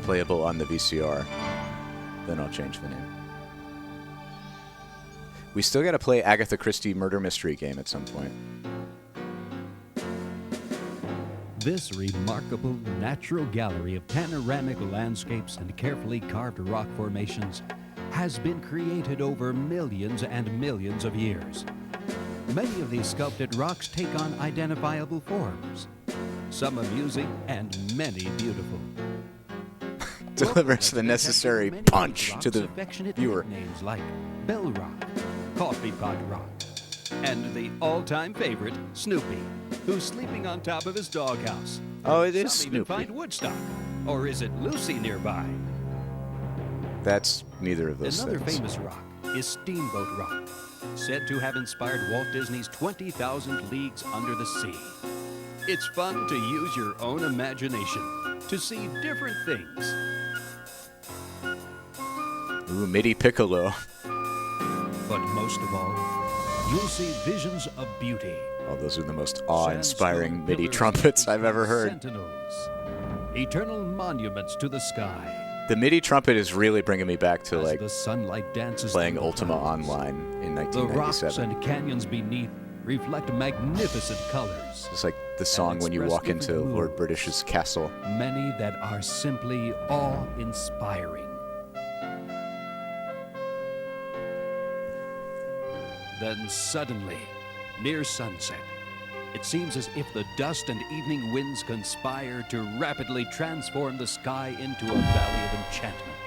playable on the VCR, then I'll change the name. We still got to play Agatha Christie murder mystery game at some point. This remarkable natural gallery of panoramic landscapes and carefully carved rock formations has been created over millions and millions of years. Many of these sculpted rocks take on identifiable forms, some amusing and many beautiful. Delivers the necessary punch to the viewer. Names like Bell Rock, Coffee Pot Rock, and the all-time favorite, Snoopy, who's sleeping on top of his doghouse. Oh, it is Some even Snoopy. find Woodstock, or is it Lucy nearby? That's neither of those Another things. famous rock is Steamboat Rock, said to have inspired Walt Disney's 20,000 Leagues Under the Sea. It's fun to use your own imagination to see different things. Ooh, MIDI Piccolo. But most of all, you'll see visions of beauty. Oh, those are the most awe-inspiring MIDI trumpets I've ever heard. Sentinels, eternal monuments to the sky. The MIDI trumpet is really bringing me back to As like the sunlight dances playing through the Ultima clouds. Online in The rocks 1997. and canyons beneath reflect magnificent colors. It's like the song when you express walk into different Lord moods. British's castle. Many that are simply awe-inspiring. Then suddenly, near sunset, it seems as if the dust and evening winds conspire to rapidly transform the sky into a valley of enchantment.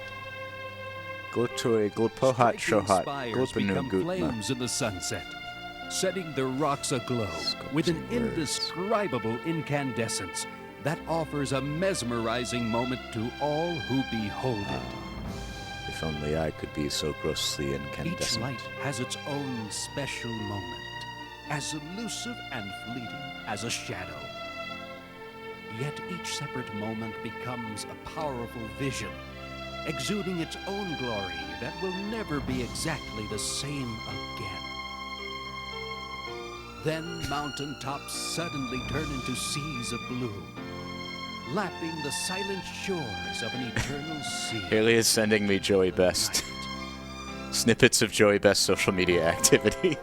Glutoi, Glupohat, Shohat, Spires Glupanu, become Gutma. flames in the sunset, setting the rocks aglow with an indescribable incandescence that offers a mesmerizing moment to all who behold it. If only I could be so grossly Each incandescent. light has its own special moment, as elusive and fleeting as a shadow. Yet each separate moment becomes a powerful vision, exuding its own glory that will never be exactly the same again. Then mountaintops suddenly turn into seas of blue, lapping the silent shores of an eternal sea. Haley is sending me Joey Best. Snippets of Joey Best social media activity.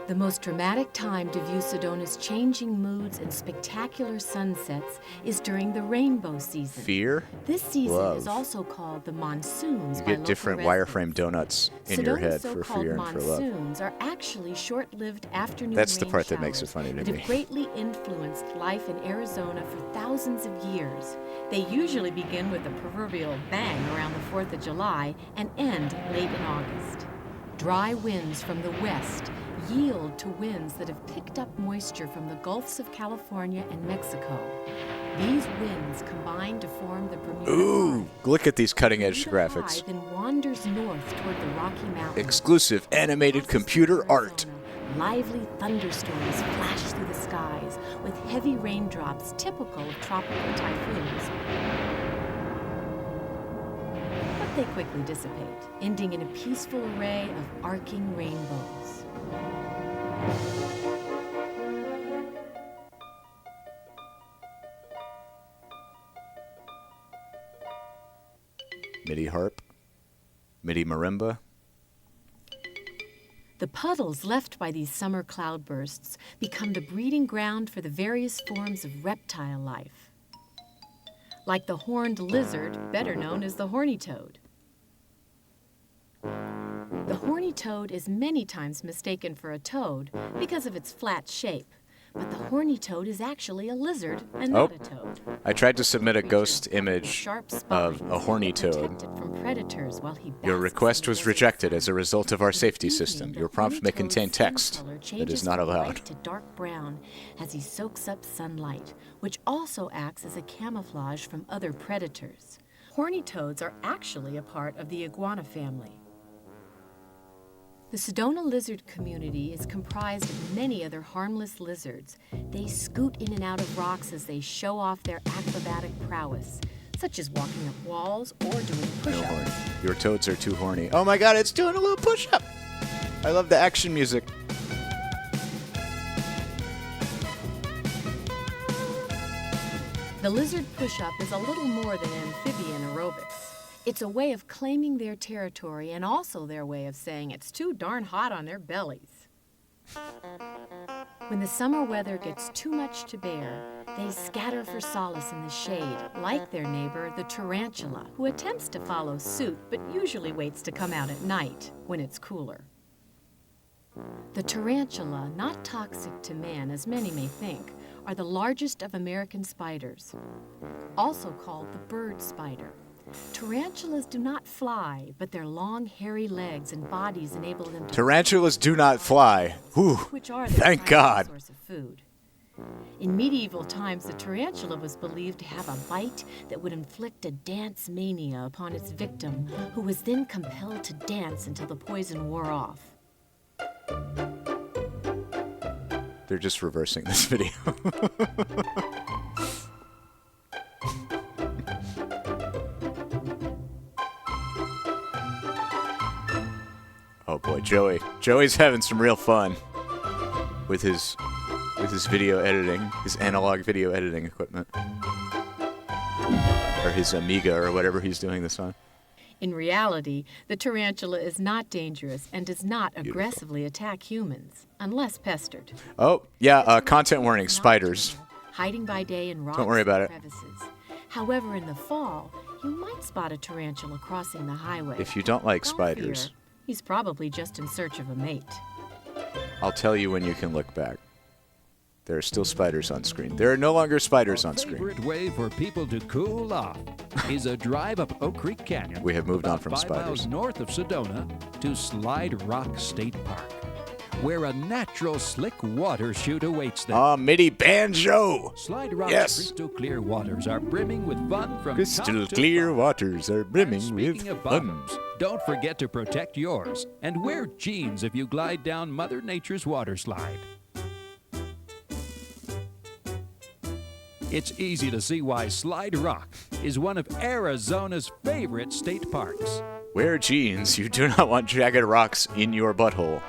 The most dramatic time to view Sedona's changing moods and spectacular sunsets is during the rainbow season. Fear? This season Love. is also called the monsoons. You by get local different residents. wireframe donuts in your Sedona's head for so-called fear and for love. monsoons are actually short-lived afternoon That's the rain part that makes it showers funny to that me. have greatly influenced life in Arizona for thousands of years. They usually begin with a proverbial bang around the 4th of July and end late in August. Dry winds from the west yield to winds that have picked up moisture from the Gulfs of California and Mexico. These winds combine to form the Bermuda Ooh, look at these cutting edge Bermuda graphics. High, then wanders north toward the Rocky Mountains. Exclusive animated computer art. Lively thunderstorms flash through the skies with heavy raindrops typical of tropical typhoons. But they quickly dissipate, ending in a peaceful array of arcing rainbows. MIDI harp. MIDI marimba. The puddles left by these summer cloudbursts become the breeding ground for the various forms of reptile life. Like the horned lizard, better known as the horny toad. The horny toad is many times mistaken for a toad because of its flat shape, but the horny toad is actually a lizard and not a toad. I tried to submit a ghost image of a horny toad. From predators while he Your request was rejected as a result of our safety system. Your prompt may contain text that is not allowed. To dark brown as he soaks up sunlight, which also acts as a camouflage from other predators. Horny toads are actually a part of the iguana family. The Sedona lizard community is comprised of many other harmless lizards. They scoot in and out of rocks as they show off their acrobatic prowess, such as walking up walls or doing push-ups. Your toads are too horny. Oh my god, it's doing a little push-up. I love the action music. The lizard push-up is a little more than amphibian aerobics. It's a way of claiming their territory and also their way of saying it's too darn hot on their bellies. When the summer weather gets too much to bear, they scatter for solace in the shade, like their neighbor, the tarantula, who attempts to follow suit but usually waits to come out at night when it's cooler. The tarantula, not toxic to man as many may think, are the largest of American spiders, also called the bird spider. Tarantulas do not fly, but their long, hairy legs and bodies enable them to... Tarantulas do not fly. Whew. Which are Thank God. Source of food. In medieval times, the tarantula was believed to have a bite that would inflict a dance mania upon its victim, who was then compelled to dance until the poison wore off. They're just reversing this video. Oh boy, Joey. Joey's having some real fun with his video editing, his analog video editing equipment. Or his Amiga or whatever he's doing this on. In reality, the tarantula is not dangerous and does not aggressively attack humans, unless pestered. Oh, yeah, content warning, spiders. Hiding by day in rocks Don't worry about and it. crevices. However, in the fall, you might spot a tarantula crossing the highway. If you don't like Don't spiders, fear. He's probably just in search of a mate. I'll tell you when you can look back. There are still spiders on screen. There are no longer spiders on screen. Favorite way for people to cool off is a drive up Oak Creek Canyon. We have moved on about from 5 spiders. miles north of Sedona to Slide Rock State Park, where a natural slick water chute awaits them. Ah, MIDI banjo! Slide Rock's Yes. crystal clear waters are brimming with fun from Crystal top to clear waters are brimming with Speaking of fun. bottoms, don't forget to protect yours and wear jeans if you glide down Mother Nature's water slide. It's easy to see why Slide Rock is one of Arizona's favorite state parks. Wear jeans. You do not want jagged rocks in your butthole.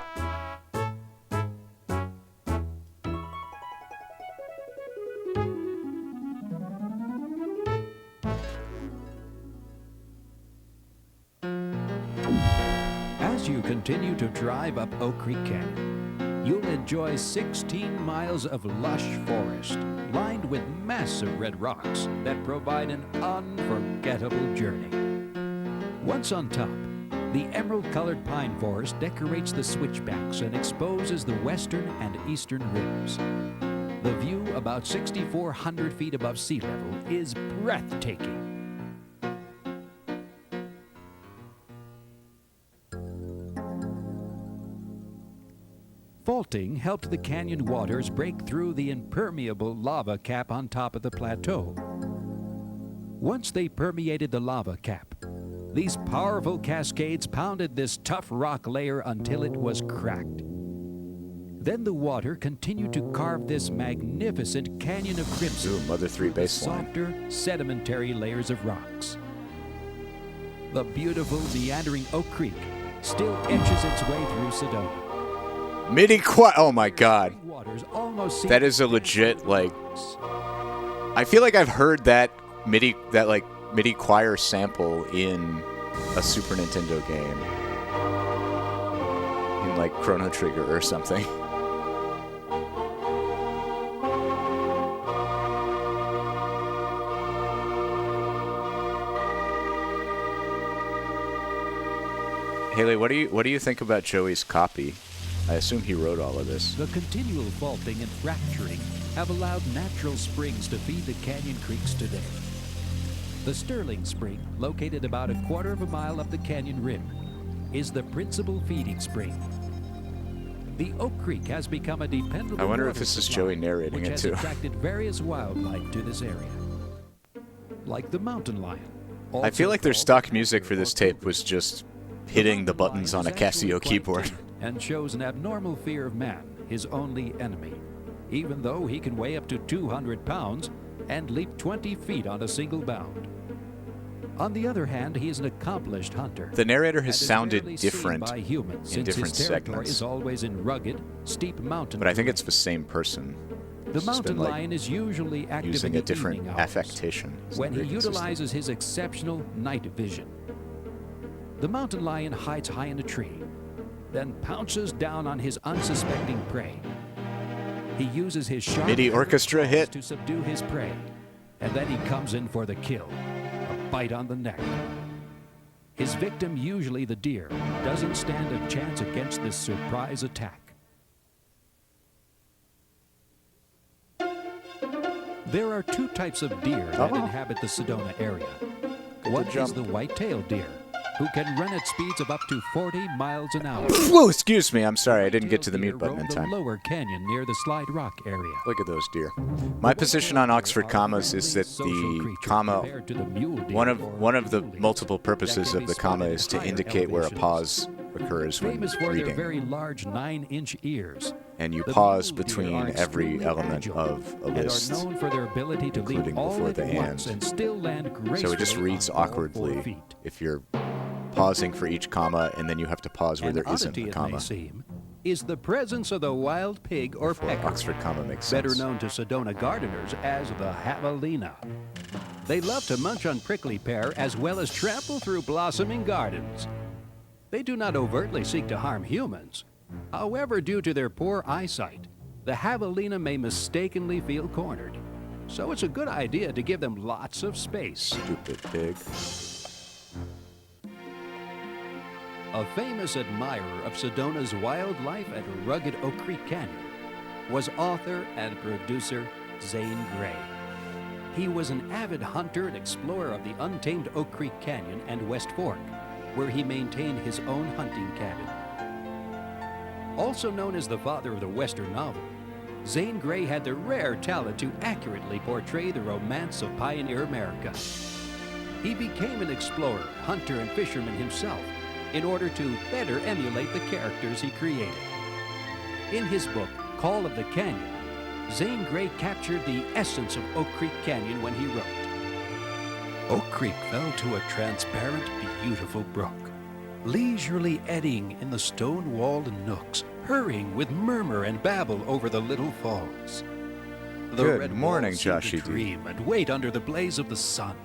As you continue to drive up Oak Creek Canyon, you'll enjoy 16 miles of lush forest lined with massive red rocks that provide an unforgettable journey. Once on top, the emerald-colored pine forest decorates the switchbacks and exposes the western and eastern rims. The view, about 6,400 feet above sea level, is breathtaking. Faulting helped the canyon waters break through the impermeable lava cap on top of the plateau. Once they permeated the lava cap, these powerful cascades pounded this tough rock layer until it was cracked. Then the water continued to carve this magnificent canyon of crimson. Ooh, Mother 3 through the baseline. softer, sedimentary layers of rocks. The beautiful, meandering Oak Creek still edges its way through Sedona. MIDI choir. Oh my god. Waters almost That is a legit, like... I feel like I've heard that MIDI choir sample in a Super Nintendo game in like Chrono Trigger or something. Haley, what do you think about Joey's copy? I assume he wrote all of this. The continual faulting and fracturing have allowed natural springs to feed the canyon creeks today. The Sterling Spring, located about a quarter of a mile up the canyon rim, is the principal feeding spring. The Oak Creek has become a dependable I wonder if water this is supply, Joey narrating which it has too. attracted various wildlife to this area, like the mountain lion. I feel like their stock music for this tape was just hitting the buttons on a Casio keyboard. And shows an abnormal fear of man, his only enemy, even though he can weigh up to 200 pounds and leap 20 feet on a single bound. On the other hand, he is an accomplished hunter. The narrator has and is sounded rarely seen different by humans, in since different his territory segments. is always in rugged, steep mountain But I think terrain. it's the same person. The It's just mountain been, like, lion is usually active using in a the different evening hours, affectation. It's when not he very consistent. utilizes his exceptional night vision. The mountain lion hides high in a tree, then pounces down on his unsuspecting prey. He uses his sharp MIDI orchestra claws hit. to subdue his prey, and then he comes in for the kill, a bite on the neck. His victim, usually the deer, doesn't stand a chance against this surprise attack. There are two types of deer that inhabit the Sedona area. One is the white-tailed deer, who can run at speeds of up to 40 miles an hour. Whoa, excuse me. I'm sorry. I didn't get to the mute button in The time. lower canyon near the Slide Rock area. Look at those deer. My position on Oxford commas is that the comma, one of the multiple purposes of the comma is to indicate where a pause occurs when Famous for their reading. very large 9-inch ears. And you The pause mule deer between are every extremely element agile of a and are list, known for their ability to leap including all before at the once and. and still land gracefully So it just reads on all 4 awkwardly feet. if you're pausing for each comma, and then you have to pause where An there isn't oddity, a it comma. may seem, is the presence of the wild pig or pecker, Oxford comma makes better sense. known to Sedona gardeners as the javelina. They love to munch on prickly pear as well as trample through blossoming gardens. They do not overtly seek to harm humans. However, due to their poor eyesight, the javelina may mistakenly feel cornered. So it's a good idea to give them lots of space. Stupid pig. A famous admirer of Sedona's wildlife and rugged Oak Creek Canyon was author and producer Zane Grey. He was an avid hunter and explorer of the untamed Oak Creek Canyon and West Fork, where he maintained his own hunting cabin. Also known as the father of the Western novel, Zane Grey had the rare talent to accurately portray the romance of pioneer America. He became an explorer, hunter, and fisherman himself in order to better emulate the characters he created. In his book, Call of the Canyon, Zane Grey captured the essence of Oak Creek Canyon when he wrote, Oak Creek fell to a transparent, beautiful brook, leisurely eddying in the stone-walled nooks, hurrying with murmur and babble over the little falls. The Good red morning, walls seemed to Joshy D. dream and wait under the blaze of the sun.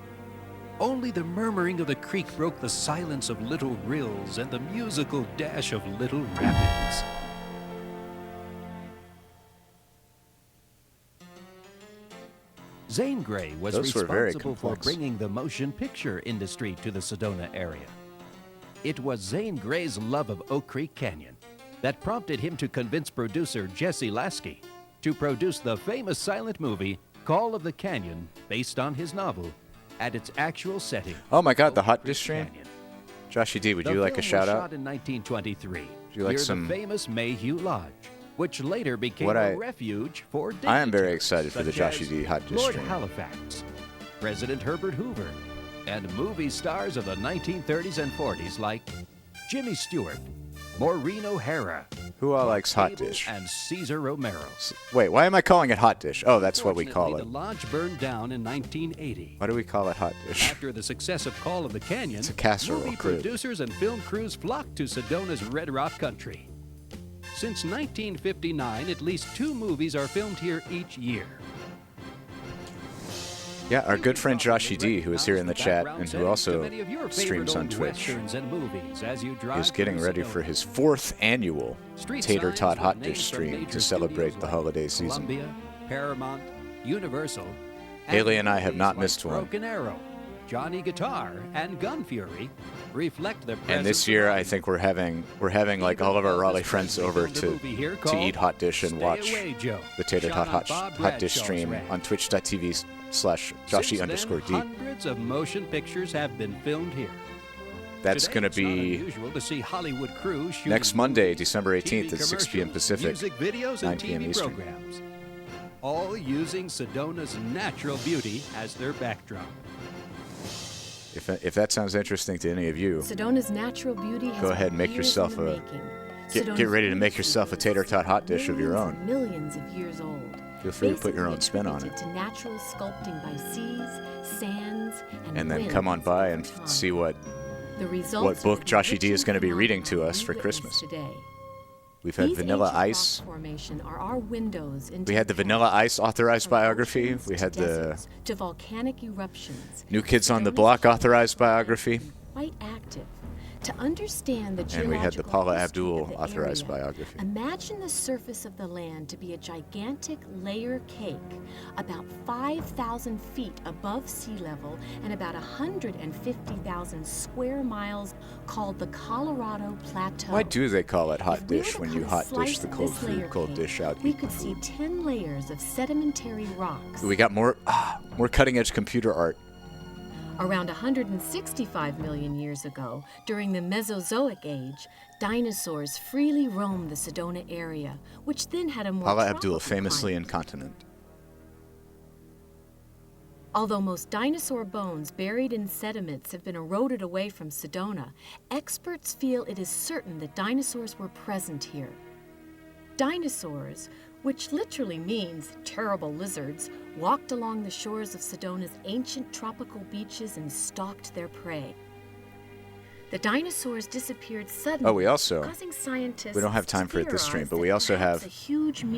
Only the murmuring of the creek broke the silence of little rills and the musical dash of little rapids. Zane Grey was Those were very responsible for complex. bringing the motion picture industry to the Sedona area. It was Zane Grey's love of Oak Creek Canyon that prompted him to convince producer Jesse Lasky to produce the famous silent movie Call of the Canyon, based on his novel, at its actual setting. Oh my God, the hot dish stream. Joshy D, would The you like a film shout was out? shot in 1923 Would you like near some? the famous Mayhew Lodge, which later became What a I- refuge for I am very dignitaries excited for the such Joshy as D hot dish Lord stream. Halifax, President Herbert Hoover, and movie stars of the 1930s and 40s like Jimmy Stewart, Maureen O'Hara, Who all likes hot dish? and Cesar Romero. Wait, why am I calling it hot dish? Oh, that's what we call Unfortunately, it. the lodge burned down in 1980. Why do we call it hot dish? After the success of Call of the Canyon, It's a casserole movie crude. producers and film crews flocked to Sedona's Red Rock country. Since 1959, at least 2 movies are filmed here each year. Yeah, our good friend Joshy D, who is here in the chat and who also streams on Twitch, is getting ready for his 4th annual Tater Tot Hot Dish stream to celebrate the holiday season. Columbia, Paramount, Universal, Haley and I have not missed one. Broken Arrow, Johnny Guitar, and Gun Fury reflect their presence. And this year, I think we're having like all of our Raleigh friends over to eat hot dish and watch the Tater Tot Hot Dish stream on twitch.tv/Joshy_D. Hundreds of motion pictures have been filmed here. That's going to be next Monday, December 18th at 6 p.m. Pacific, music videos, 9 and p.m. TV Eastern. programs, all using Sedona's natural beauty as their backdrop. If that sounds interesting to any of you, Sedona's natural beauty has go ahead and make years yourself in the a making. get ready to make yourself a Tater Tot Hot Dish of your own. Millions of years old. Feel free to put your own spin on it. To natural sculpting by seas, sands, And then come on by and see what book Joshy D is going to be reading to us for Christmas. Today. We've had Vanilla Ice. We had the Vanilla Ice authorized biography. We had the to volcanic eruptions. New Kids on the Block authorized biography. Quite active. To understand the And we had the Paula history Abdul of the authorized area, biography. Imagine the surface of the land to be a gigantic layer cake about 5,000 feet above sea level and about 150,000 square miles called the Colorado Plateau. Why do they call it hot dish when you hot slice dish the of cold this food, layer cold cake, dish out? We could see 10 layers of sedimentary rocks. We got more cutting edge computer art. Around 165 million years ago, during the Mesozoic age, dinosaurs freely roamed the Sedona area, which then had a more Paula tropical Abdul, famously climate. incontinent. Although most dinosaur bones buried in sediments have been eroded away from Sedona, experts feel it is certain that dinosaurs were present here. Dinosaurs, which literally means terrible lizards, walked along the shores of Sedona's ancient tropical beaches and stalked their prey. The dinosaurs disappeared suddenly, causing scientists we don't have time for it this stream, but we also have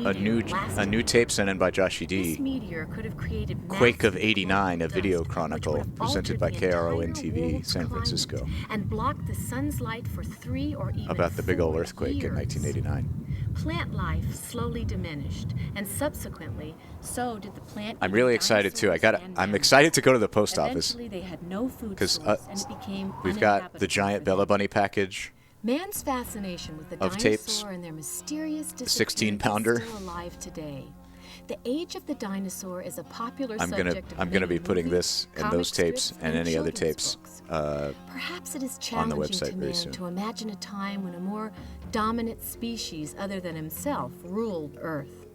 a new tape sent in by Joshy D. This meteor could have created Quake of '89, a video chronicle presented by KRON TV, San Francisco, and blocked the sun's light for 3 or even about the big old 4 earthquake in years. 1989. Plant life slowly diminished, and subsequently, so did the plant. I'm really excited too. I'm excited to go to the post office Eventually, they had no food because source, and it became we've got the uninhabitable. giant Bella Bunny package. Man's fascination with the of dinosaur tapes, and their mysterious the 16-pounder. is still alive today. The age of the dinosaur is a popular I'm subject gonna of be many putting movies, this in comic those tapes strips, and any other children's tapes Perhaps it is on the challenging website to very man soon. to imagine a time when a more dominant species other than himself ruled Earth.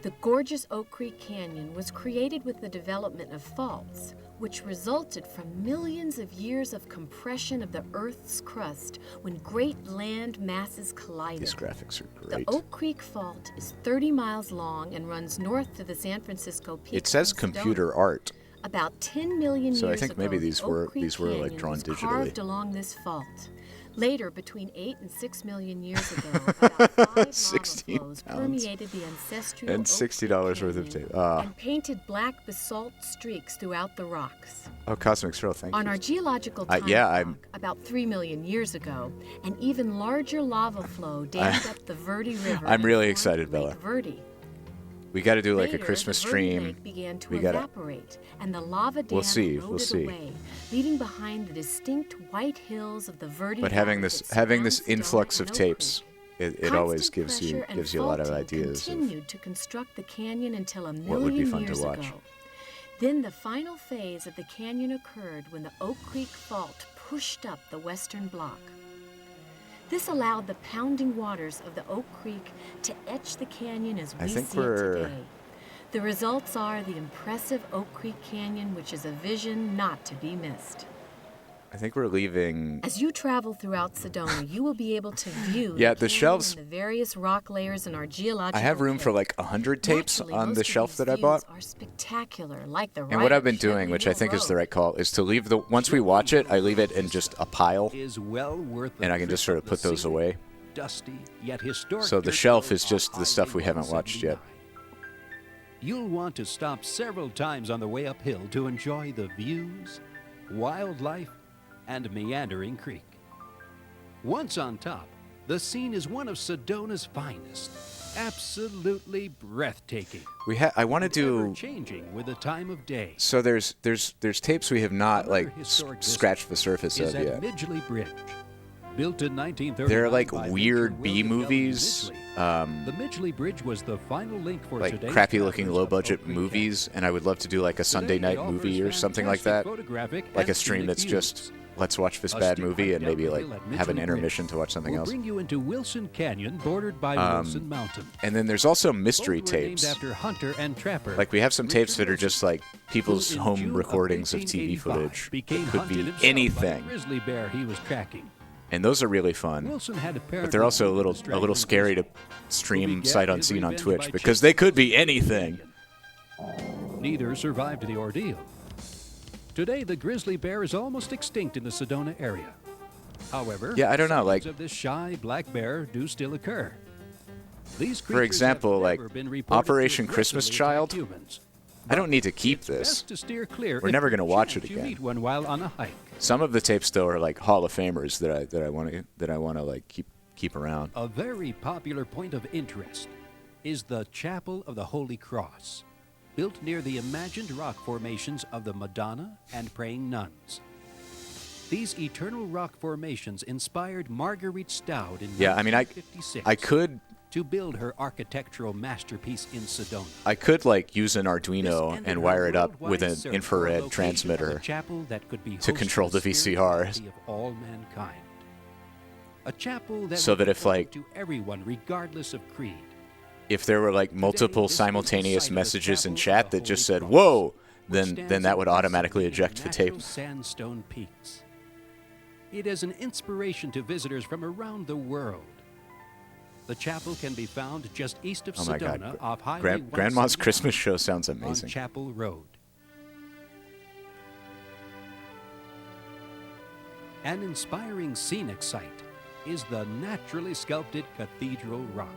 The gorgeous Oak Creek Canyon was created with the development of faults, which resulted from millions of years of compression of the Earth's crust when great land masses collided. These graphics are great. The Oak Creek Fault is 30 miles long and runs north to the San Francisco Peak. It says from Sedona. computer art. About 10 million So I years think ago, maybe the these Oak were Creek like Canyon drawn was digitally. carved along this fault. Later, between 8 and 6 million years ago, about 5 16 lava flows pounds. permeated the ancestral And Oak $60 worth of tape. and painted black basalt streaks throughout the rocks. Oh, Cosmic Thrill, thank On you. our geological time clock, about 3 million years ago, an even larger lava flow dammed up the Verde River. I'm and really formed excited, Lake Bella. Verde. We got to do like a Later, Christmas the Verde stream. Lake began to We gotta. evaporate, and the lava dam We'll see. eroded We'll see. away, leaving behind the distinct white hills of the Verde But having Valley this that having this surround Sedona influx and of Oak tapes, Creek. it always Constant gives you pressure and a lot of faulting ideas of continued to construct the canyon until a what would be million fun to years watch. ago. Then the final phase of the canyon occurred when the Oak Creek Fault pushed up the western block. This allowed the pounding waters of the Oak Creek to etch the canyon as we I think see it we're- today. The results are the impressive Oak Creek Canyon, which is a vision not to be missed. I think we're leaving. As you travel throughout Sedona, you will be able to view Yeah, the the canyon shelves- and the various rock layers in our geological I have room for like 100 tapes Naturally, on most the of shelf these that I views bought. are spectacular, like the And what ride I've been up doing, Shelby which I Hill think is the Road. right call, is to leave the once we watch it, I leave it in just a pile, Is well worth the and I can just trip sort of up put the those scenic, away. Dusty yet historic. So the dirt shelf road is just off the stuff we haven't watched yet. I-179. You'll want to stop several times on the way uphill to enjoy the views, wildlife, and meandering creek. Once on top, the scene is one of Sedona's finest. Absolutely breathtaking. I want to do changing with the time of day. So there's tapes we have not like scratched the surface of At yet. Midgley Bridge, built in 1939. They're like by weird Major B William W. movies, The Midgley Bridge was the final link for like today's crappy looking travelers low of budget Oak Creek movies, and I would love to do like a Sunday Today it night movie or offers something like that, fantastic photographic like a and stream scenic that's views. just let's watch this A bad steep movie hike and down maybe the like hill at have an Midgley intermission Bridge to watch something will else. bring you into Wilson Canyon, bordered by Wilson Mountain. And then there's also mystery Both were named tapes. after hunter and trapper. Like we have some tapes that are just like people's who in home June of recordings of TV 1885 footage. became It could hunted be himself by a anything. grizzly bear he was tracking. And those are really fun. Wilson had But they're also a little scary to stream sight unseen on Twitch because they could be anything. Neither survived the ordeal. Today, the grizzly bear is almost extinct in the Sedona area. However, Yeah, I don't know, like- sightings of this shy black bear do still occur. These For creatures example, have like never been reported to Operation Christmas aggressively Child. attack humans. I don't need to keep this. Best to steer clear We're if never going to watch it perchance you again. meet one while on a hike. Some of the tapes though are like Hall of Famers that I want to like keep around. A very popular point of interest is the Chapel of the Holy Cross, built near the imagined rock formations of the Madonna and Praying Nuns. These eternal rock formations inspired Marguerite Stout in Yeah, I mean, I 1956 could to build her architectural masterpiece in Sedona. I could like use an Arduino ended and her wire it up worldwide with an search for a infrared location transmitter of a chapel that could be to host control to the spirituality VCRs. of all mankind. A chapel that So would that be if, like- open to everyone regardless of creed. If there were like multiple this is the simultaneous site of the messages in Chapel of chat the that just Holy said Cross, "Whoa," which then stands that would in the automatically vicinity of eject the natural tape. Sandstone peaks. It is an inspiration to visitors from around the world. The chapel can be found just east of Oh my Sedona God, off Highway Grandma's 179 Christmas show sounds on amazing. Chapel Road. An inspiring scenic site is the naturally sculpted Cathedral Rock,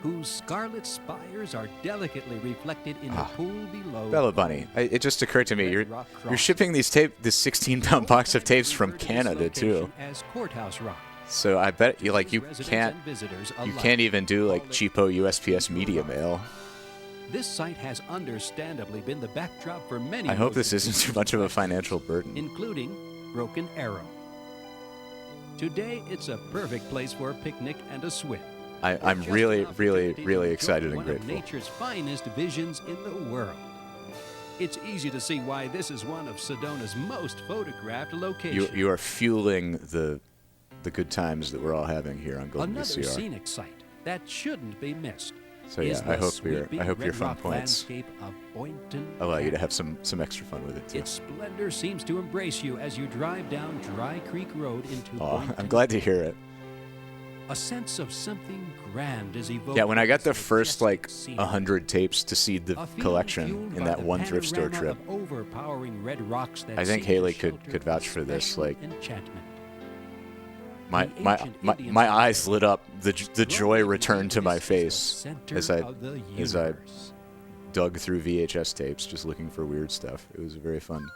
whose scarlet spires are delicately reflected in the pool below. Bella Bunny, it just occurred to me Red you're Rock you're Crossing. shipping this 16-pound box of tapes from Canada too. As Courthouse Rock. So I bet you like you Residents can't and visitors you alike can't even do like cheapo USPS media mail. This site has understandably been the backdrop for many. I hope this motion isn't too much of a financial burden. including Broken Arrow. Today, it's a perfect place for a picnic and a swim. I'm Just really, an really, opportunity really to excited enjoy and one of grateful. nature's finest visions in the world. It's easy to see why this is one of Sedona's most photographed locations. You are fueling the good times that we're all having here on Golden Another VCR. scenic site that shouldn't be missed. So is yeah, I the hope your sweeping fun red rock points landscape of Boynton allow you to Canyon. have some extra fun with it too. Its splendor seems to embrace you as you drive down Dry Creek Road into Aw, Boynton. I'm glad to hear it. A sense of something grand is evoked. Yeah, when I got the as first like majestic scene. 100 tapes to seed the A feeling collection fueled in by that the one thrift store panorama trip, of overpowering red rocks that I think seem to Haley shelter could vouch for this. special Like enchantment. my The my ancient my, Indians my thought eyes lit up. The joy Roman returned to my Venus is the face center as I of the universe. dug through VHS tapes just looking for weird stuff. It was a very fun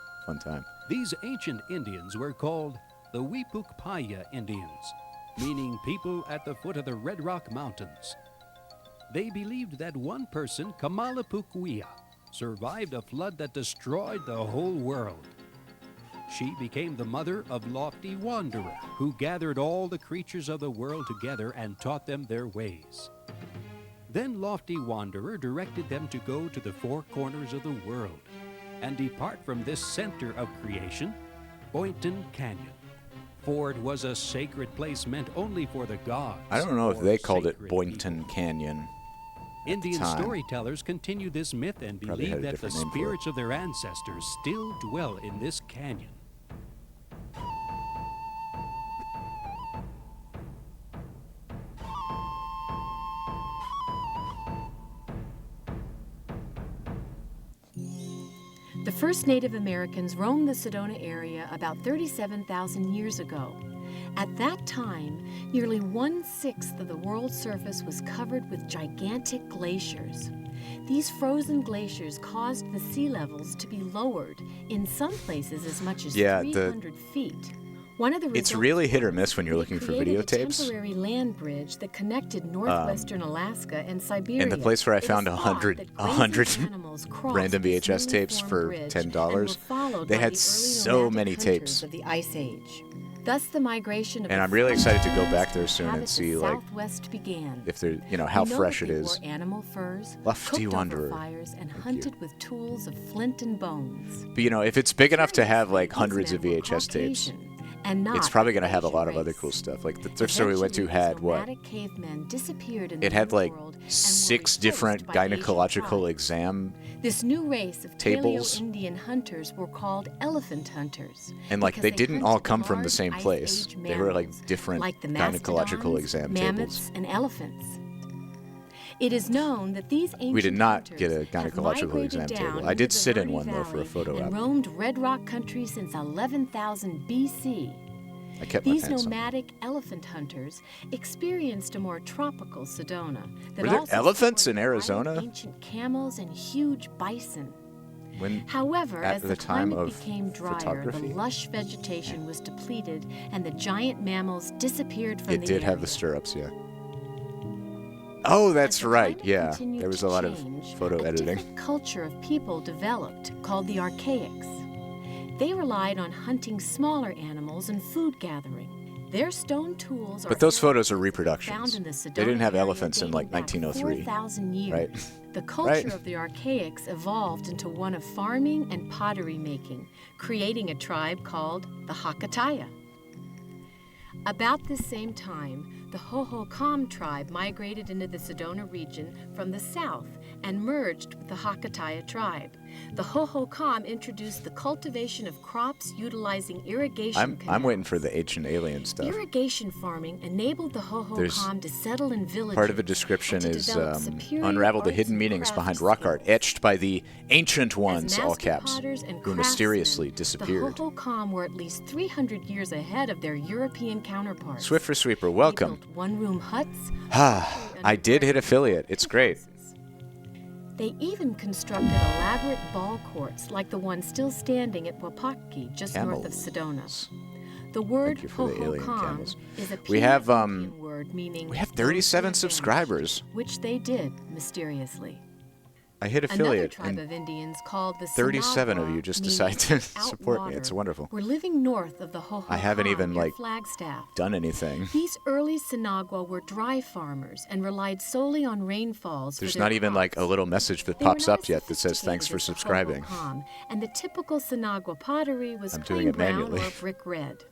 time. These ancient Indians were called the Wipukpaya Indians, meaning people at the foot of the Red Rock Mountains. They believed that one person, Kamalapukwiya, survived a flood that destroyed the whole world. She became the mother of Lofty Wanderer, who gathered all the creatures of the world together and taught them their ways. Then Lofty Wanderer directed them to go to the four corners of the world and depart from this center of creation, Boynton Canyon. For it was a sacred place meant only for the gods. I don't know if or they called it sacred Boynton Canyon. Indian time. storytellers continue this myth and Probably had believe a that the different name for it. spirits of their ancestors still dwell in this canyon. The first Native Americans roamed the Sedona area about 37,000 years ago. At that time, nearly 1/6 of the world's surface was covered with gigantic glaciers. These frozen glaciers caused the sea levels to be lowered, in some places as much as 300 feet. One of the It's really hit or miss when you're looking for videotapes. A temporary land bridge that connected northwestern Alaska and Siberia. In the place where I found 100 random VHS tapes for $10, they had so many tapes. Of the Ice Age. Thus, the migration of and I'm really excited to go back there soon and see, like, Southwest began. if they're, how fresh it is. Animal furs, Lofty Wanderer. Fires, and hunted with tools of flint and bones. But if it's big enough to have like hundreds of VHS tapes, it's probably going to have a lot of other cool stuff. Like the thrift store we went to had what? It had like 6 different gynecological exam This new race of Paleo-Indian hunters were called elephant hunters. And like they didn't all come from the same place. They were like different gynecological exam mammoths, tables. And elephants. It is known that these ancient We did not hunters get a gynecological exam table. I did sit in one though for a photo and op. roamed Red Rock country since 11,000 BC. I kept my These pants on. nomadic elephant hunters experienced a more tropical Sedona. That Were there also elephants in supported Arizona? ancient camels and huge bison. When, However, at as the the time climate of became drier, the photography? lush vegetation was depleted, and the giant mammals disappeared from It the did area. have the stirrups, yeah. Oh, that's right. climate Yeah, continued there was to a lot of change, photo a editing. different culture of people developed called the Archaics. They relied on hunting smaller animals and food gathering. Their stone tools are But those photos are found reproductions. in the They didn't Sedona have area elephants in like dating back 1903, 4,000 years. right? The culture Right. of the Archaics evolved into one of farming and pottery making, creating a tribe called the Hakataya. About this same time, the Hohokam tribe migrated into the Sedona region from the south and merged with the Hakataya tribe. The Hohokam introduced the cultivation of crops utilizing irrigation I'm waiting for the ancient alien stuff. Irrigation farming enabled the Hohokam to settle in villages. Part of a description and to is develop superior unravel the arts hidden and meanings crafts behind rock art etched by the ancient ones, all master caps, potters and who mysteriously craftsmen, disappeared. The Hohokam were at least 300 years ahead of their European counterparts. Swiffer Sweeper, welcome. One-room huts. I did hit affiliate. It's great. They even constructed elaborate ball courts like the one still standing at Wapaki, just north of Sedona. The word Thank you for the alien Hohokam camels. is a We have Indian word meaning we have 37 subscribers. which they did mysteriously. I hit Another affiliate, tribe and of Indians called the 37 of Sinagwa, you just meaning decide to out support me. water, It's wonderful. were living north of the Hohokam I haven't even near like Flagstaff. done anything. These early Sinagwa were dry farmers and relied solely on rainfalls. There's for their not even like a little message that They were pops not up yet that says thanks for subscribing. Hohokam, and the typical Sinagwa pottery was I'm plain doing it brown manually. or brick red.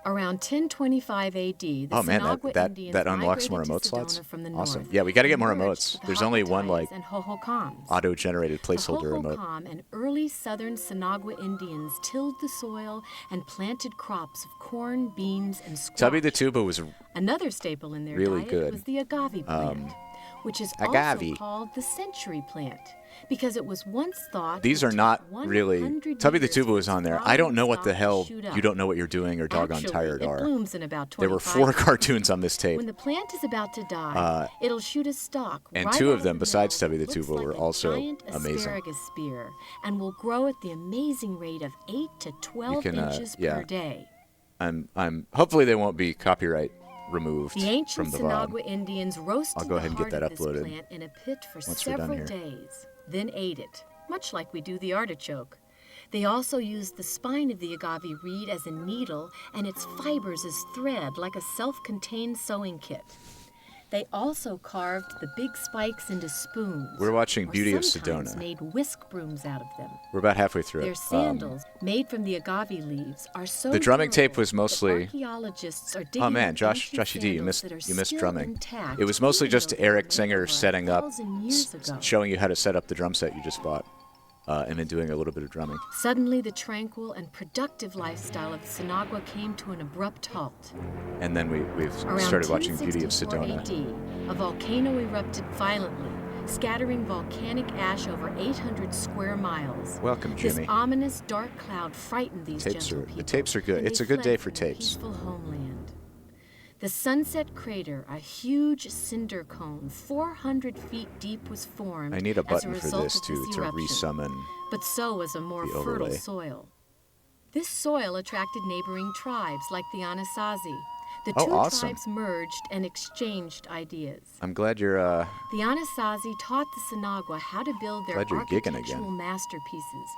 Around 1025 AD, the Oh man, Sinagwa that Indians unlocks more migrated remote to slots. Sedona from the Awesome. north Yeah, we got to get and more merged remotes. with the There's only one like Hakatayas and Hohokams. auto-generated placeholder the remote. Hohokam and early southern Sinagwa Indians tilled the soil and planted crops of corn, beans, and squash. Tubby the Tuba was Another staple in their really diet good. was the agave plant, which is also agave. called the century plant because it was once thought These it are took not 100 really. Tubby the years Tuba for was on there. its I don't know what the flowering hell stalk to shoot up. You Don't Know What You're Doing or Doggone Actually, Tired it are. blooms in about There were 25 4 years. cartoons on this tape. When the plant is about to die, it'll shoot a stalk And right 2 out of them, the besides middle, Tubby the looks Tuba, like were a also giant amazing. asparagus spear and will grow at the amazing rate of 8 to 12 inches yeah. per day. I'm hopefully they won't be copyright removed The ancient from the VOD. Sinagwa Indians roasted I'll go ahead the and get heart that of uploaded this plant in a pit for once we're done several here. days, then ate it, much like we do the artichoke. They also used the spine of the agave reed as a needle and its fibers as thread, like a self-contained sewing kit. They also carved the big spikes into spoons. We're watching or Beauty of sometimes Sedona. made whisk brooms out of them. We're about halfway through Their it. sandals, made from the agave leaves, are so The drumming durable tape was that mostly. archaeologists are digging Oh man, up Joshy ancient D, you sandals missed that are you missed still drumming. intact, It was mostly even just though Eric they were Singer over setting up, 1,000 years ago. showing you how to set up the drum set you just bought, and then doing a little bit of drumming. Suddenly, the tranquil and productive lifestyle of Sinagwa came to an abrupt halt. And then we've Around started watching Beauty of 1064 Sedona. AD, a volcano erupted violently, scattering volcanic ash over 800 square miles. Welcome, Jimmy. This ominous dark cloud frightened these Tapes gentle are people. the tapes are good. and It's they a good fled day for from their tapes. peaceful homeland. The Sunset Crater, a huge cinder cone 400 feet deep, was formed. I need a button as a for result this of to eruption, resummon. but so was a more the fertile overlay. soil. This soil attracted neighboring tribes like the Anasazi. The Oh, two awesome. tribes merged and exchanged ideas. I'm glad you're. The Anasazi taught the Sinagua how to build their Glad you're gigging architectural again. masterpieces,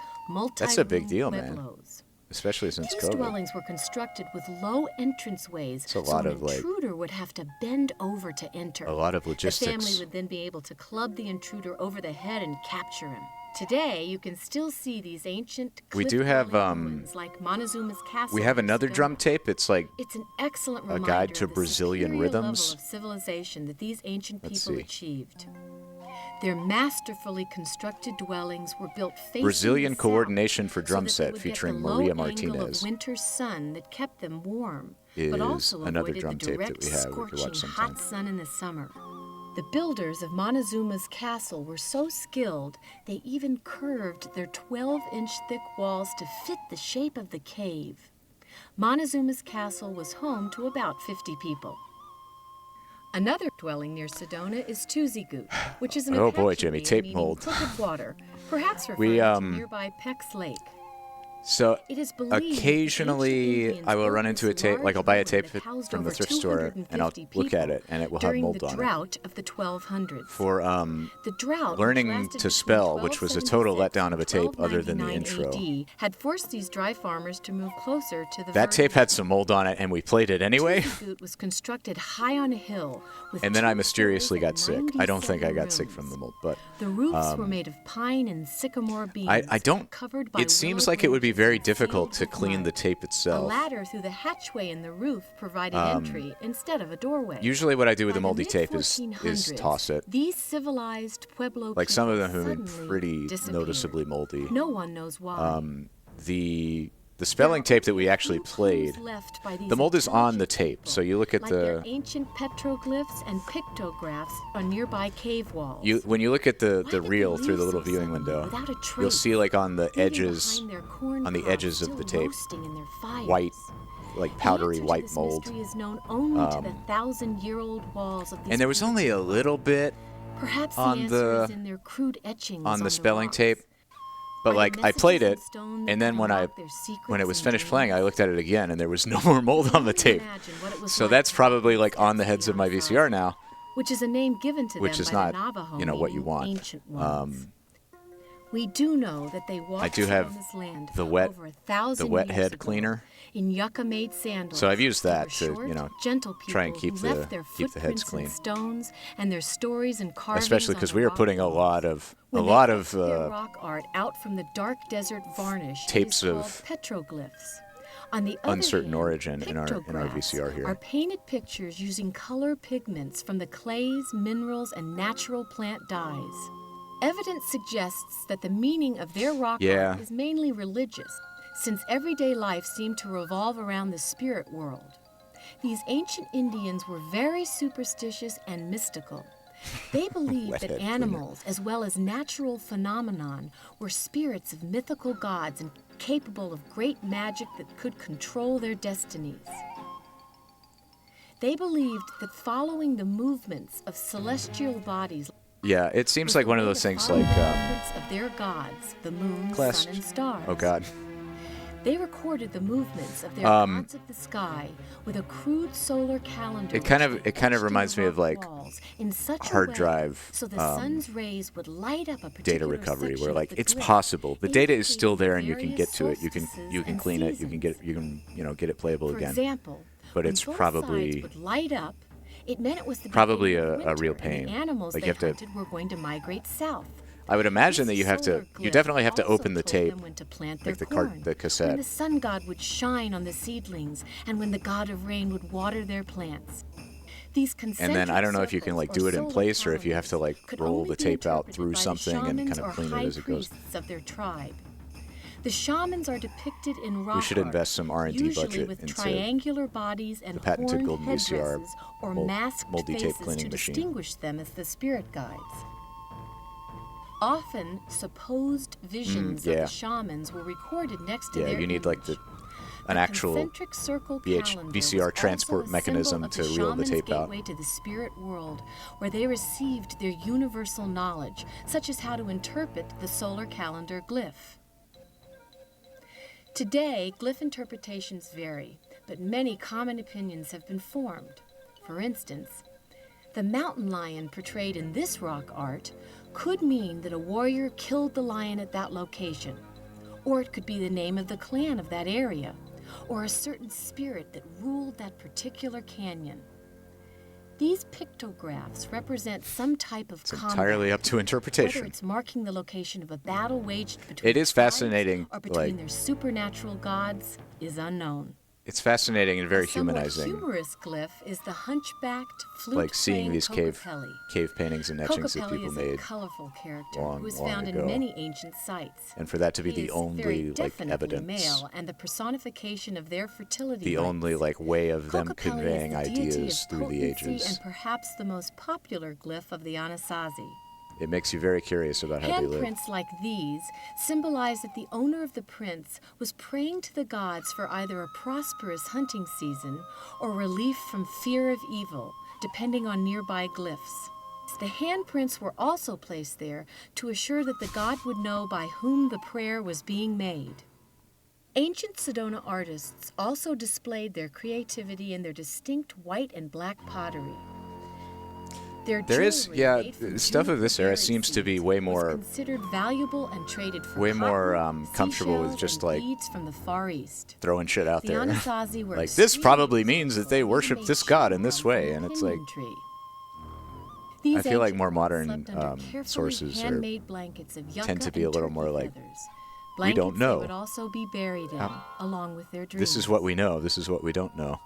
That's a big multi-room deal, man. pueblos. Especially since These COVID. dwellings were constructed with low entranceways, It's a so lot an of, like, intruder would have to bend over to enter. a lot of The logistics. family would then be able to club the intruder over the head and capture him. Today, you can still see these ancient We do have, ruins like Montezuma's Castle. We have in another Sedona. drum tape. It's like It's an excellent a reminder guide to of the Brazilian superior rhythms. level of civilization that these ancient Let's people see. achieved. Their masterfully constructed dwellings were built facing Brazilian the south coordination for drum so that they set would get featuring the low Maria angle Martinez. of winter sun that kept them warm, Is but also another avoided drum the tape that direct we have. We could scorching watch sometime. hot sun in the summer. The builders of Montezuma's castle were so skilled, they even curved their 12-inch thick walls to fit the shape of the cave. Montezuma's castle was home to about 50 people. Another dwelling near Sedona is Tuzigut, which is an Oh boy, Apache Jimmy, name tape meaning mold. crooked water, perhaps referring We, to nearby Peck's Lake. So It is believed that occasionally ancient I will Indians run into a built tape, this like I'll buy a large tape ruin that housed from the over thrift store and I'll 250 look at people it and it will have during mold the on it. drought of the 1200s. For The drought, learning which lasted to between spell, which was a total 1276 letdown of a tape other than the 1299 intro. AD, had forced these dry farmers to move closer to the That tape had some mold on it and we played it anyway. Tuzigut was constructed high on a hill with And then I 2 mysteriously stories got sick. and I don't think I 97 got sick from the mold, but The roofs were um, made of pine and sycamore beams. I don't. covered by It seems willow like it would be branches very and difficult to sealed with clean mud. the tape A itself. ladder through the hatchway in the roof provided Um, entry instead of a doorway. Usually, what I do with By the moldy tape is mid-1400s, toss it. These civilized Pueblo Like some of them people have been suddenly pretty disappeared. noticeably moldy. No one knows why. The spelling tape that we actually played, left by these the mold is on the tape. So you look at like their the ancient petroglyphs and pictographs on nearby cave walls. when you look at the reel through the little viewing window, without a you'll trace, see like on the leaving edges, behind their corn on the cobs edges of still the tape, roasting in their fires. white, like powdery The answer to white this mold. mystery is known only to the 1,000-year-old walls of these And there was only a little bit Perhaps the on answer the is in their crude etchings on the the spelling rocks. tape. But Are the like I messages played in it, stone that and then when unlock their secrets it was and finished playing, I dreams? looked at it again, and there was no more mold on the tape. imagine what it was So like that's to probably like on the heads of my VCR now, which is a name given to which them is by not, the Navajo, you know, what you meaning want. ancient ones. We do know that they walked I do have on this land the wet, over 1,000 the wet years head ago cleaner. in yucca-made sandals. So I've used They that were to, short, you know, gentle try and people keep who left their keep the heads footprints in clean. stones and their stories and carvings Especially on because the we were rock putting a walls. lot of When they took their rock art out from the dark desert varnish, tapes it is of called petroglyphs. On the other uncertain hand, origin in our pictographs VCR are here. painted pictures using color pigments from the clays, minerals, and natural plant dyes. Evidence suggests that the meaning of their rock art is mainly religious, since everyday life seemed to revolve around the spirit world. These ancient Indians were very superstitious and mystical. They believed that Wet-head animals, as well as natural phenomenon, were spirits of mythical gods and capable of great magic that could control their destinies. They believed that following the movements of celestial bodies Yeah, it seems like one of those things like movements of their gods, the moon, class. sun, and stars. Oh God. They recorded the movements of their Um, gods of the sky with a crude solar calendar. It kind of etched reminds me in of like rock walls in such a hard way drive so the sun's rays would light up a data particular recovery, section where of like the it's grid, possible. The data is still indicating there, and you can get to it. You various can clean it. You can get get it playable For again. example, But when it's both probably sides would light up, it meant it was the probably beginning of a winter, real and pain. the animals Like, they you have to- hunted were going to migrate south. I would imagine that you have to. You definitely have to open the tape, When to plant like their the corn, the when cassette. the sun god would shine on the seedlings, and when the god of rain would water their plants. These And then I don't know if you can like do it in solar place or if you have to like could roll only the be tape out interpreted through by the something and shamans kind or of clean it high as it goes. priests of their tribe. The shamans are depicted in rock We should art, invest some R&D usually budget with into triangular bodies and the patented horned golden VCR headdresses or masked multi-tape faces cleaning to machine. distinguish them as the spirit guides. Often, supposed visions of yeah. the shamans were recorded next to Yeah, their you need like the an actual concentric circle calendar VCR was transport also a mechanism symbol of to the reel the shaman's tape out. gateway to the spirit world, where they received their universal knowledge, such as how to interpret the solar calendar glyph. Today, glyph interpretations vary, but many common opinions have been formed. For instance, the mountain lion portrayed in this rock art could mean that a warrior killed the lion at that location, or it could be the name of the clan of that area, or a certain spirit that ruled that particular canyon. These pictographs represent some type of combat. Entirely up to interpretation. Whether it's marking the location of a battle waged between It is fascinating, or between their supernatural gods is unknown. It's fascinating and very A somewhat humanizing. humorous glyph is the hunchbacked flute Like seeing these cave Kokopelli. paintings and etchings that Kokopelli people is made a colorful character long, who is long found ago. in many ancient sites. And for that to be He the is only very like definitely evidence, male and the personification of their fertility the rites. only like way of them Kokopelli conveying is the deity ideas of through the potency ages. and perhaps the most popular glyph of the Anasazi. It makes you very curious about how they live. Handprints like these symbolize that the owner of the prints was praying to the gods for either a prosperous hunting season or relief from fear of evil, depending on nearby glyphs. The handprints were also placed there to assure that the god would know by whom the prayer was being made. Ancient Sedona artists also displayed their creativity in their distinct white and black pottery. There is, stuff of this era seems to be way more, considered valuable and traded for way more cotton, comfortable with seashells, just and like beads from the Far East. throwing shit out The there. Anasazi were Like this probably means that they worship this god in this way, and it's like These I feel like ancient more ones modern slept under carefully sources handmade blankets of yucca tend to be a and little turkey more like feathers. we Blankets don't know. They would also be buried in, along with their dreams. This is what we know. This is what we don't know.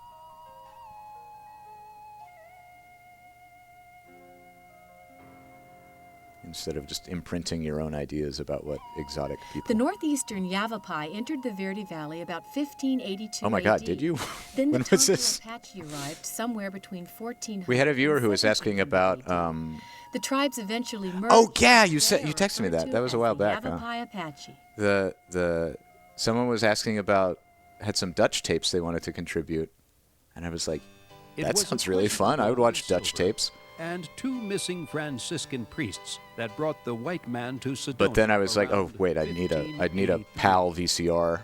Instead of just imprinting your own ideas about what exotic people. The northeastern Yavapai entered the Verde Valley about 1582 Oh my God, AD. did you? Then When the was Tonto this? Apache arrived somewhere between 1400. We had a viewer who was asking about. The tribes eventually merged. Oh yeah, you texted me that. That was a while back. Huh? Yavapai Apache. Someone was asking about had some Dutch tapes they wanted to contribute, and I was like, that sounds really fun. I would watch Dutch tapes. And 2 missing Franciscan priests that brought the white man to Sedona. But then I was like, oh wait, I'd need a PAL VCR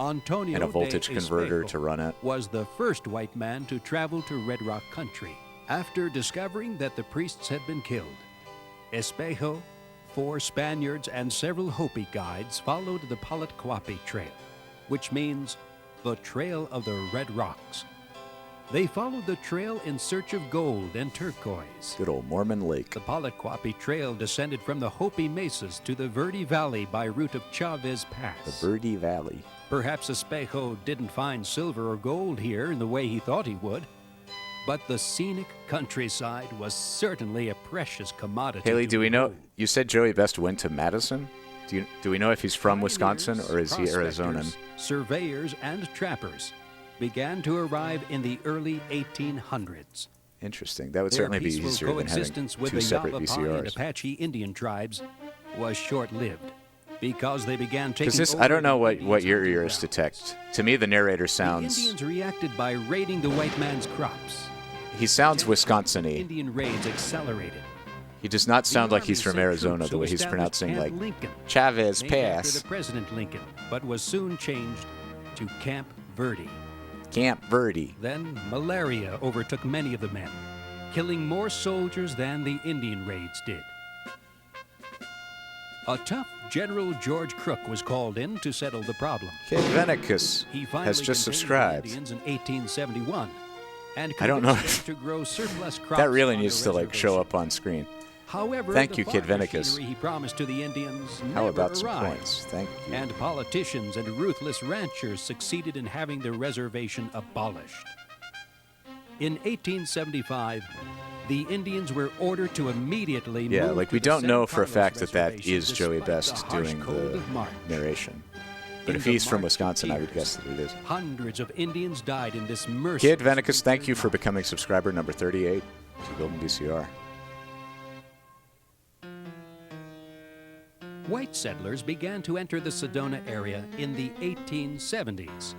Antonio and a voltage de converter Espejo to run it. Was the first white man to travel to Red Rock Country after discovering that the priests had been killed. Espejo, 4 Spaniards, and several Hopi guides followed the Palatquapi Trail, which means the Trail of the Red Rocks. They followed the trail in search of gold and turquoise. Good old Mormon Lake. The Palatquapi Trail descended from the Hopi Mesas to the Verde Valley by route of Chavez Pass. The Verde Valley. Perhaps Espejo didn't find silver or gold here in the way he thought he would, but the scenic countryside was certainly a precious commodity. Haley, do we know? You said Joey Best went to Madison. Do we know if he's from Wisconsin or is he Arizonan? Surveyors and trappers began to arrive in the early 1800s. Interesting. That would Their certainly be peaceful easier than having coexistence with 2 the separate Yavapai and VCRs. Apache Indian tribes was short-lived because they began taking Because over I don't know the what Indians' your hunting ears grounds. detect. To me, the narrator The sounds. Indians reacted by raiding the white man's crops. He sounds Wisconsin-y. Indian raids accelerated. He does not sound like Army he's from sent Arizona troops the who way he's established pronouncing Camp like Lincoln, Chavez named after Pass. the President Lincoln, but was soon changed to Camp Verde. Camp Verde. Then malaria overtook many of the men, killing more soldiers than the Indian raids did. A tough General George Crook was called in to settle the problem. Kid Venicus He finally has just contained the subscribed. Indians in 1871 and I don't know convinced if them to grow surplus crops that really on needs the to like show reservation. up on screen. However, Thank the you, Kid farm Venicus. machinery he promised to the Indians How never about some arrived. points? Thank you. And politicians and ruthless ranchers succeeded in having the reservation abolished. In 1875, the Indians were ordered to immediately Yeah, move like to we the don't San know for a Carlos fact that that Reservation is Joey despite Best the harsh doing cold the of March. narration. But In if the he's from March Wisconsin, I would years, guess that it is. Hundreds of Indians died in this Kid merciless Venicus, thank you for becoming subscriber number 38 to Golden VCR. White settlers began to enter the Sedona area in the 1870s.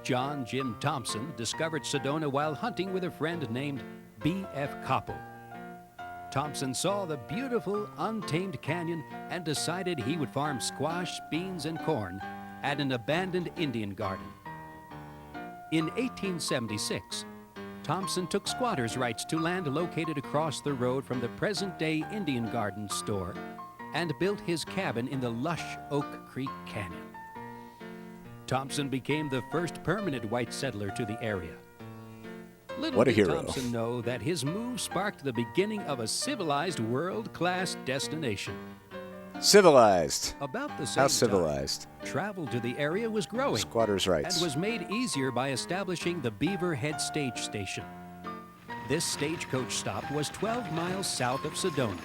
John Jim Thompson discovered Sedona while hunting with a friend named B.F. Koppel. Thompson saw the beautiful, untamed canyon and decided he would farm squash, beans, and corn at an abandoned Indian garden. In 1876, Thompson took squatters' rights to land located across the road from the present-day Indian Garden store and built his cabin in the lush Oak Creek Canyon. Thompson became the first permanent white settler to the area. Little What a did hero. Thompson know that his move sparked the beginning of a civilized world-class destination. Civilized. About the same How civilized? time, travel to the area was growing. Squatters' rights. And was made easier by establishing the Beaver Head Stage Station. This stagecoach stop was 12 miles south of Sedona.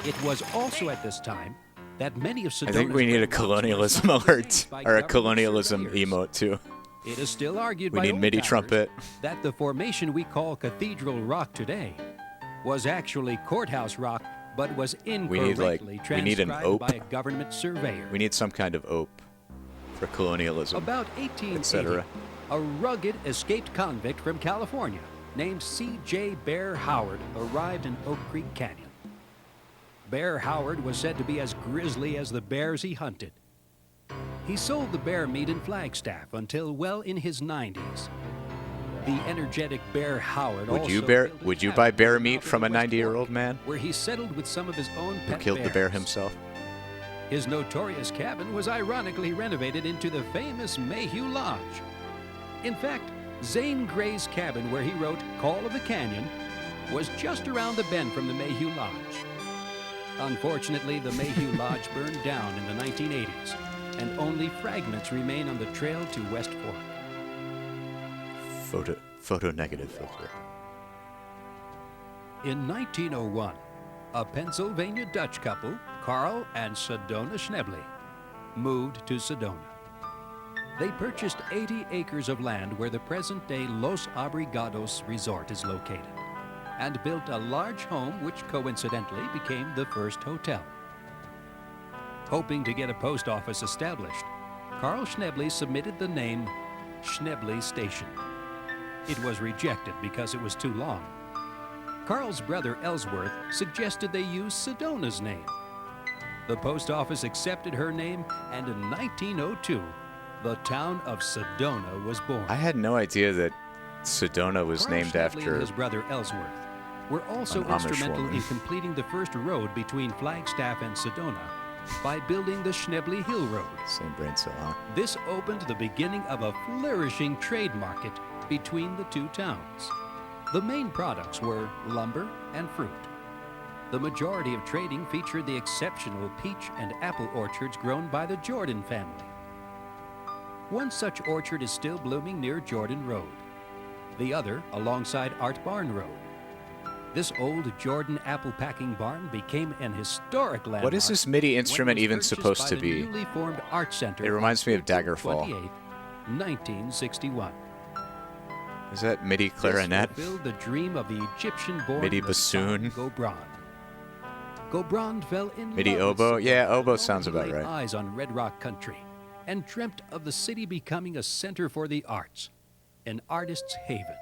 It was also at this time that many of Sedona's I think we need a railroads were colonialism subsidized alert, by or a government colonialism surveyors. emote too. It is still argued We by need MIDI old-timers trumpet. that the formation we call Cathedral Rock today was actually Courthouse Rock, but was incorrectly we need an transcribed ope. by a government surveyor. We need some kind of ope for colonialism. About 1880, etc. a rugged escaped convict from California named C.J. Bear Howard arrived in Oak Creek Canyon. Bear Howard was said to be as grisly as the bears he hunted. He sold the bear meat in Flagstaff until well in his 90s. The energetic Bear Howard Would also you built a Would you cabin buy bear out meat in from a the West 90-year-old Fork, man where he settled with some of his own who pet killed the bear bears. himself? His notorious cabin was ironically renovated into the famous Mayhew Lodge. In fact, Zane Grey's cabin, where he wrote Call of the Canyon, was just around the bend from the Mayhew Lodge. Unfortunately, the Mayhew Lodge burned down in the 1980s, and only fragments remain on the trail to West Fork. Photo negative filter. In 1901, a Pennsylvania Dutch couple, Carl and Sedona Schnebley, moved to Sedona. They purchased 80 acres of land where the present-day Los Abrigados Resort is located, and built a large home which coincidentally became the first hotel. Hoping to get a post office established, Carl Schnebley submitted the name Schnebley Station. It was rejected because it was too long. Carl's brother Ellsworth suggested they use Sedona's name. The post office accepted her name, and in 1902, the town of Sedona was born. I had no idea that Sedona was Carl named Schnebley after and his brother Ellsworth were also an Amish instrumental woman. in completing the first road between Flagstaff and Sedona by building the Schnebley Hill Road. Same brain cell, huh? This opened the beginning of a flourishing trade market between the two towns. The main products were lumber and fruit. The majority of trading featured the exceptional peach and apple orchards grown by the Jordan family. One such orchard is still blooming near Jordan Road. The other alongside Art Barn Road. This old Jordan apple packing barn became an historic landmark. What is this MIDI instrument when it was even purchased supposed by to the be? newly formed Art Center It reminds me of on April Daggerfall. 28th, 1961. Is that MIDI clarinet? This fulfilled the dream of the Egyptian-born MIDI Hassan bassoon? Gobran. Gobran fell in MIDI love with oboe? Sedona Yeah, oboe and sounds about laid right. eyes on Red Rock country and dreamt of the city becoming a center for the arts, an artist's haven.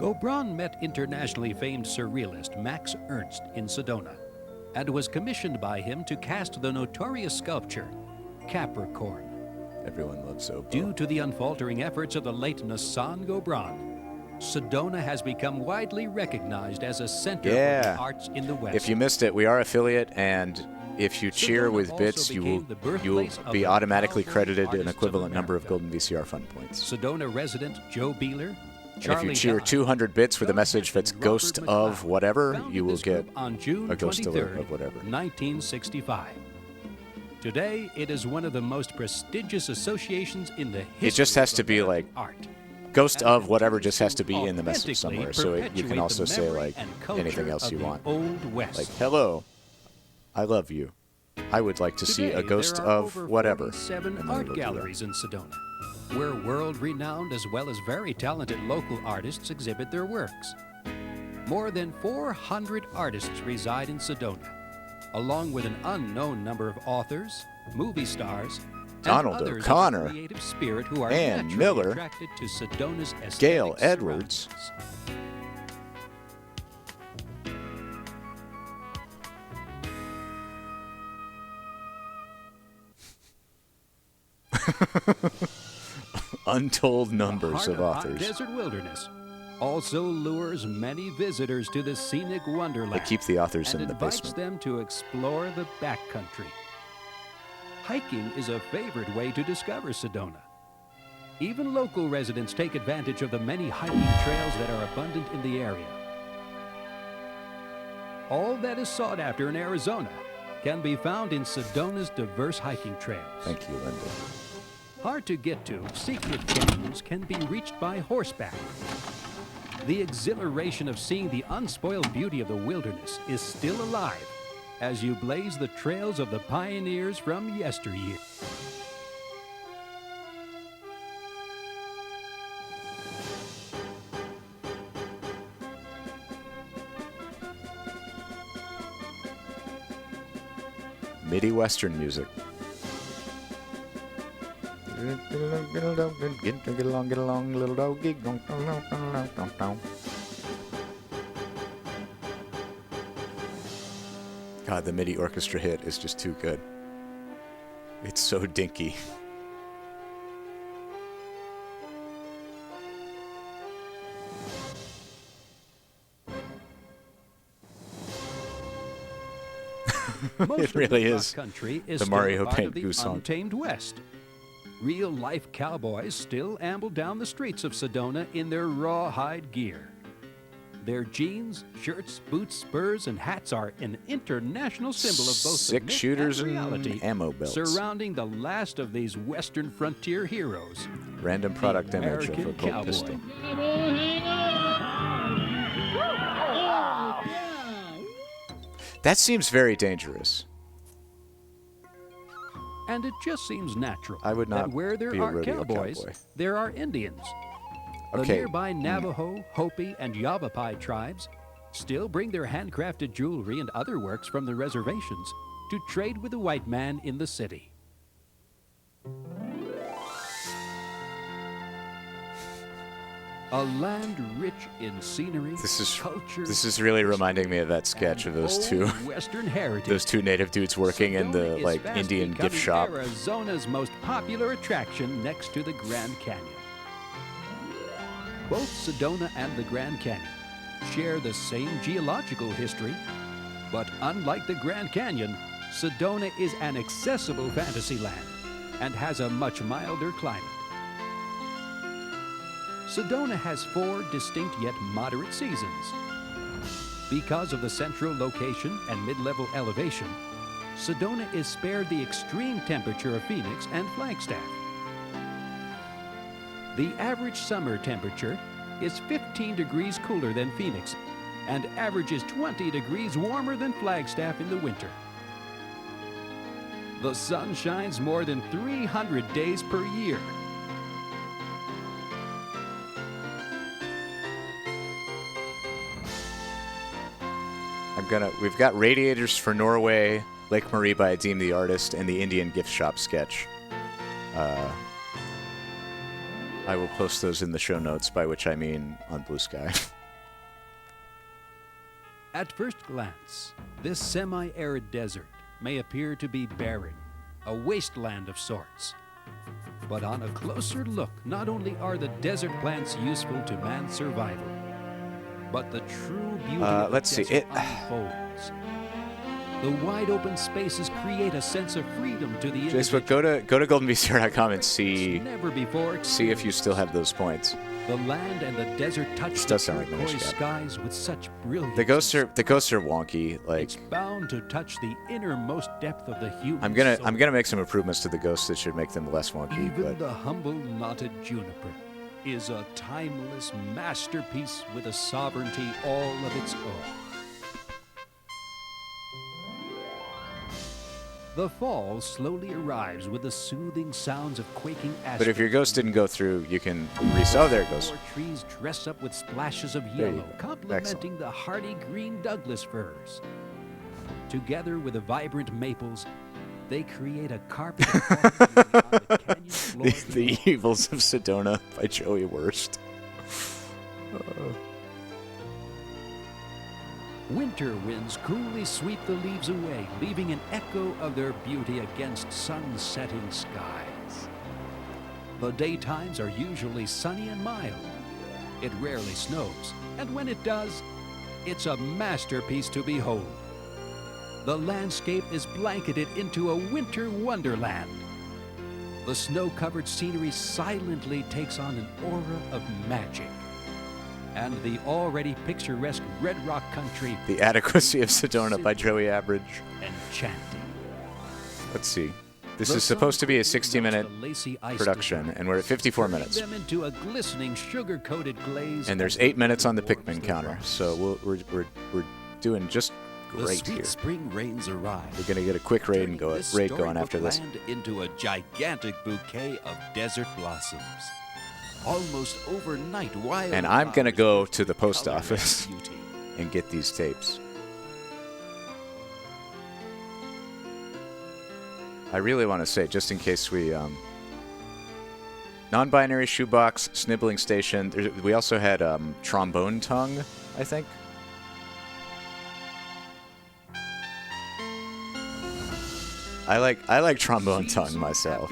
Gobran met internationally famed surrealist Max Ernst in Sedona and was commissioned by him to cast the notorious sculpture Capricorn. Everyone loves oboe. Due to the unfaltering efforts of the late Nassan Gobran, Sedona has become widely recognized as a center for the arts in the West. If you missed it, we are affiliate, and if you cheer Sedona with also bits, you will became the birthplace of be the automatically 12 credited an artists of equivalent number of America. golden VCR fun points. Sedona resident Joe Beeler, And if Charlie you cheer Dodd, 200 bits with a message that's Ghost of whatever, you will get on June a Ghost 23rd, alert of whatever. 1965. Today, it is one of the most prestigious associations in the history It just has of to be American like art. Ghost of whatever just has to be in the message Authentically somewhere. So you perpetuate can also the say memory like and culture anything else of you the want. Old West. Like, hello, I love you. I would like to see Today, a ghost there are of over whatever. 47 And then art it'll do that. galleries in Sedona, where world-renowned as well as very talented local artists exhibit their works. More than 400 artists reside in Sedona, along with an unknown number of authors, movie stars, Donald others O'Connor, of the creative spirit who are Ann naturally Miller, attracted to Sedona's aesthetic Gail Edwards, untold numbers of authors. The desert wilderness also lures many visitors to the scenic wonderland. They keep the authors and in the invites basement. them to explore the backcountry. Hiking is a favorite way to discover Sedona. Even local residents take advantage of the many hiking trails that are abundant in the area. All that is sought after in Arizona can be found in Sedona's diverse hiking trails. Thank you, Linda. Hard to get to, secret canyons can be reached by horseback. The exhilaration of seeing the unspoiled beauty of the wilderness is still alive as you blaze the trails of the pioneers from yesteryear. MIDI Western music. Get along, little doggy. God, the MIDI orchestra hit is just too good. It's so dinky. It really is the Mario Paint Goose song. Untamed West. Real-life cowboys still amble down the streets of Sedona in their rawhide gear. Their jeans, shirts, boots, spurs, and hats are an international symbol of both the myth shooters and reality and ammo belts surrounding the last of these Western frontier heroes. Random product the image of a American Colt cowboy. pistol. That seems very dangerous. And it just seems natural I would not that where there be a are rodeo cowboys, cowboy. there are Indians. The Okay. nearby Navajo, Hopi, and Yavapai tribes still bring their handcrafted jewelry and other works from the reservations to trade with the white man in the city. A land rich in scenery, culture, This is really reminding me of that sketch of those two, Western heritage. those two native dudes working in the Sedona is like fast Indian gift becoming shop. Arizona's most popular attraction next to the Grand Canyon. Both Sedona and the Grand Canyon share the same geological history, but unlike the Grand Canyon, Sedona is an accessible fantasy land and has a much milder climate. Sedona has 4 distinct yet moderate seasons. Because of the central location and mid-level elevation, Sedona is spared the extreme temperature of Phoenix and Flagstaff. The average summer temperature is 15 degrees cooler than Phoenix and averages 20 degrees warmer than Flagstaff in the winter. The sun shines more than 300 days per year. We've got Radiators for Norway, Lake Marie by Adim the Artist, and the Indian gift shop sketch. I will post those in the show notes, by which I mean on Blue Sky. At first glance, this semi-arid desert may appear to be barren, a wasteland of sorts. But on a closer look, not only are the desert plants useful to man's survival, but the true beauty of let's the see, desert unfolds. The wide open spaces create a sense of freedom to the individual. Facebook, go to goldenvcr.com and see Never before see if you still have those points. The land and the desert touch This the does sound like turquoise Minish Cap. skies with such brilliance. The ghosts are wonky. Like It's bound to touch the innermost depth of the human I'm gonna make some improvements to the ghosts that should make them less wonky. Even But the humble knotted juniper is a timeless masterpiece with a sovereignty all of its own. The fall slowly arrives with the soothing sounds of quaking aspens. but if your ghost didn't go through, you can oh, there it goes. Flower trees dress up with splashes of There you yellow, go. complementing the hardy green Douglas firs. Together with the vibrant maples, they create a carpet of the canyon floor. The Evils of Sedona by Joey Wurst. Winter winds coolly sweep the leaves away, leaving an echo of their beauty against sun-setting skies. The daytimes are usually sunny and mild. It rarely snows, and when it does, it's a masterpiece to behold. The landscape is blanketed into a winter wonderland. The snow-covered scenery silently takes on an aura of magic. And the already picturesque Red Rock country. The Adequacy of Sedona by Joey Average. Enchanting. Let's see. This is supposed to be a 60-minute production, and we're at 54 minutes. Them into a glistening sugar-coated glaze. And there's 8 minutes on the Pikmin counter, so we're doing just The great sweet here. spring rains arrive. We're gonna get a quick raid going after this. Land into a gigantic bouquet of desert blossoms. Almost overnight, wild. And I'm gonna go to the post office and get these tapes. I really want to say, just in case we non-binary shoebox, snibbling station. We also had trombone tongue, I think. I like trombone tongue myself.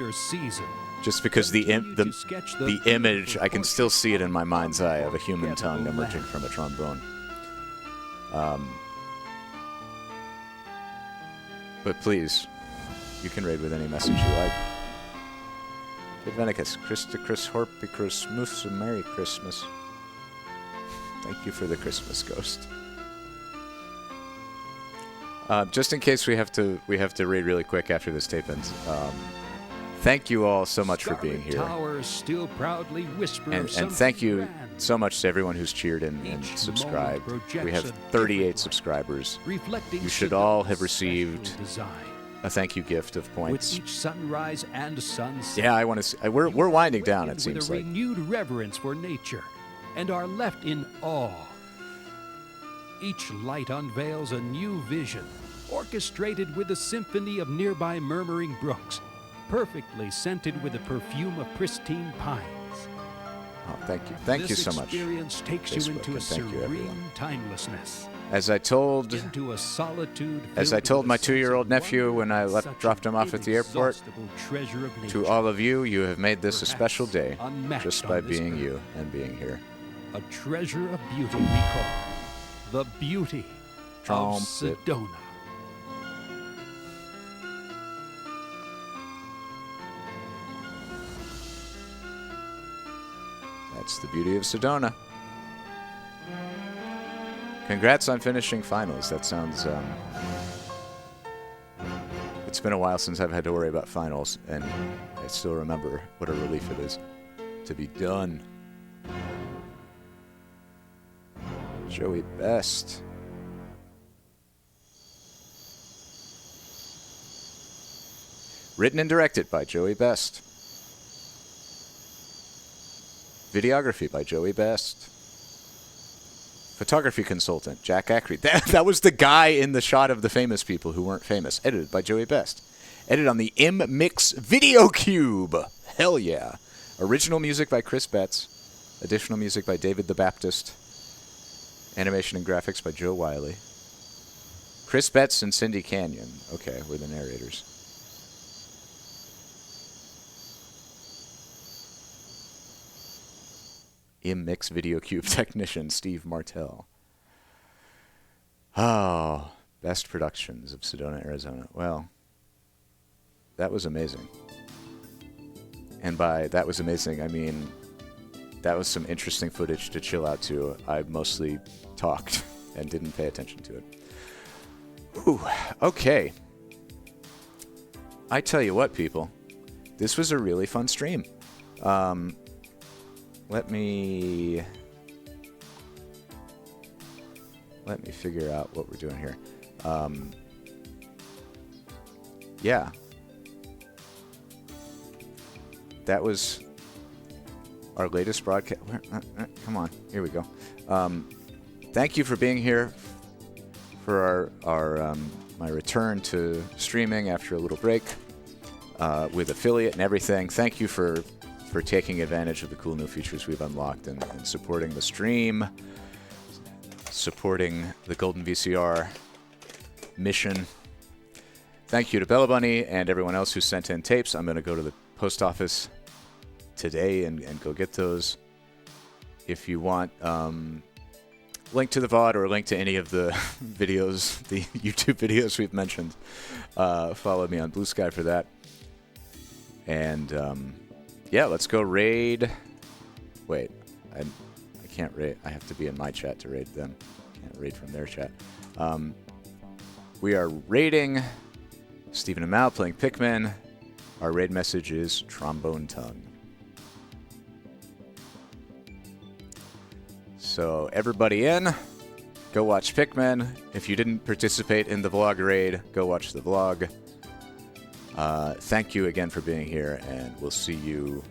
Just because the image, I can still see it in my mind's eye of a human tongue emerging from a trombone. But please, you can raid with any message you like. Advenicus, Christa Chris Horpicus Musa, Merry Christmas. Thank you for the Christmas ghost. Just in case we have to raid really quick after this tape ends. Thank you all so much for being here. Towers still proudly whisper And thank you so much to everyone who's cheered and subscribed. We have 38 subscribers. You should all have received a thank you gift of points. With each sunrise and sunset. Yeah, I want to see. We're winding down, it seems like. With a renewed reverence for nature, and are left in awe. Each light unveils a new vision, orchestrated with a symphony of nearby murmuring brooks, perfectly scented with the perfume of pristine pines. Oh, thank you. Thank you so much. This experience takes you into a serene timelessness. As I told into a solitude my 2-year-old nephew when I dropped him off at the airport, to all of you, you have made this a special day just by being you and being here. A treasure of beauty we call the beauty of Sedona. That's the beauty of Sedona. Congrats on finishing finals. That sounds... It's been a while since I've had to worry about finals, and I still remember what a relief it is to be done. Joey Best. Written and directed by Joey Best. Videography by Joey Best. Photography consultant, Jack Ackery. That was the guy in the shot of the famous people who weren't famous. Edited by Joey Best. Edited on the M-Mix Video Cube. Hell yeah. Original music by Chris Betts. Additional music by David the Baptist. Animation and graphics by Joe Wiley. Chris Betts and Cindy Canyon. Okay, we're the narrators. M-Mix Video Cube technician Steve Martell. Oh, best productions of Sedona, Arizona. Well, that was amazing. And by that was amazing, I mean that was some interesting footage to chill out to. I mostly talked and didn't pay attention to it. Ooh, okay. I tell you what, people. This was a really fun stream. Let me figure out what we're doing here. Yeah. That was our latest broadcast. Come on. Here we go. Thank you for being here for our my return to streaming after a little break with affiliate and everything. Thank you for taking advantage of the cool new features we've unlocked and supporting the stream, supporting the Golden VCR mission. Thank you to Bella Bunny and everyone else who sent in tapes. I'm going to go to the post office today and go get those. If you want link to the VOD or link to any of the videos, the YouTube videos we've mentioned, follow me on Blue Sky for that. And yeah, let's go raid. Wait, I can't raid. I have to be in my chat to raid them. Can't raid from their chat. We are raiding Stephen and Mal playing Pikmin. Our raid message is Trombone Tongue. So everybody in, go watch Pikmin. If you didn't participate in the vlog raid, go watch the vlog. Thank you again for being here, and we'll see you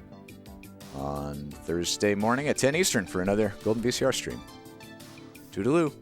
on Thursday morning at 10 Eastern for another Golden VCR stream. Toodaloo.